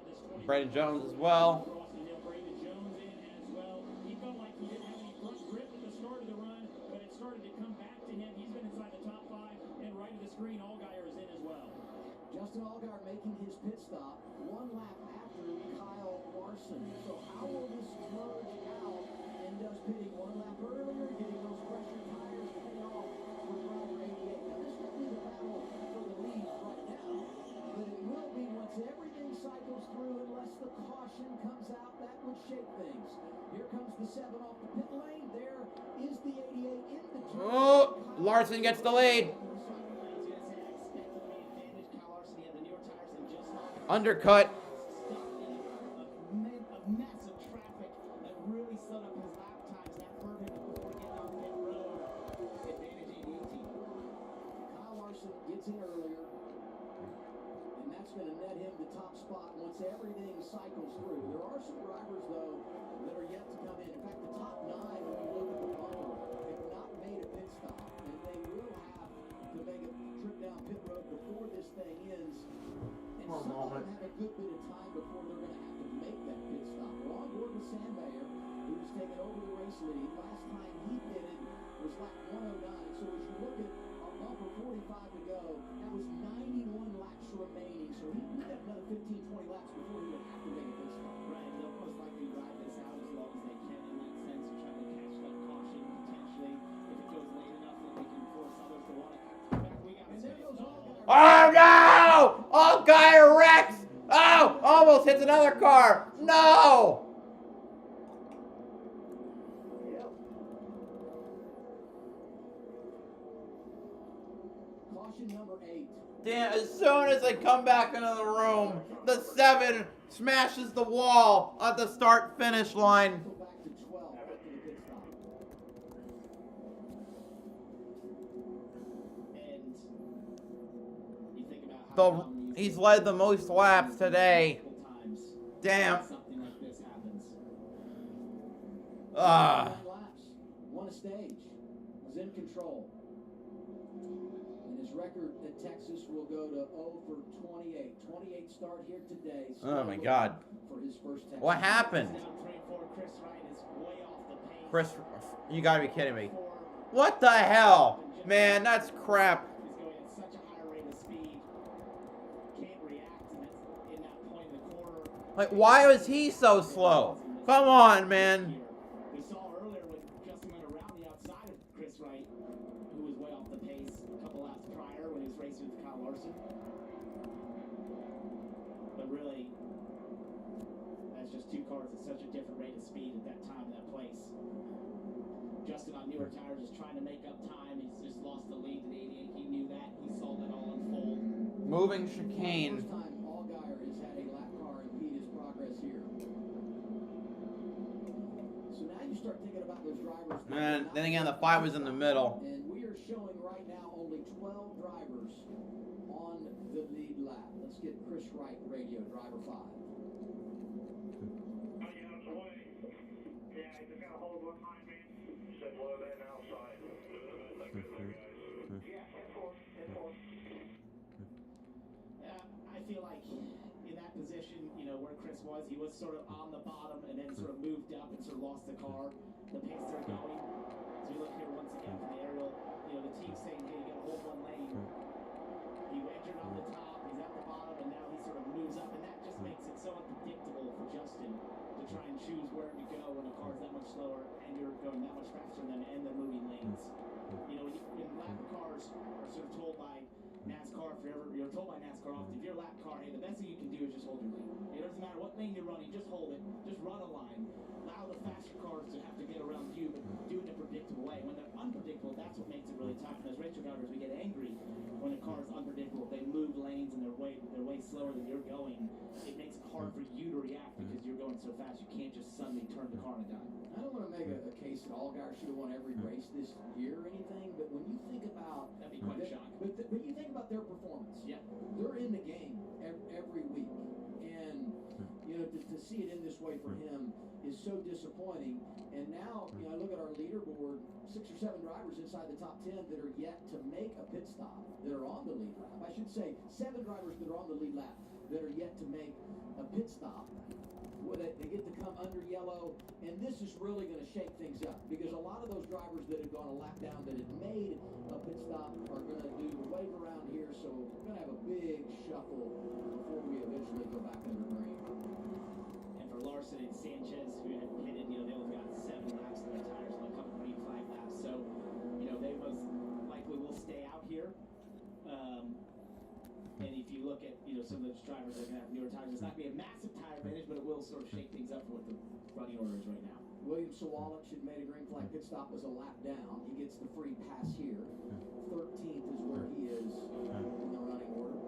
Braden Jones as well. Austin Hill, Braden Jones in as well. He felt like he didn't have any front grip at the start of the run, but it started to come back to him. He's been inside the top 5, and right of the screen, Allgaier is in as well. Justin Allgaier making his pit stop 1 lap after Kyle Larson. So how will this merge out and does pitting 1 lap earlier, getting those pressure tires pay off for driver 88? Now this will be the battle for the lead right now, but it will be once everything cycles through unless the caution comes out. That would shake things. Here comes the 7 off the pit lane. There is the 88 in the turn. Oh, Larson gets the lead. Undercut. A massive traffic that really slowed up his lap times. That hurt him before getting on pit road. Advantage 88 team. Kyle Larson gets in earlier, and that's going to net him the top spot once everything cycles through. There are some drivers, though, that are yet to come in. In fact, the top 9, when you look at the bumper, have not made a pit stop, and they will have to make a trip down pit road before this thing ends. And some of them have a good bit of time before they're going to have to make that pit stop. We're on board with Sam Mayer, who's taken over the race lead. Last time he pitted was lap 109. So as you look at our bumper, 45 to go, that was 91 laps remaining. So he would have another 15, 20 laps before he would have to make a pit stop. Right, they'll most likely ride this out as long as they can in that sense to try to catch that caution potentially. If it goes late enough, then they can force others to want to come back. We got And there goes Allgaier. Oh no! Allgaier wrecks! Oh, almost hits another car. No! Caution number 8. Damn, as soon as they come back into the room, the 7 smashes the wall at the start-finish line. Go back to 12 after the pit stop. And you think about how He's led the most laps today. times Damn. something like this happens. Ah. 9 laps, won a stage, was in control. And his record at Texas will go to 0 for 28. 28 start here today. Oh my God. For his first Texas. What happened? Down 24, Chris Wright is way off the pace. Chris, you gotta be kidding me. What the hell? Man, that's crap. He's going at such a high rate of speed. Can't react, and that's in that point in the quarter. Like, why was he so slow? Come on, man. We saw earlier when Justin went around the outside of Chris Wright, who was way off the pace a couple laps prior when he was racing with Kyle Larson. But really, that's just 2 cars at such a different rate of speed at that time, that place. Justin on newer tires is trying to make up time. He's just lost the lead at 88. He knew that. He saw that all unfold. Moving chicane. First time Allgaier has had a lap car impede his progress here. So now you start thinking about those drivers. And then again, the 5 was in the middle. And we are showing right now only 12 drivers on the lead lap. Let's get Chris Wright radio, driver 5. Yeah, you just gotta hold one line, man. Stay below that and outside. Good there, guys. Yeah, head forward, head forward. I feel like in that position, you know, where Chris was, he was sort of on the bottom and then sort of moved up and sort of lost the car, the pace they're going. So you look here once again from the aerial, you know, the team's saying, hey, you gotta hold one lane. He entered on the top, he's at the bottom, and now he sort of moves up, and that just makes it so unpredictable for Justin to try and choose where to go when a car's that much slower and you're going that much faster than them and they're moving lanes. You know, when lap cars are sort of told by NASCAR, you're told by NASCAR often, if you're a lap car, hey, the best thing you can do is just hold your lane. It doesn't matter what lane you're running, just hold it, just run a line. Allow the faster cars to have to get around you, but do it in a predictable way. When they're unpredictable, that's what makes it really tough. And as race drivers, we get angry when a car is unpredictable. They move lanes and they're way slower than you're going. It makes it hard for you to react because you're going so fast. You can't just suddenly turn the car on a dime. I don't want to make a case that Allgaier should have won every race this year or anything, but when you think about... That'd be quite a shock. But you think about their performance. Yeah. They're in the game every week. And, you know, to see it in this way for him is so disappointing. And now, you know, I look at our leaderboard, 6 or 7 drivers inside the top 10 that are yet to make a pit stop, that are on the lead lap. I should say 7 drivers that are on the lead lap that are yet to make a pit stop. They get to come under yellow, and this is really going to shake things up because a lot of those drivers that have gone a lap down that had made a pit stop are going to do the wave around here, so we're going to have a big shuffle before we eventually go back under green. And for Larson and Sanchez, who had pitted, you know, they only got 7 laps in their tires and a couple green flag laps, so, you know, they most likely will stay out here. And if you look at, you know, some of those drivers that are going to have newer tires, it's not going to be a massive tire advantage, but it will sort of shake things up for what the running order is right now. William Sawalich had made a green flag pit stop, was a lap down. He gets the free pass here. 13th is where he is in the running order.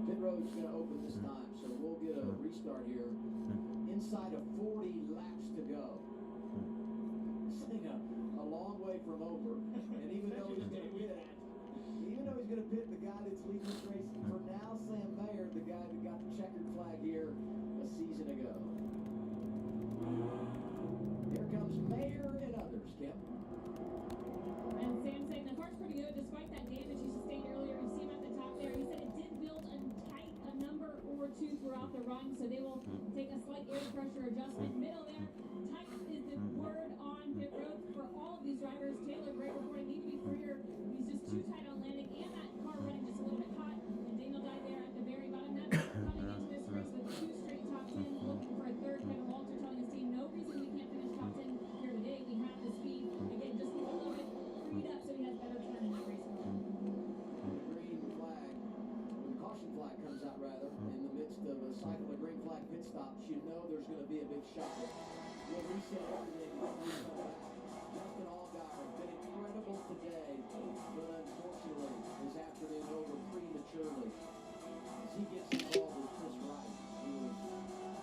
Pit road's going to open this time, so we'll get a restart here. Inside of 40 laps to go. This thing a long way from over, and even though he's going to pit the guy that's leading this race for now, Sam Mayer, the guy that got the checkered flag here a season ago. Here comes Mayer and others, Kim. And Sam saying the car's pretty good despite that damage he sustained earlier. You see him at the top there. He said it did build a number or 2 throughout the run, so they will take a slight air pressure adjustment. Middle there, tight is the word on pit road for all of these drivers. Taylor Gray reporting need to be freer. He's just too tight on landing, and that car running just a little bit hot. And Daniel died there at the very bottom. That's coming into this race with 2 straight top 10s, looking for a third. Kevin Walter telling his team, no reason we can't finish top 10 here today. We have the speed. Again, just needs a little bit freed up so he has better turn in the race. Green flag, when the caution flag comes out rather, in the midst of a cycle of green flag pit stops, you know there's going to be a big shuffle. We'll reset everything before we come back. Justin Allgaier has been incredible today, but unfortunately his afternoon over prematurely as he gets involved with Chris Wright, who is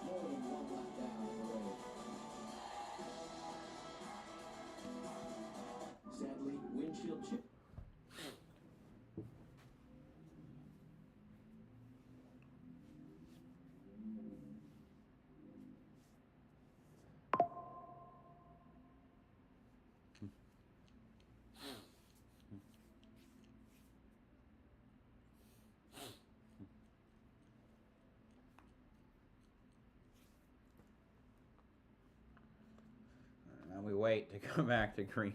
more than 1 lap down in the race. Sadly, windshield chip. Now we wait to come back to green.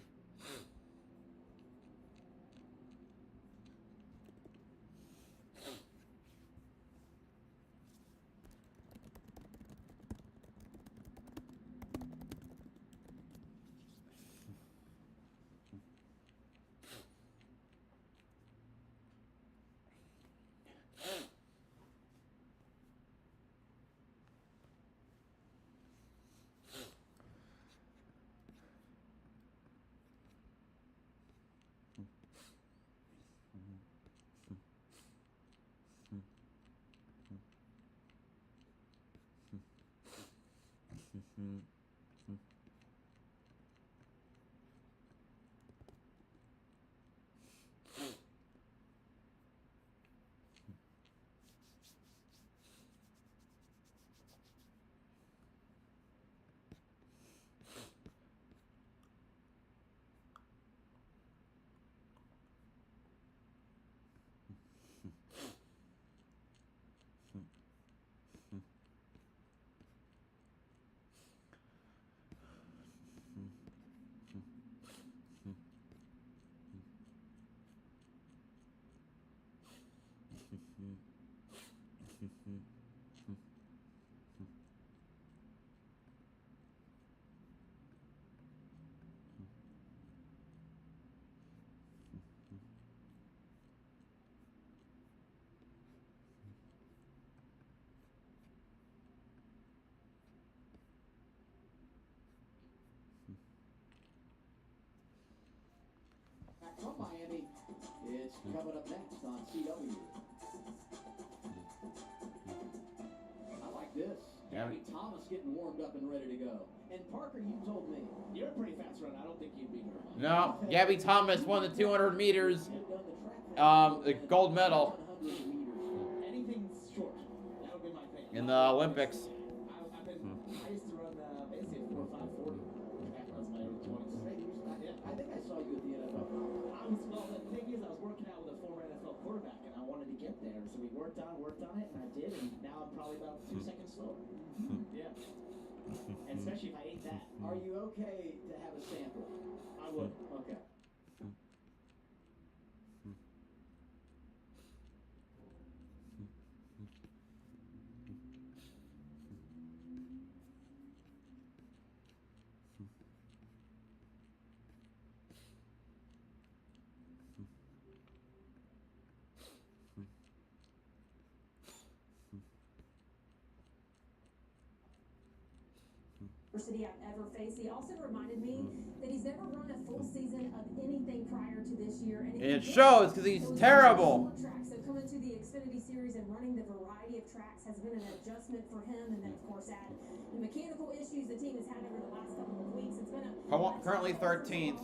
Back from Miami, it's coming up next on CW. I like this. Gabby Thomas getting warmed up and ready to go. And Parker, you told me. You're a pretty fast runner. I don't think you'd beat her. No, Gabby Thomas won the 200 meters, the gold medal Anything short. That would be my thing. in the Olympics. I used to run basically a 4.540. That was my early 20s. Yeah, I think I saw you at the NFL. The thing is, I was working out with a former NFL quarterback, and I wanted to get there. So we worked on it, and I did, and now I'm probably about 2 seconds slower. Yeah. And especially if I ate that. Are you okay to have a sample? I would. Okay. I've ever faced. He also reminded me that he's never run a full season of anything prior to this year. And It shows because he's terrible. So coming to the Xfinity Series and running the variety of tracks has been an adjustment for him. And then, of course, add the mechanical issues the team has had over the last couple of weeks. It's been Currently 13th.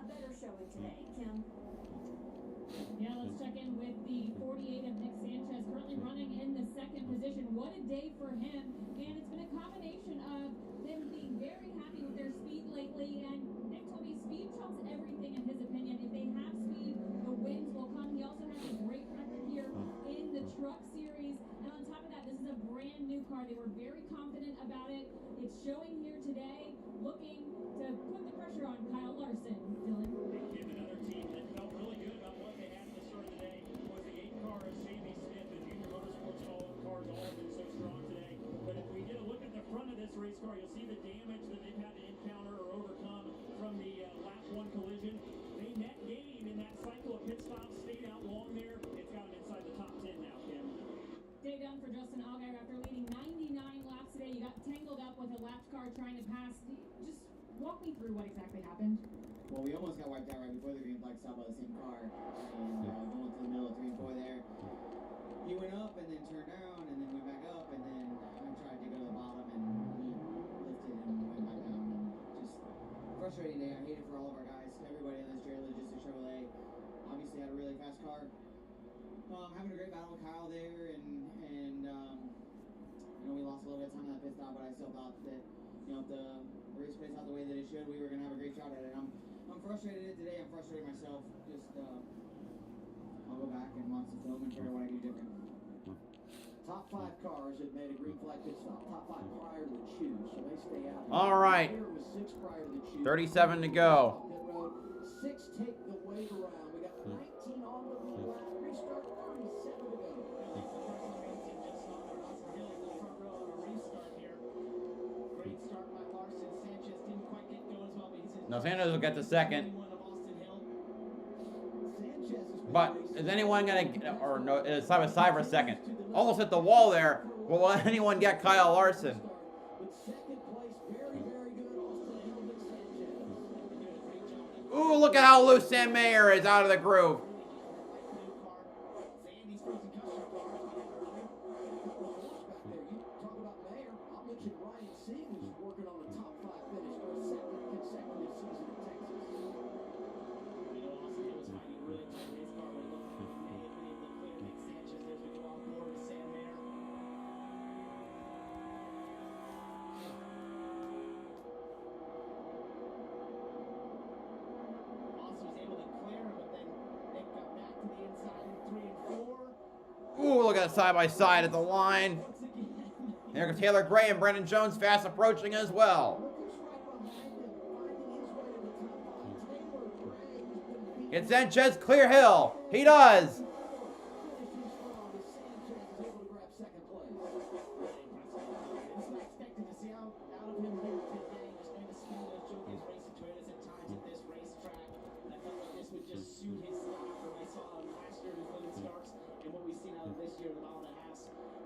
a better showing today. Kim? Yeah, let's check in with the 48 of Nick Sanchez, currently running in the second position. What a day for him. And it's been a combination of them being very happy with their speed lately. And Nick told me speed trumps everything in his opinion. If they have speed, the wins will come. He also has a great record here in the Truck Series. And on top of that, this is a brand new car. They were very confident about it. It's showing here today, looking to put the pressure on Kyle Larson. Dylan? Give another team that felt really good about what they had at the start of the day was the 8 car of Sammy Smith and Junior Motorsports. All of the cars all have been so strong today. But if we get a look at the front of this race car, you'll see the damage that they've had to encounter or overcome from the lap 1 collision. They net gain in that cycle of pit stops, stayed out long there. It's got them inside the top 10 now, Kim. Day done for Justin Allgaier after leading 99 laps today. You got tangled up with a lap car trying to pass. Just walk me through what exactly happened. Well, we almost got wiped out right before the green flag stop by the same car. And going to the middle of 3 and 4 there. He went up and then turned down and then went back up and then I tried to go to the bottom and he lifted and went back down. And just frustrating day. I hate it for all of our guys. Everybody in this J Logistics Chevrolet obviously had a really fast car. Having a great battle with Kyle there and I know we lost a little bit of time on that pit stop, but I still thought that, if the race plays out the way that it should, we were going to have a great shot at it. I'm frustrated at it today. I'm frustrated myself. Just, I'll go back and watch the film and figure out what I can do different. Top 5 cars that made a green flag pit stop. Top 5 prior to the choose, so they stay out. All right. Here was 6 prior to the choose. 37 to go. Pit road, 6 take the wave around. We got 19 on the lap. Restart 37 to go. No, Sanchez will get the second. But is anyone going to, or no, it's side by side for a second. Almost hit the wall there. Will anyone get Kyle Larson? Ooh, look at how loose Sam Mayer is out of the groove. at a side-by-side at the line. There go Taylor Gray and Brandon Jones fast approaching as well. Can Sanchez clear hill? He does.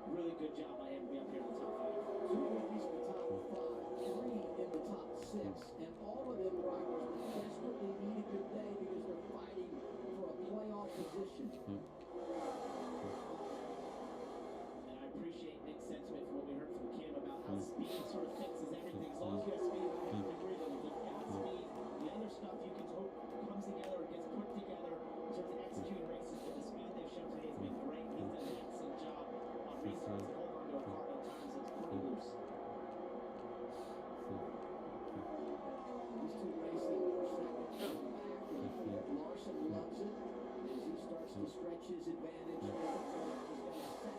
Really good job by him to be up here in the top 5. Two rookies in the top 5, 3 in the top 6, and all of them drivers desperately need a good day because they're fighting for a playoff position. And I appreciate Nick's sentiment for what we heard from Kim about how speed sort of fixes everything. As long as you have speed, I have to agree that if you've got speed, the other stuff you can hope comes together or gets put together in terms of executing races. But the speed they've shown today has been great. He's done an excellent job on restarts and hold on to a car at times that's pretty loose. These two racing second back. Larson loves it as he starts to stretch his advantage. He's got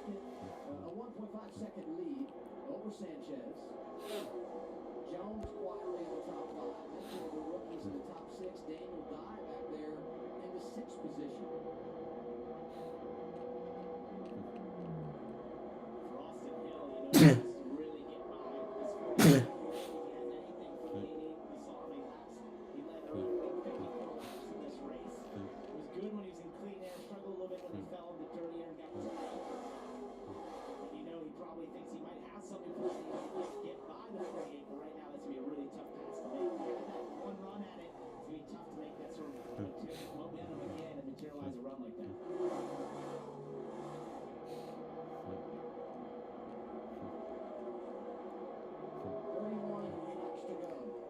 a 1.5 second lead over Sanchez. Jones quietly in the top 5. Mention of the rookies in the top 6. Daniel Dye back there in the 6th position. Really get by this 40.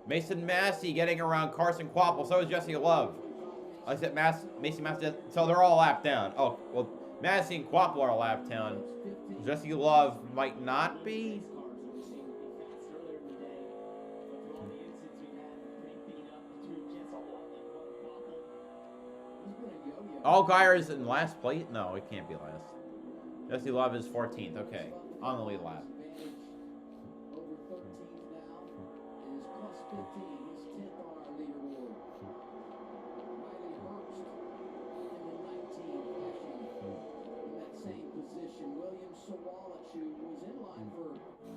Mason Massey getting around Carson Quapple. So is Jesse Love. I said Mason Massey. So they're all lapped down. Oh, well, Massey and Quapple are lapped down. Jesse Love might not be. Allgaier's in last place? No, it can't be last. Jesse Love is 14th. Okay. On the lead lap. Was in line for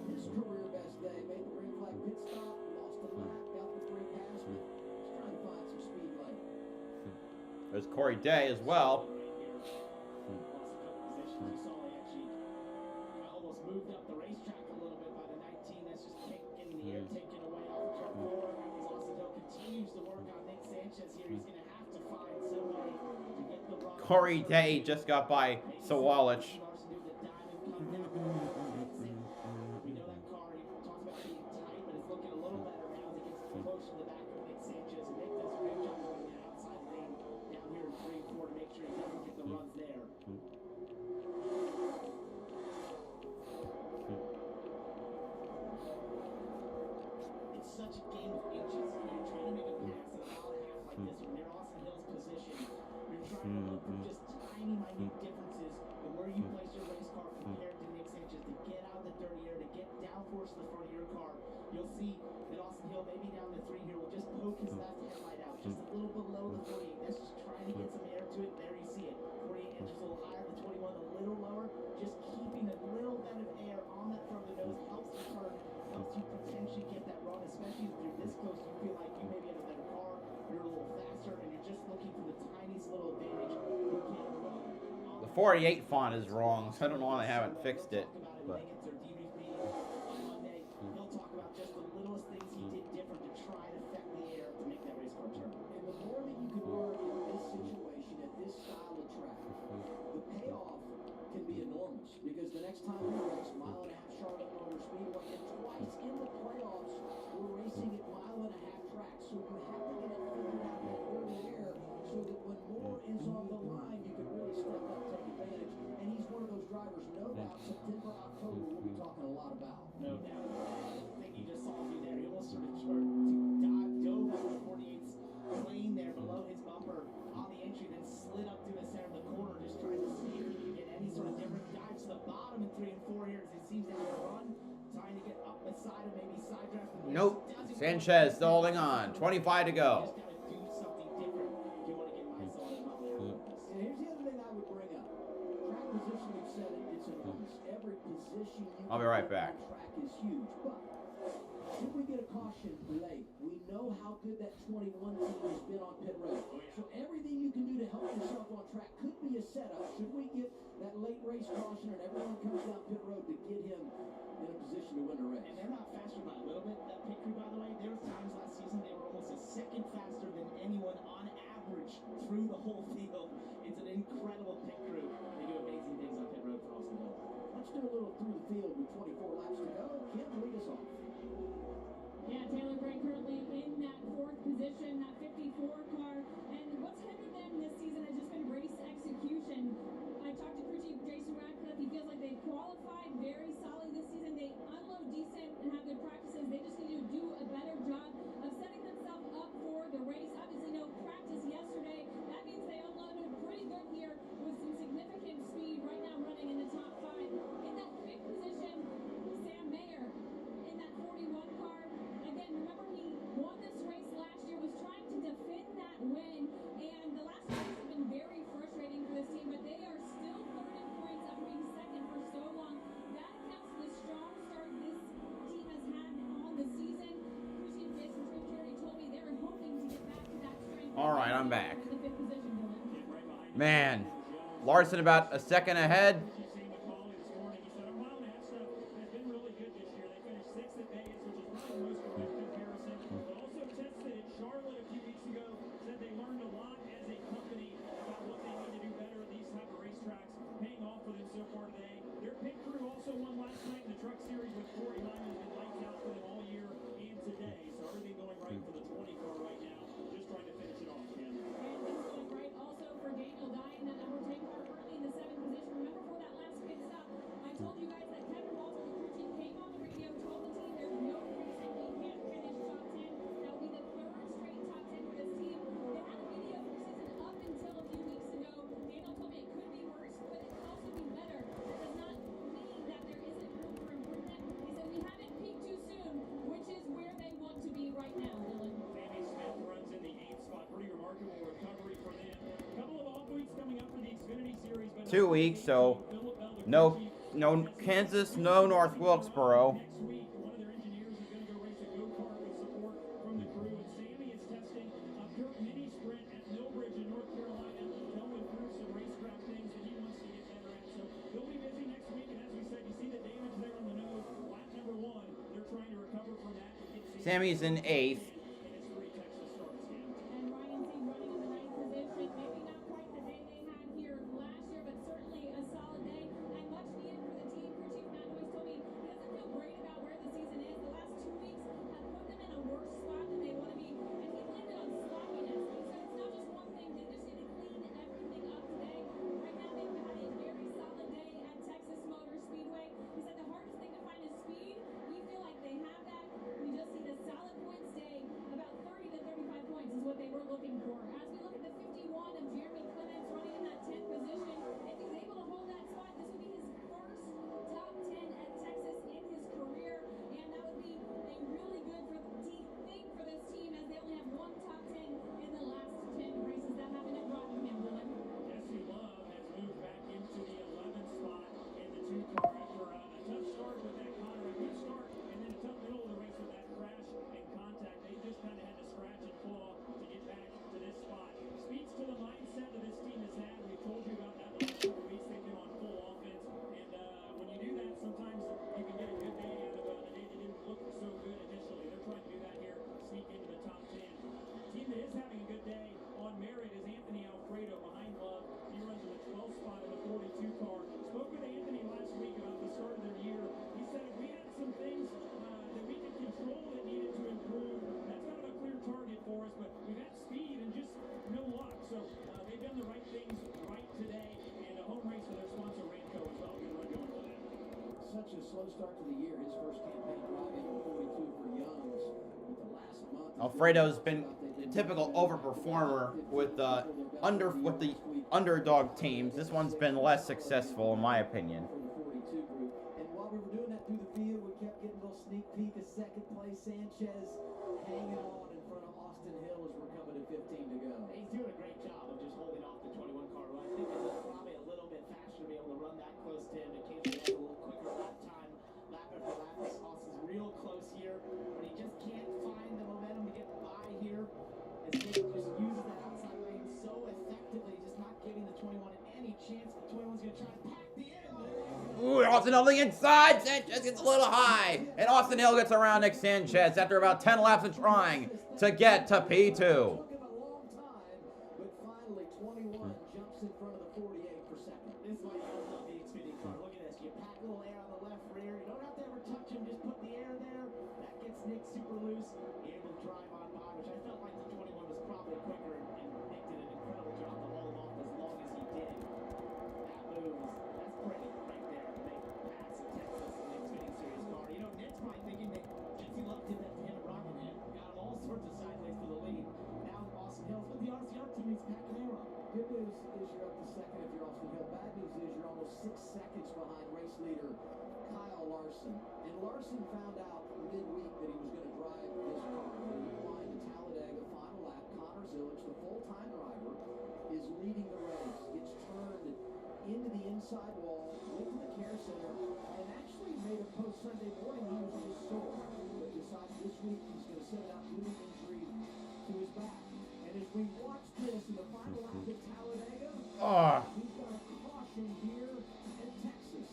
his career best day, made the green flag pit stop, lost a lap, got the free pass, but he's trying to find some speed late. There's Corey Day as well. Almost moved up the racetrack a little bit by the 19. That's just kicking the air, taken away off the track floor. As Austin Hill continues to work on Nick Sanchez here, he's going to have to find somebody to get the run. Corey Day just got by Sawalich. We know that car, he talks about being tight, but it's looking a little better now as it gets close to the back of Nick Sanchez. And Nick does a great job going that outside lane down here in 3 and 4 to make sure he doesn't get the runs there. It's such a game of inches. When you're trying to make a pass at a mile and a half like this, when you're Austin Hill's position, you're trying to look for just tiny, minute differences in where you place your race car compared to Nick Sanchez to get out of the dirty air, to get downforce to the front of your car. You'll see that Austin Hill, maybe down to 3 here, will just poke his left headlight out, just a little below the 48. That's just trying to get some air to it. There you see it. 48 inches a little higher, the 21 a little lower. Just keeping a little bit of air on that front of the nose helps the turn, helps you potentially get that run, especially if you're this close. You feel like you maybe have a better car, you're a little faster, and you're just looking for the tiniest little advantage you can run. The 48 font is wrong, so I don't know why they haven't fixed it. But. He'll talk about just the littlest things he did different to try to affect the air to make that race car turn. And the more that you can learn in this situation at this style of track, the payoff can be enormous. Because the next time we race mile-and-a-half Charlotte Motor Speedway, and twice in the playoffs, we're racing at mile-and-a-half tracks. So you have to get it figured out that early air so that when more is on the line, you can really step up, take advantage. And he's one of those drivers, no doubt, September, October, we'll be talking Nope. Sanchez still holding on. 25 to go. Do something different if you want to get by someone and not have one. And here's the other thing I would bring up. Track position, we've said it, it's enormous. Every position you I'll be right back. on track is huge. But if we get a caution late, we know how good that 21 team has been on pit road. So everything you can do to help yourself on track could be a setup. Should we get that late race caution and everyone comes down pit road to get him in a position to win the race? And they're not faster by a little bit, that pit crew, by the way. There were times last season they were almost a second faster than anyone on average through the whole field. It's an incredible pit crew. They do amazing things on pit road for Austin Hill. Let's do a little through the field with 24 laps to go. Kim, lead us off. Yeah, Taylor Gray currently in that 4th position, that 54 car. And what's hindered them this season has just been race execution. I talked to crew chief Jason Radcliffe. He feels like they've qualified very solid this season. They unload decent and have good practices. They just need to do a better job of setting themselves up for the race. Obviously, no practice yesterday. That means they unloaded pretty good here with some significant speed. Right now running in the top 5. In that 5th position, Sam Mayer in that 41 car. Again, remember he won this race last year, was trying to defend that win, and the last two weeks have been very frustrating for this team, but they are still 3rd in points after being 2nd for so long. That accounts for the strong start this team has had on the season. Crew chief Jason Trincherry told me they're hoping to get back to that strength. All right, I'm back. In the 5th position, Dylan. Man, Larson about a second ahead. Xfinity 2 weeks, so no Kansas, no North Wilkesboro. Sammy's in 8th. Such a slow start to the year. His first campaign driving on 42 for Youngs. With the last month, Alfredo's been a typical overperformer with the underdog teams. This one's been less successful, in my opinion. For the 42 group. And while we were doing that through the field, we kept getting a little sneak peek of second place. Sanchez hanging on in front of Austin Hill as we're coming to 15 to go. He's doing a great job of just holding off the 21 car run. I think it's probably a little bit faster to be able to run that close to him. Occasionally has a little quicker lap time, lap after lap. Austin's real close here, but he just can't find the momentum to get by here. As Nick just uses that outside lane so effectively, just not giving the 21 any chance. The 21's going to try to pack the end. Ooh, Austin Hill on the inside. Sanchez gets a little high. And Austin Hill gets around Nick Sanchez after about 10 laps of trying to get to P2. Took him a long time, but finally 21 jumps in front of the 48 per second. This is why you don't love the Xfinity car. Look at this. You pack a little air on the left rear. You don't have to ever touch him. Just put the air there. That gets Nick super loose. Able to drive on by, which I felt like the 21 was probably quicker, and Nick did an incredible job to hold him off as long as he did. That move that's pretty right there. Big pass in Texas in the Xfinity Series car. You know, Nick's probably thinking that Jesse Love did that to him at Rockingham. Got him all sorts of sideways to the lead. Now Austin Hill's with the RCR teammates packing air on. Good news is you're up to second if you're Austin Hill. Bad news is you're almost 6 seconds behind race leader Kyle Larson. And Larson found out midweek that he was going to drive this car. He flying to Talladega, final lap. Connor Zillich, the full-time driver, is leading the race. Gets turned into the inside wall, went to the care center, and actually made a post Sunday morning. He was just sore, but decided this week he's going to set it out due to injury to his back. And as we watch this in the final lap at Talladega, he's got a caution here in Texas.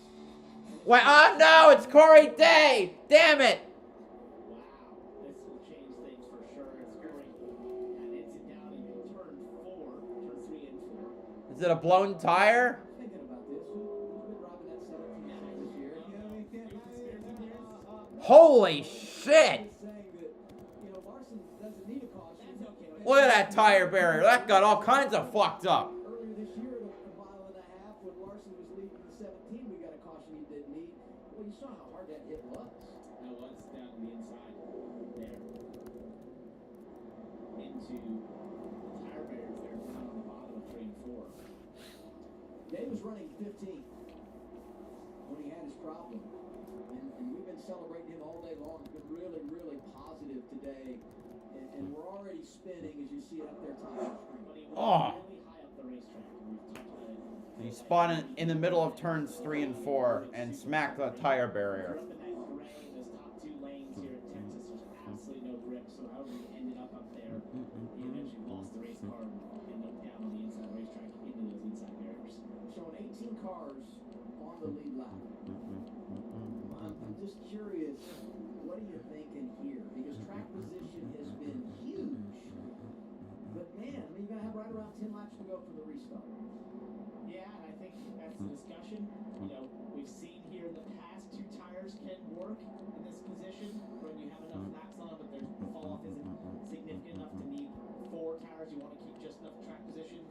Wait, oh no, it's Corey Day. Damn it. Wow, this will change things for sure. It's Corey. And it's it down in turn 3 and 4. Is it a blown tire? Thinking about this, who's been driving that 17 this year? Holy shit. Saying that, you know, Larson doesn't need a caution. Look at that tire barrier. That got all kinds of fucked up. Earlier this year, at a mile and a half, when Larson was leading the 17, we got a caution he didn't need. Well, you saw how hard that hit was. That was down the inside there. Into the tire barriers there down on the bottom of 3 and 4. Day was running 15 when he had his problem. And we've been celebrating him all day long. It's been really, really positive today. And we're already spinning as you see it up there top of the screen. Oh. Really high up the racetrack. We've talked about it. He spun in the middle of turns 3 and 4 and smacked the tire barrier. Up in that gray, those top 2 lanes here in Texas, there's absolutely no grip. So however he ended up there, he eventually lost the race car and ended up down on the inside racetrack into those inside barriers. Showing 18 cars on the lead lap. I'm just curious, what are you thinking here? Because track position has been huge. But man, I mean, you're going to have right around 10 laps to go for the restart. Yeah, and I think that's the discussion. You know, we've seen here in the past 2 tires can work in this position when you have enough laps on them, but the fall off isn't significant enough to need 4 tires. You want to keep just enough track position.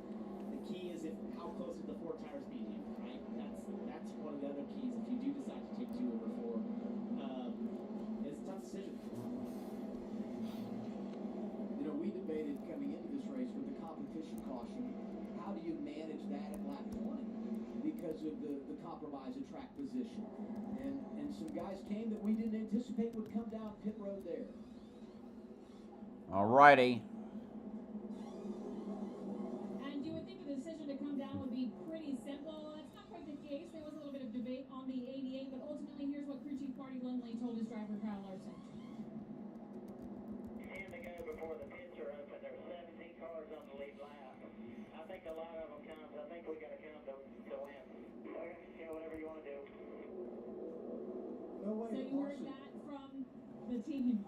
The key is how close will the 4 tires be to you, right? That's one of the other keys. If you do decide to take 2 over 4, it's a tough decision. You know, we debated coming into this race with the competition caution. How do you manage that at lap 20? Because of the compromise of track position. And some guys came that we didn't anticipate would come down pit road there. Alrighty. And you would think the decision to come down would be pretty simple. That's not quite the case. There was a little bit of debate on the 88, but ultimately here's what crew chief Marty Lindley told his driver Kyle Larson. 10 to go before the pits are open. There's 17 cars on the lead lap. I think a lot of them comes. I think we got to come to win. Okay, yeah, whatever you want to do. No way. So you heard that from the team.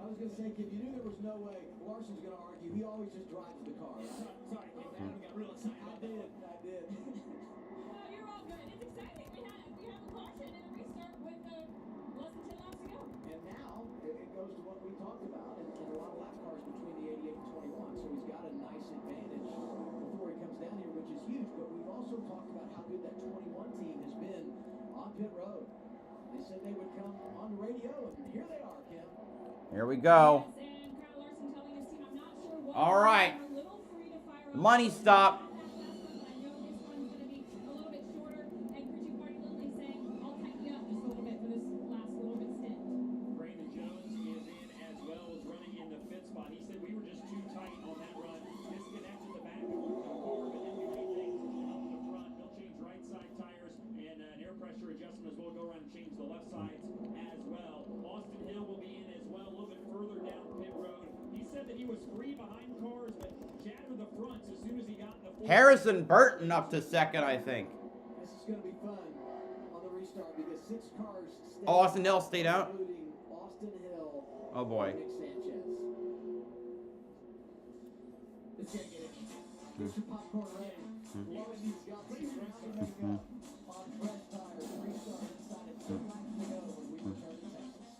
I was going to say, Kim, you knew there was no way Larson's going to argue. He always just drives the car. Sorry, Kim, Adam got real excited. I did. No, you're all good. It's exciting. We have a caution and a restart with less than 10 laps to go. And now it goes to what we talked about, and a lot of lap cars between the 88 and 21. So he's got a nice advantage before he comes down here, which is huge. But we've also talked about how good that 21 team has been on pit road. They said they would come on the radio, and here they are, Kim. Here we go. Yes, and Kyle Larson telling his team, I'm not sure what. All right. A little free to fire up. Money stop. I know this one's going to be a little bit shorter, and crew chief Marty Lindley saying, I'll tighten you up just a little bit for this last little bit stint. Brandon Harrison Burton up to second, I think. This is going to be fun on the restart because 6 cars stayed Austin Hill stayed out. including Austin Hill. Oh boy. And Nick Sanchez. Let's get it. Get your popcorn ready. Load these guts. Round them up. On fresh tires. Restart inside of 2 laps to go when we return to Texas.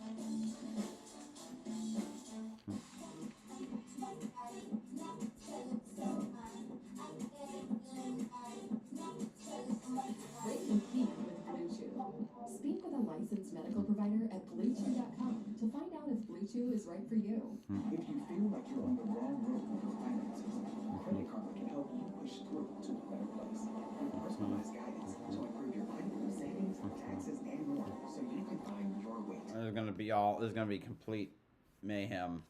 Break the heat with Blue Chew. Speak with a licensed medical provider at BlueChew.com to find out if Blue Chew is right for you. If you feel like you're on the wrong road with your finances, Credit Karma can help you push through to a better place. With personalized guidance to improve your money, savings, taxes, and more, so you can find your way. There's gonna be complete mayhem.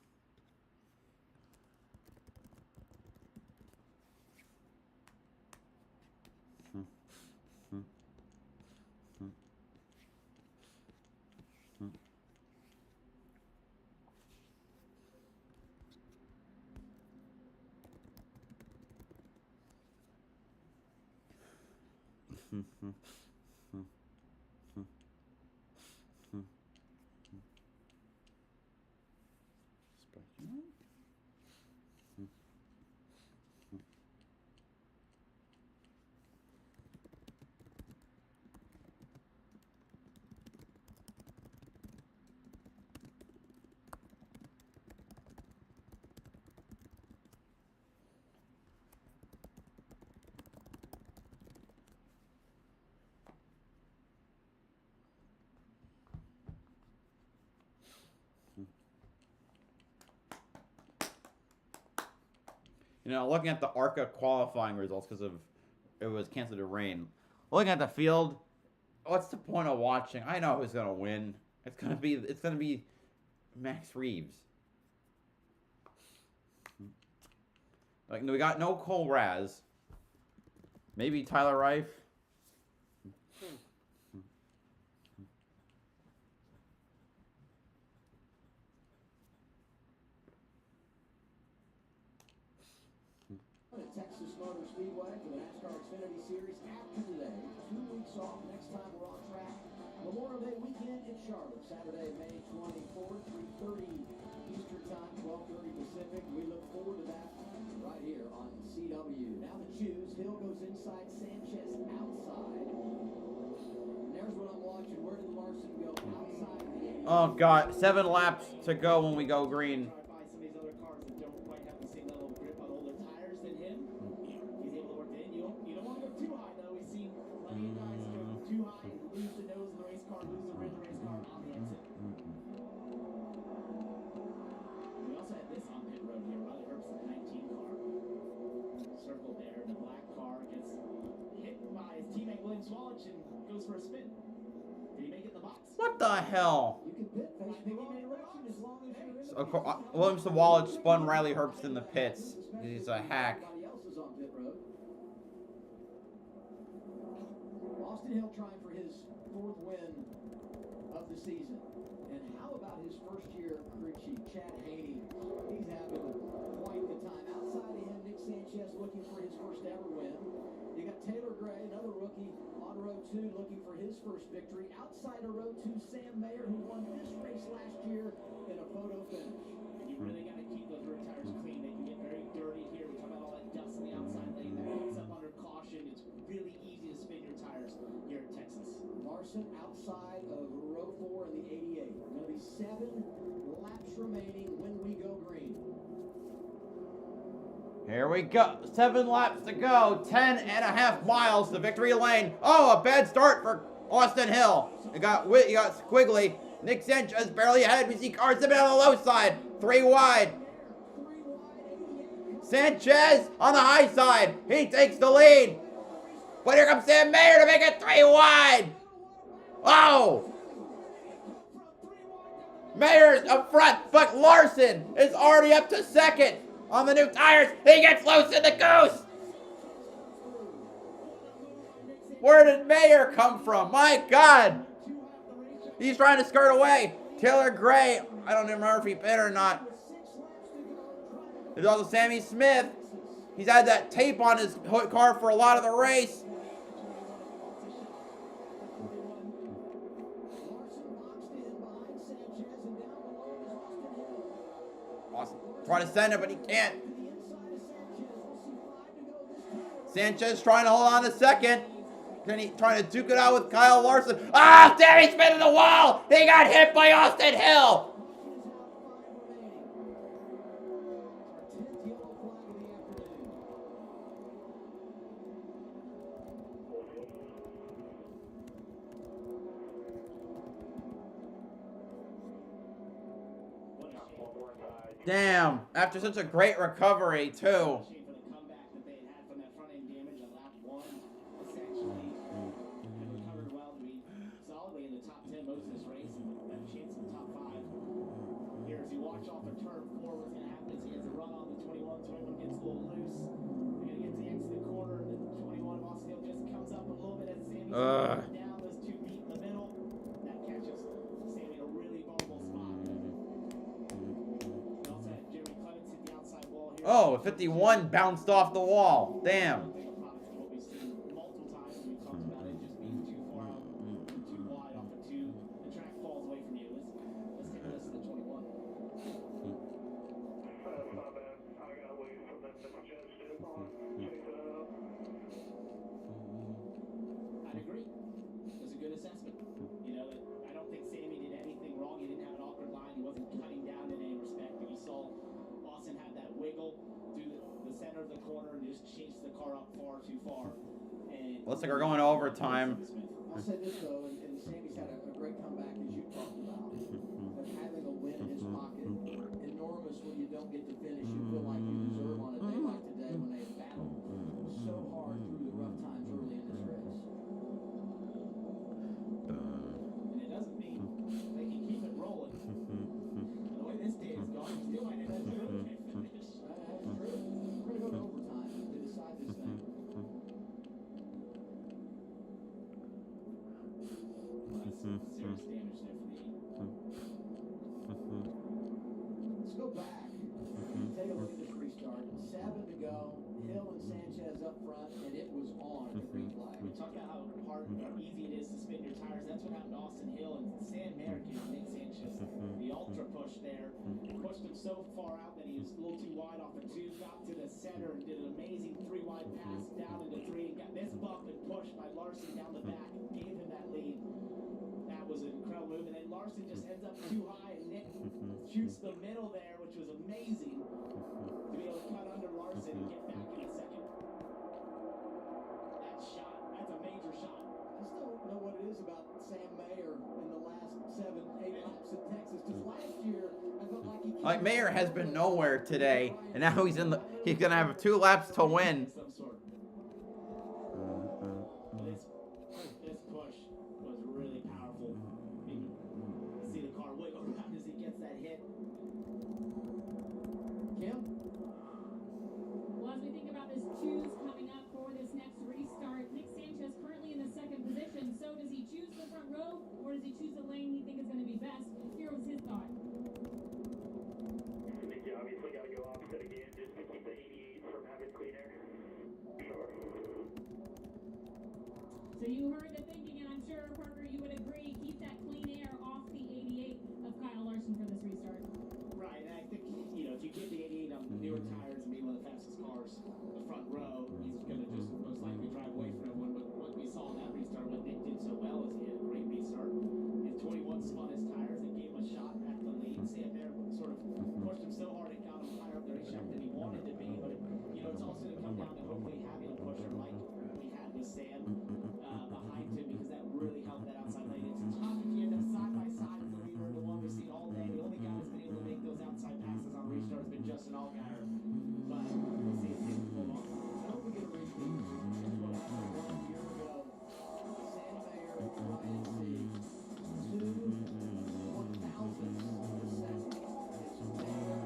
You know, looking at the ARCA qualifying results because it was canceled to rain. Looking at the field, what's the point of watching? I know who's gonna win. It's gonna be Max Reeves. Like, we got no Cole Raz. Maybe Tyler Reif. At Texas Motor Speedway for the NASCAR Xfinity Series after today. 2 weeks off. Next time we're on track. Memorial Day weekend in Charlotte. Saturday, May 24th, 3:30 Eastern Time, 12:30 Pacific. We look forward to that right here on CW. Now the choose. Hill goes inside, Sanchez outside. And there's what I'm watching. Where did Larson go? Outside of the 80. Oh God, 7 laps to go when we go green. By some of these other cars that don't quite have the same level of grip on older tires than him. He's able to work it in. You don't want to go too high though. We've seen plenty of guys go too high and lose the nose of the race car, lose the rear of the race car on the exit. We also had this on pit road here. Riley Herbst in the 19 car. Circled there. The black car gets hit by his teammate William Swalich and goes for a spin. Did he make it in the box? What the hell? You can pit face the wrong direction as long as you're in. Of course, William Sawallich spun Riley Herbst in the pits. He's a hack. Everybody else is on pit road. Austin Hill trying for his 4th win of the season. And how about his first-year crew chief, Chad Haney? He's having quite the time. Outside of him, Nick Sanchez looking for his first ever win. You got Taylor Gray, another rookie, on row 2 looking for his first victory. Outside of row 2, Sam Mayer, who won this race last year in a photo finish. And you really got to keep those rear tires clean. They can get very dirty here. We talk about all that dust on the outside lane. That comes up under caution. It's really easy to spin your tires here in Texas. Larson outside of row 4 in the 88. Going to be 7 laps remaining when we go green. Here we go. 7 laps to go. 10.5 miles to victory lane. Oh, a bad start for Austin Hill. You got squiggly. Nick Sanchez barely ahead. We see cars zipping on the low side. 3 wide. Sanchez on the high side. He takes the lead. But here comes Sam Mayer to make it 3 wide. Oh! Mayer's up front, but Larson is already up to second on the new tires. He gets loose in the goose. Where did Mayer come from? My God. He's trying to skirt away. Taylor Gray, I don't even remember if he bit or not. There's also Sammy Smith. He's had that tape on his car for a lot of the race. Austin trying to send it, but he can't. Sanchez trying to hold on a second. Trying to duke it out with Kyle Larson. Ah, Sammy spinning the wall. He got hit by Austin Hill. Damn, after such a great recovery, too. Oh, 51 bounced off the wall. Damn. I'd agree. That's a good assessment. You know, I don't think Sammy did anything wrong. He didn't have an awkward line. He wasn't cutting down in any respect. But you saw Austin have that wiggle through the center of the corner and just chased the car up far too far. And looks like we're going to overtime. I'll say this though, and Sammy's had a great comeback as you talked about. But having a win in his pocket, enormous when you don't get to finish, you feel like you deserve on a day like today when they battled so hard through the rough times early in this race. And it doesn't mean they can keep it rolling. The way this day is going, you still might end up with a finish. That's true. We're going to go to overtime to decide this thing. Serious damage there for the Let's go back. Take a look at this restart. 7 to go. Hill and Sanchez up front, and it was on the green flag. We talk about how hard or easy it is to spin your tires. That's what happened to Austin Hill and Sam Mayer gave Nick Sanchez the ultra push there. Pushed him so far out that he was a little too wide off the 2, got to the center and did an amazing 3-wide pass down into 3 and got this bump and pushed by Larson down the back and gave him that lead. That was an incredible move, and then Larson just ends up too high, and Nick shoots the middle there, which was amazing to be able to cut under Larson and get back in the second. That shot, that's a major shot. I still don't know what it is about Sam Mayer in the last 7, 8 laps in Texas, because last year I felt like he Like Mayer has been nowhere today, and now he's gonna have 2 laps to win. Some sort. This push was really powerful. You can see the car wiggle around as he gets that hit. Kim? Well, as we think about this choose coming up for this next restart, Nick Sanchez currently in the 2nd position. So does he choose the front row, or does he choose the lane he thinks is going to be best? Here was his thought. I think you obviously got to go opposite again just to keep the 88 from having clean air. Sure. So you heard the thinking, and I'm sure, Parker, you would agree, keep that clean air off the 88 of Kyle Larson for this restart. Right, and I think, you know, if you get the 88 on newer tires and be one of the fastest cars, the front row, he's going to just most likely drive away from everyone. But what we saw in that restart, what Nick did so well is he had a great restart. His 21 spun his tires and gave him a shot at the lead. Sam there sort of pushed him so hard it got him higher up the racetrack than he wanted to be. But, you know, it's also going to come down to hopefully having a pusher like we had with Sam behind him, because that really helped that outside lane. It's tough if you end up side by side with the leader, the one we've seen all day. The only guy who's been able to make those outside passes on restart has been Justin Allgaier. But we'll see if he can pull off. I hope we get a repeat. Here's what happened 1 year ago. Sam Mayer and Ryan Sieg. 2 1,000ths of a second. It's Mayer.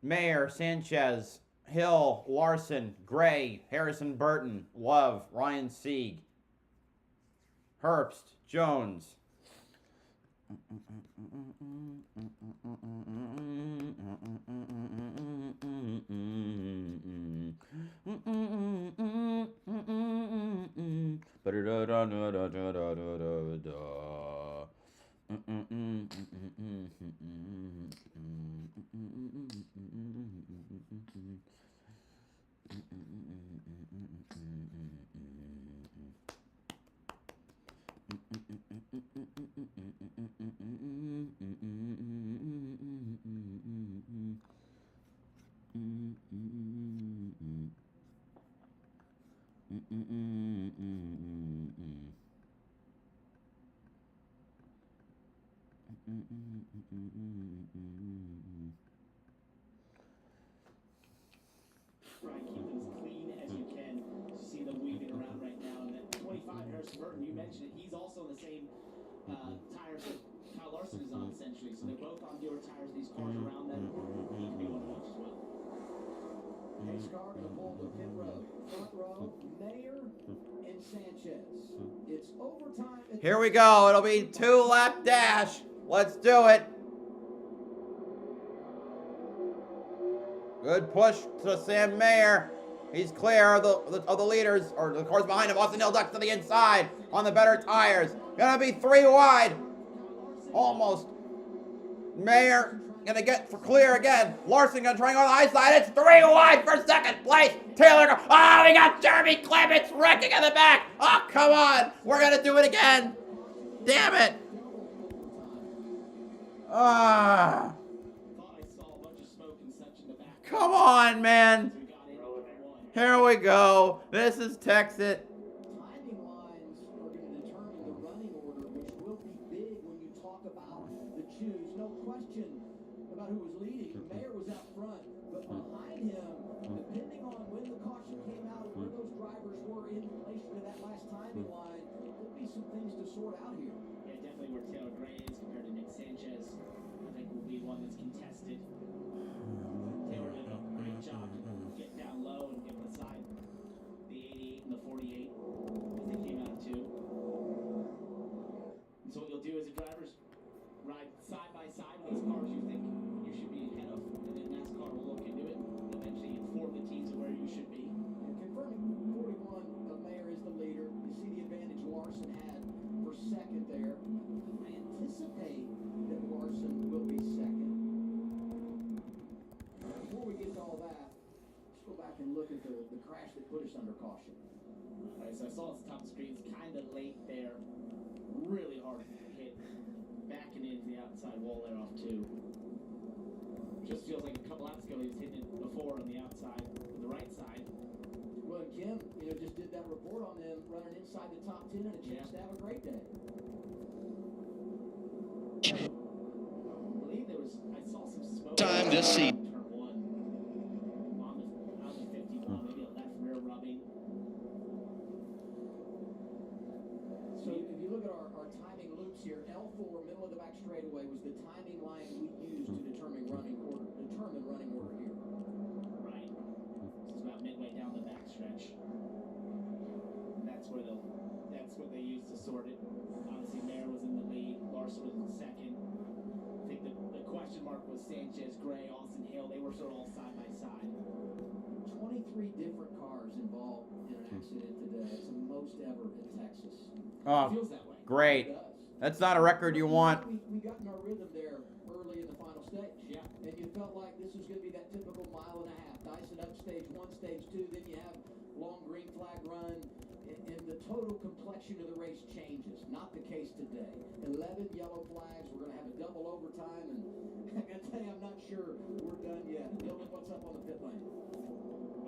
Mayer, Sanchez, Hill, Larson, Gray, Harrison Burton, Love, Ryan Sieg, Herbst, Jones. Try and keep them as clean as you can. You see them weaving around right now. And that 25 Harrison Burton, you mentioned it, he's also on the same tires that Kyle Larson is on, essentially. So they're both on newer tires. These cars around them need to be one to watch as well. NASCAR going to pull the pit road. Front row, Mayer and Sanchez. It's overtime. Here we go. It'll be 2-lap dash. Let's do it. Good push to Sam Mayer. He's clear of the leaders, or the cars behind him. Austin Hill ducks to the inside on the better tires. Gonna be 3 wide. Almost. Mayer gonna get for clear again. Larson gonna try and go on the high side. It's 3 wide for second place. Taylor, oh, we got Jeremy Clements wrecking in the back. Oh, come on. We're gonna do it again. Damn it. Ah. Come on, man. Here we go. This is Texas. Timing lines are going to determine the running order, which will be big when you talk about the choose. No question about who was leading. Mayer was out front, but behind him, depending on when the caution came out, where those drivers were in relation to that last timing line, there'll be some things to sort out here. Yeah, definitely where Taylor Gray is compared to Nick Sanchez. I think will be one that's contested. Taylor did a great job getting down low and getting aside the 88 and the 48 as they came out of 2. And so what you'll do as a drivers ride side by side with these cars you think you should be ahead of, and then NASCAR will look into it and eventually inform the teams of where you should be. And confirming 41 of Mayer is the leader. You see the advantage Larson had for second there. I anticipate that Larson will be second. Before we get to all that, let's go back and look at the crash that put us under caution. All right, so I saw at the top of the screen, it's kind of late there. Really hard hit. Backing into the outside wall there off 2. Just feels like a couple laps ago he was hitting it before on the outside, with the right side. Well, Kim, just did that report on them running inside the top 10 and a chance to have a great day. I believe there was, I saw some smoke. Time to see. Turn 1. On the 51, maybe a left rear rubbing. So if you look at our timing loops here, L4, middle of the back straightaway, was the timing line we used to determine running order here. Right. This is about midway down the back stretch. That's where they used to sort it. Obviously, Mayer was in the lead. Larson was in second. I think the question mark was Sanchez, Gray, Austin Hill. They were sort of all side by side. 23 different cars involved in an accident today. It's the most ever in Texas. Oh, it feels that way. Great. That's not a record you want. We got in our rhythm there early in the final stage. Yeah. And you felt like this was going to be that typical mile and a half. Dice it up stage 1, stage 2, then you have long green flag run, and the total complexion of the race changes. Not the case today. 11 yellow flags. We're going to have a double overtime, and I got to tell you, I'm not sure we're done yet. Dylan, what's up on the pit lane?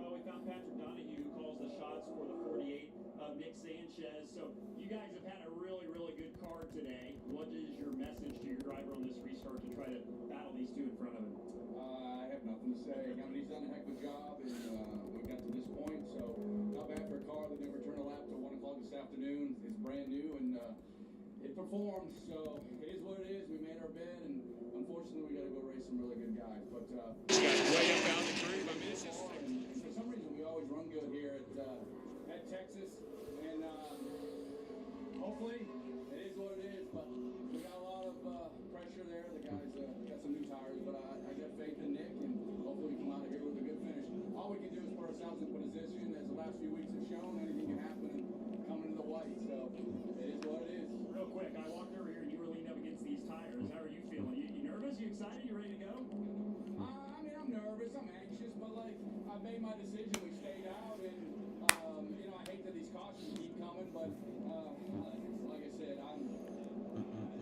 Well, we found Patrick Donahue, who calls the shots for the 48 of Nick Sanchez. So you guys have had a really, really good card today. What is your message to your driver on this restart to try to battle these two in front of him? I have nothing to say. I mean, he's done a heck of a job, and we got to this point. So not bad for a car that never turned a lap till 1 o'clock this afternoon. It's brand new, and it performed. So it is what it is. We made our bed, and unfortunately, we got to go race some really good guys. But this guy's way up out the curve. I mean, it's just. And for some reason, we always run good here at Texas, and hopefully, it is what it is. But we got a lot of pressure there. The guys got some new tires, but I got faith in Nick, and hopefully, we come out of here with a good finish. All we can do is put ourselves in position, as the last few weeks have shown. Anything can happen and come into the white. So it is what it is. Real quick, I walked over here and you were leaning up against these tires. How are you feeling? You nervous? You excited? You ready to go? I mean, I'm nervous. I'm anxious, but like I made my decision. We stayed out, and you know, I hate that these cautions keep coming, but like I said,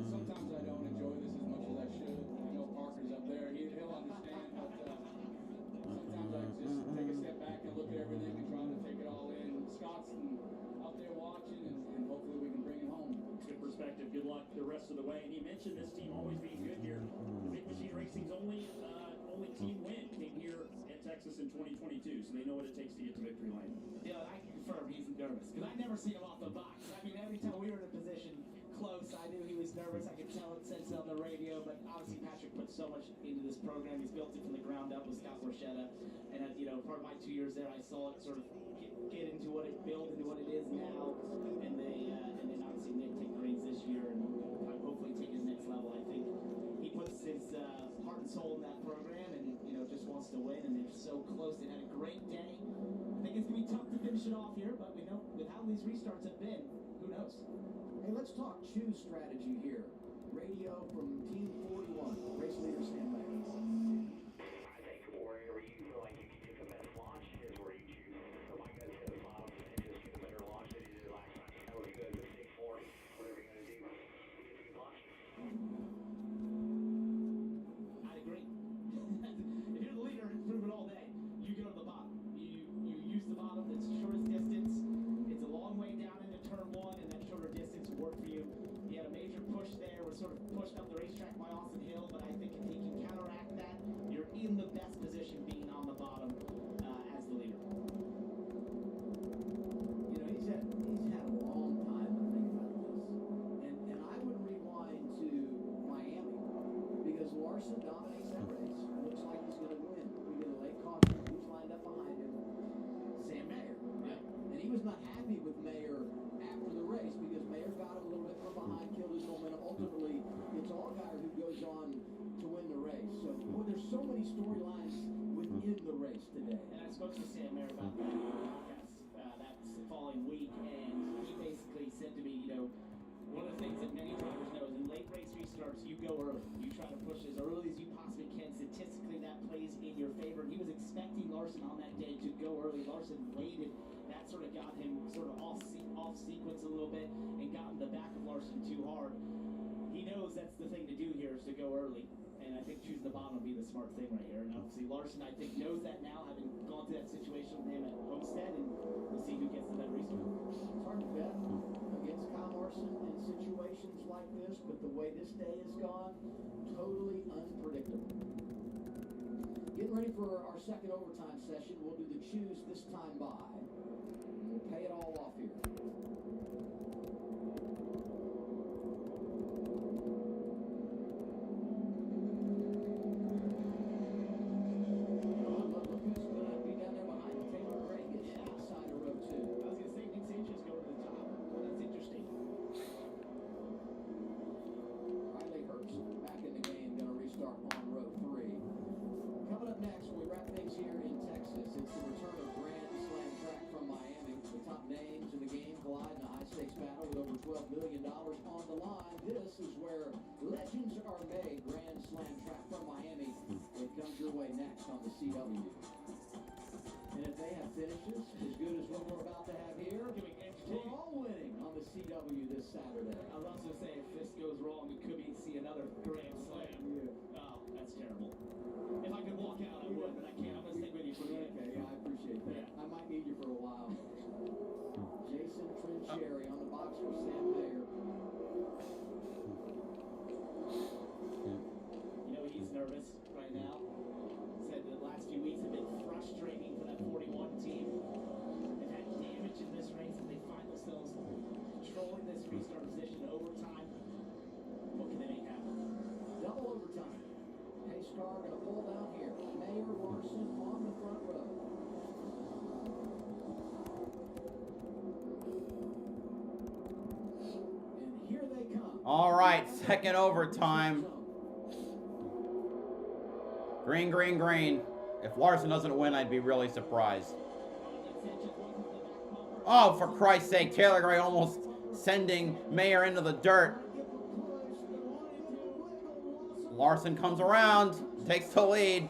sometimes I don't enjoy this as much as I should. I know Parker's up there; he'll understand, but sometimes I just take a step back and look at everything and try to take it all in. Scott's up there watching, and hopefully we can bring it home. Good perspective. Good luck the rest of the way. And he mentioned this team always being good here. Big Machine Racing's only team win came here at Texas in 2022, so they know what it takes to get to victory lane. Yeah, I can confirm he's nervous because I never seen him off the box. I mean, every time we were in a position close, I knew he was nervous. I could tell it, sense it on the radio. But obviously, Patrick put so much into this program. He's built it from the ground up with Scott Borchetta. And you know, part of my 2 years there, I saw it sort of get into what it built into what it is now. And then obviously Nick take the reins this year and hopefully take it to the next level. I think he puts his heart and soul in that program, and you know, just wants to win. And they're so close. They had a great day. I think it's gonna be tough to finish it off here, but we know with how these restarts have been, who knows? Hey, let's talk choose strategy here. Radio from Team 41, race leader Sam Mayer. I think wherever you feel like you can get the best launch is where you choose. So my gut says bottom and just get a better launch than you did last time. That was good with 6-4, whatever you're going to do. Get a good launch. I agree. If you're the leader, prove it all day. You go to the bottom. You use the bottom. It's the shortest distance. It's a long way down into turn 1, and that shorter distance will work for you. He had a major push there. Was sort of pushed up the racetrack by Austin Hill, but I think if he can counteract that, you're in the best position being on the bottom as the leader. You know, he's had a long time to think about this. And I would rewind to Miami because Larson dominates that race. Looks like he's going to win. We get a late caution. Who's lined up behind him? Sam Mayer. Right? And he was not happy with Mayer after the race because Mayer got him a little bit from behind, killed his momentum. Ultimately, it's Allgaier who goes on to win the race. So, boy, there's so many storylines within the race today. And I spoke to Sam Mayer about that podcast that following week, and he basically said to me, you know, one of the things that many drivers know is in late race restarts, you go early. You try to push as early as you possibly can. Statistically, that plays in your favor. He was expecting Larson on that day to go early. Larson waited. That sort of got him sort of off sequence a little bit and got in the back of Larson too hard. He knows that's the thing to do here is to go early. And I think choosing the bottom would be the smart thing right here. And obviously Larson, I think, knows that now, having gone through that situation with him at Homestead, and we'll see who gets the better restart. It's hard to bet against Kyle Larson in situations like this, but the way this day has gone, totally unpredictable. Getting ready for our second overtime session. We'll do the choose this time by. We'll pay it all off here. Here in Texas, it's the return of Grand Slam track from Miami. The top names in the game on the line. This is where legends are made. Grand Slam track from Miami. It comes your way next on the CW. And if they have finishes as good as what we're about to have here, we're all winning on the CW this Saturday. I was also saying, if this goes wrong, we could see another Grand Slam. Yeah. Oh, that's terrible. If I could walk out, I would, but I can't. I'm going to stick with you for the end. Okay, yeah, I appreciate that. I might need you for a while. Jason Trinchieri on the box for Sam Mayer. You know, he's nervous right now. Said the last few weeks have been frustrating for that 41 team. They've had damage in this race, and they find themselves controlling this restart position in overtime. What can they make happen? Double overtime. Pace car going to pull down here. Mayer Larson on the front row. And here they come. All right, second overtime. Green, green, green. If Larson doesn't win, I'd be really surprised. Oh, for Christ's sake, Taylor Gray almost sending Mayer into the dirt. Larson comes around, takes the lead.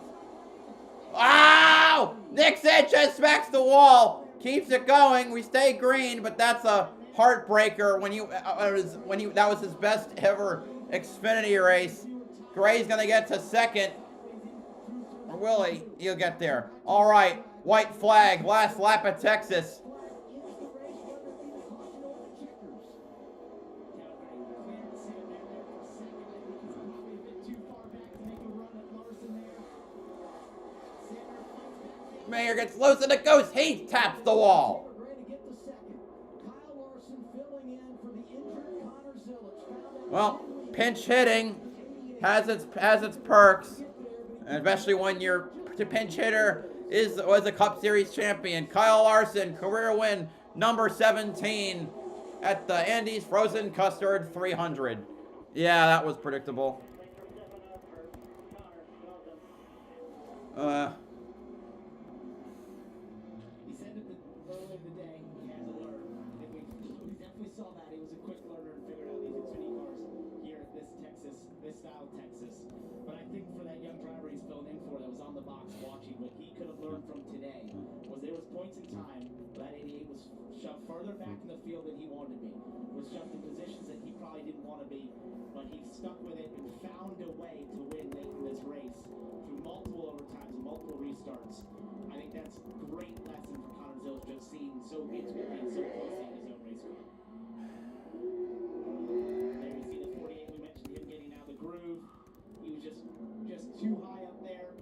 Ow! Nick Sanchez smacks the wall, keeps it going. We stay green, but that's a heartbreaker that was his best ever Xfinity race. Gray's gonna get to second. Or will he? He'll get there. All right, white flag, last lap at Texas. Mayer gets loose and it goes. He taps the wall. Well, pinch hitting has its perks, and especially when your pinch hitter was a Cup Series champion. Kyle Larson, career win number 17 at the Andes Frozen Custard 300. Yeah, that was predictable. He said that earlier in the day he had to learn. I think we definitely saw that. He was a quick learner and figured out these Xfinity cars here at this style of Texas. But I think for that young driver he's filling in for that was on the box watching, what he could have learned from today was there was points in time that 88 was shoved further back in the field than he wanted to be. Was shoved in positions that he probably didn't want to be. But he stuck with it and found a way to win late in this race through multiple overtimes and multiple restarts. I think that's a great lesson for Connor Zilch, just seeing so good to be so closely in his own race car. There you see the 48. We mentioned him getting out of the groove. He was just too high up there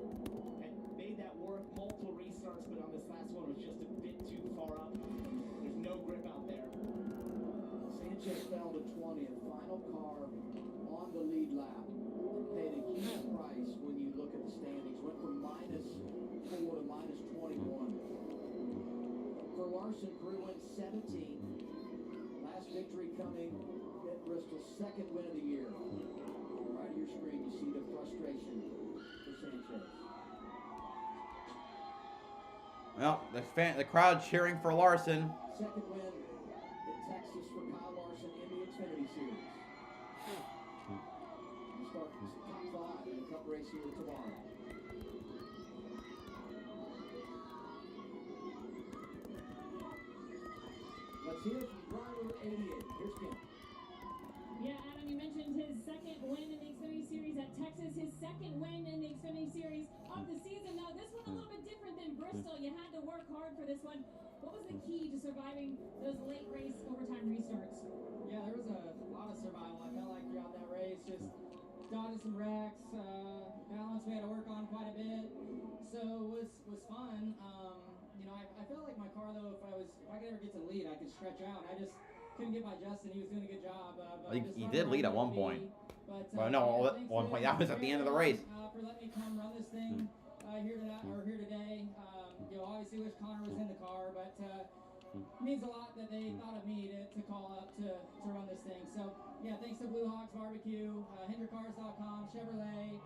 and made that work. Multiple restarts, but on this last one was just a bit too far up. There's no grip out there. Sanchez fell to 20th. Final car on the lead lap. Paid a huge price when you look at the standings. Went from -4 to -21. For Larson, career win 17. Last victory coming at Bristol's second win of the year. Right of your screen, you see the frustration for Sanchez. Well, the crowd cheering for Larson. Second win in Texas for Kyle Larson in the Xfinity Series. He starts top 5 in the Cup race here tomorrow. Let's hear from driver 88. Here's Kim. Yeah, Adam, you mentioned his second win in the Xfinity Series at Texas, his second win in the Xfinity Series of the season. Now, this one a little bit different than Bristol. You had to work hard for this one. What was the key to surviving those late race overtime restarts? Yeah, there was a lot of survival. I felt like throughout that race, just dodging some wrecks, balance we had to work on quite a bit. So it was fun. You know, I felt like my car though, if I could ever get to the lead, I could stretch out. I just couldn't get by Justin. He was doing a good job. He did lead at one point. But no, at one point that was at the end of the race. For letting me come run this thing here today. You know, obviously wish Connor was in the car, but it means a lot that they thought of me to call up to run this thing. So yeah, thanks to Blue Hawks Barbecue, HendrickCars.com, Chevrolet,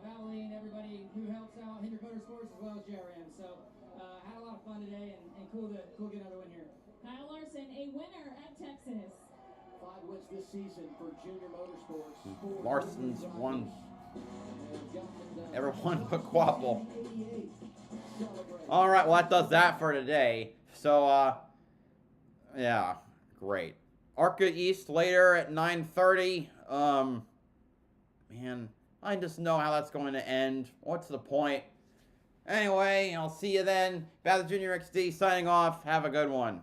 Valvoline, everybody who helps out, Hendrick Motorsports as well as JRM. So had a lot of fun today and cool to get another win here. Kyle Larson, a winner at Texas. 5 wins this season for Junior Motorsports. Larson's won everyone but Quapple. All right, well, that does that for today. So, yeah, great. ARCA East later at 9:30. Man, I just know how that's going to end. What's the point? Anyway, I'll see you then. BowserJrXD signing off. Have a good one.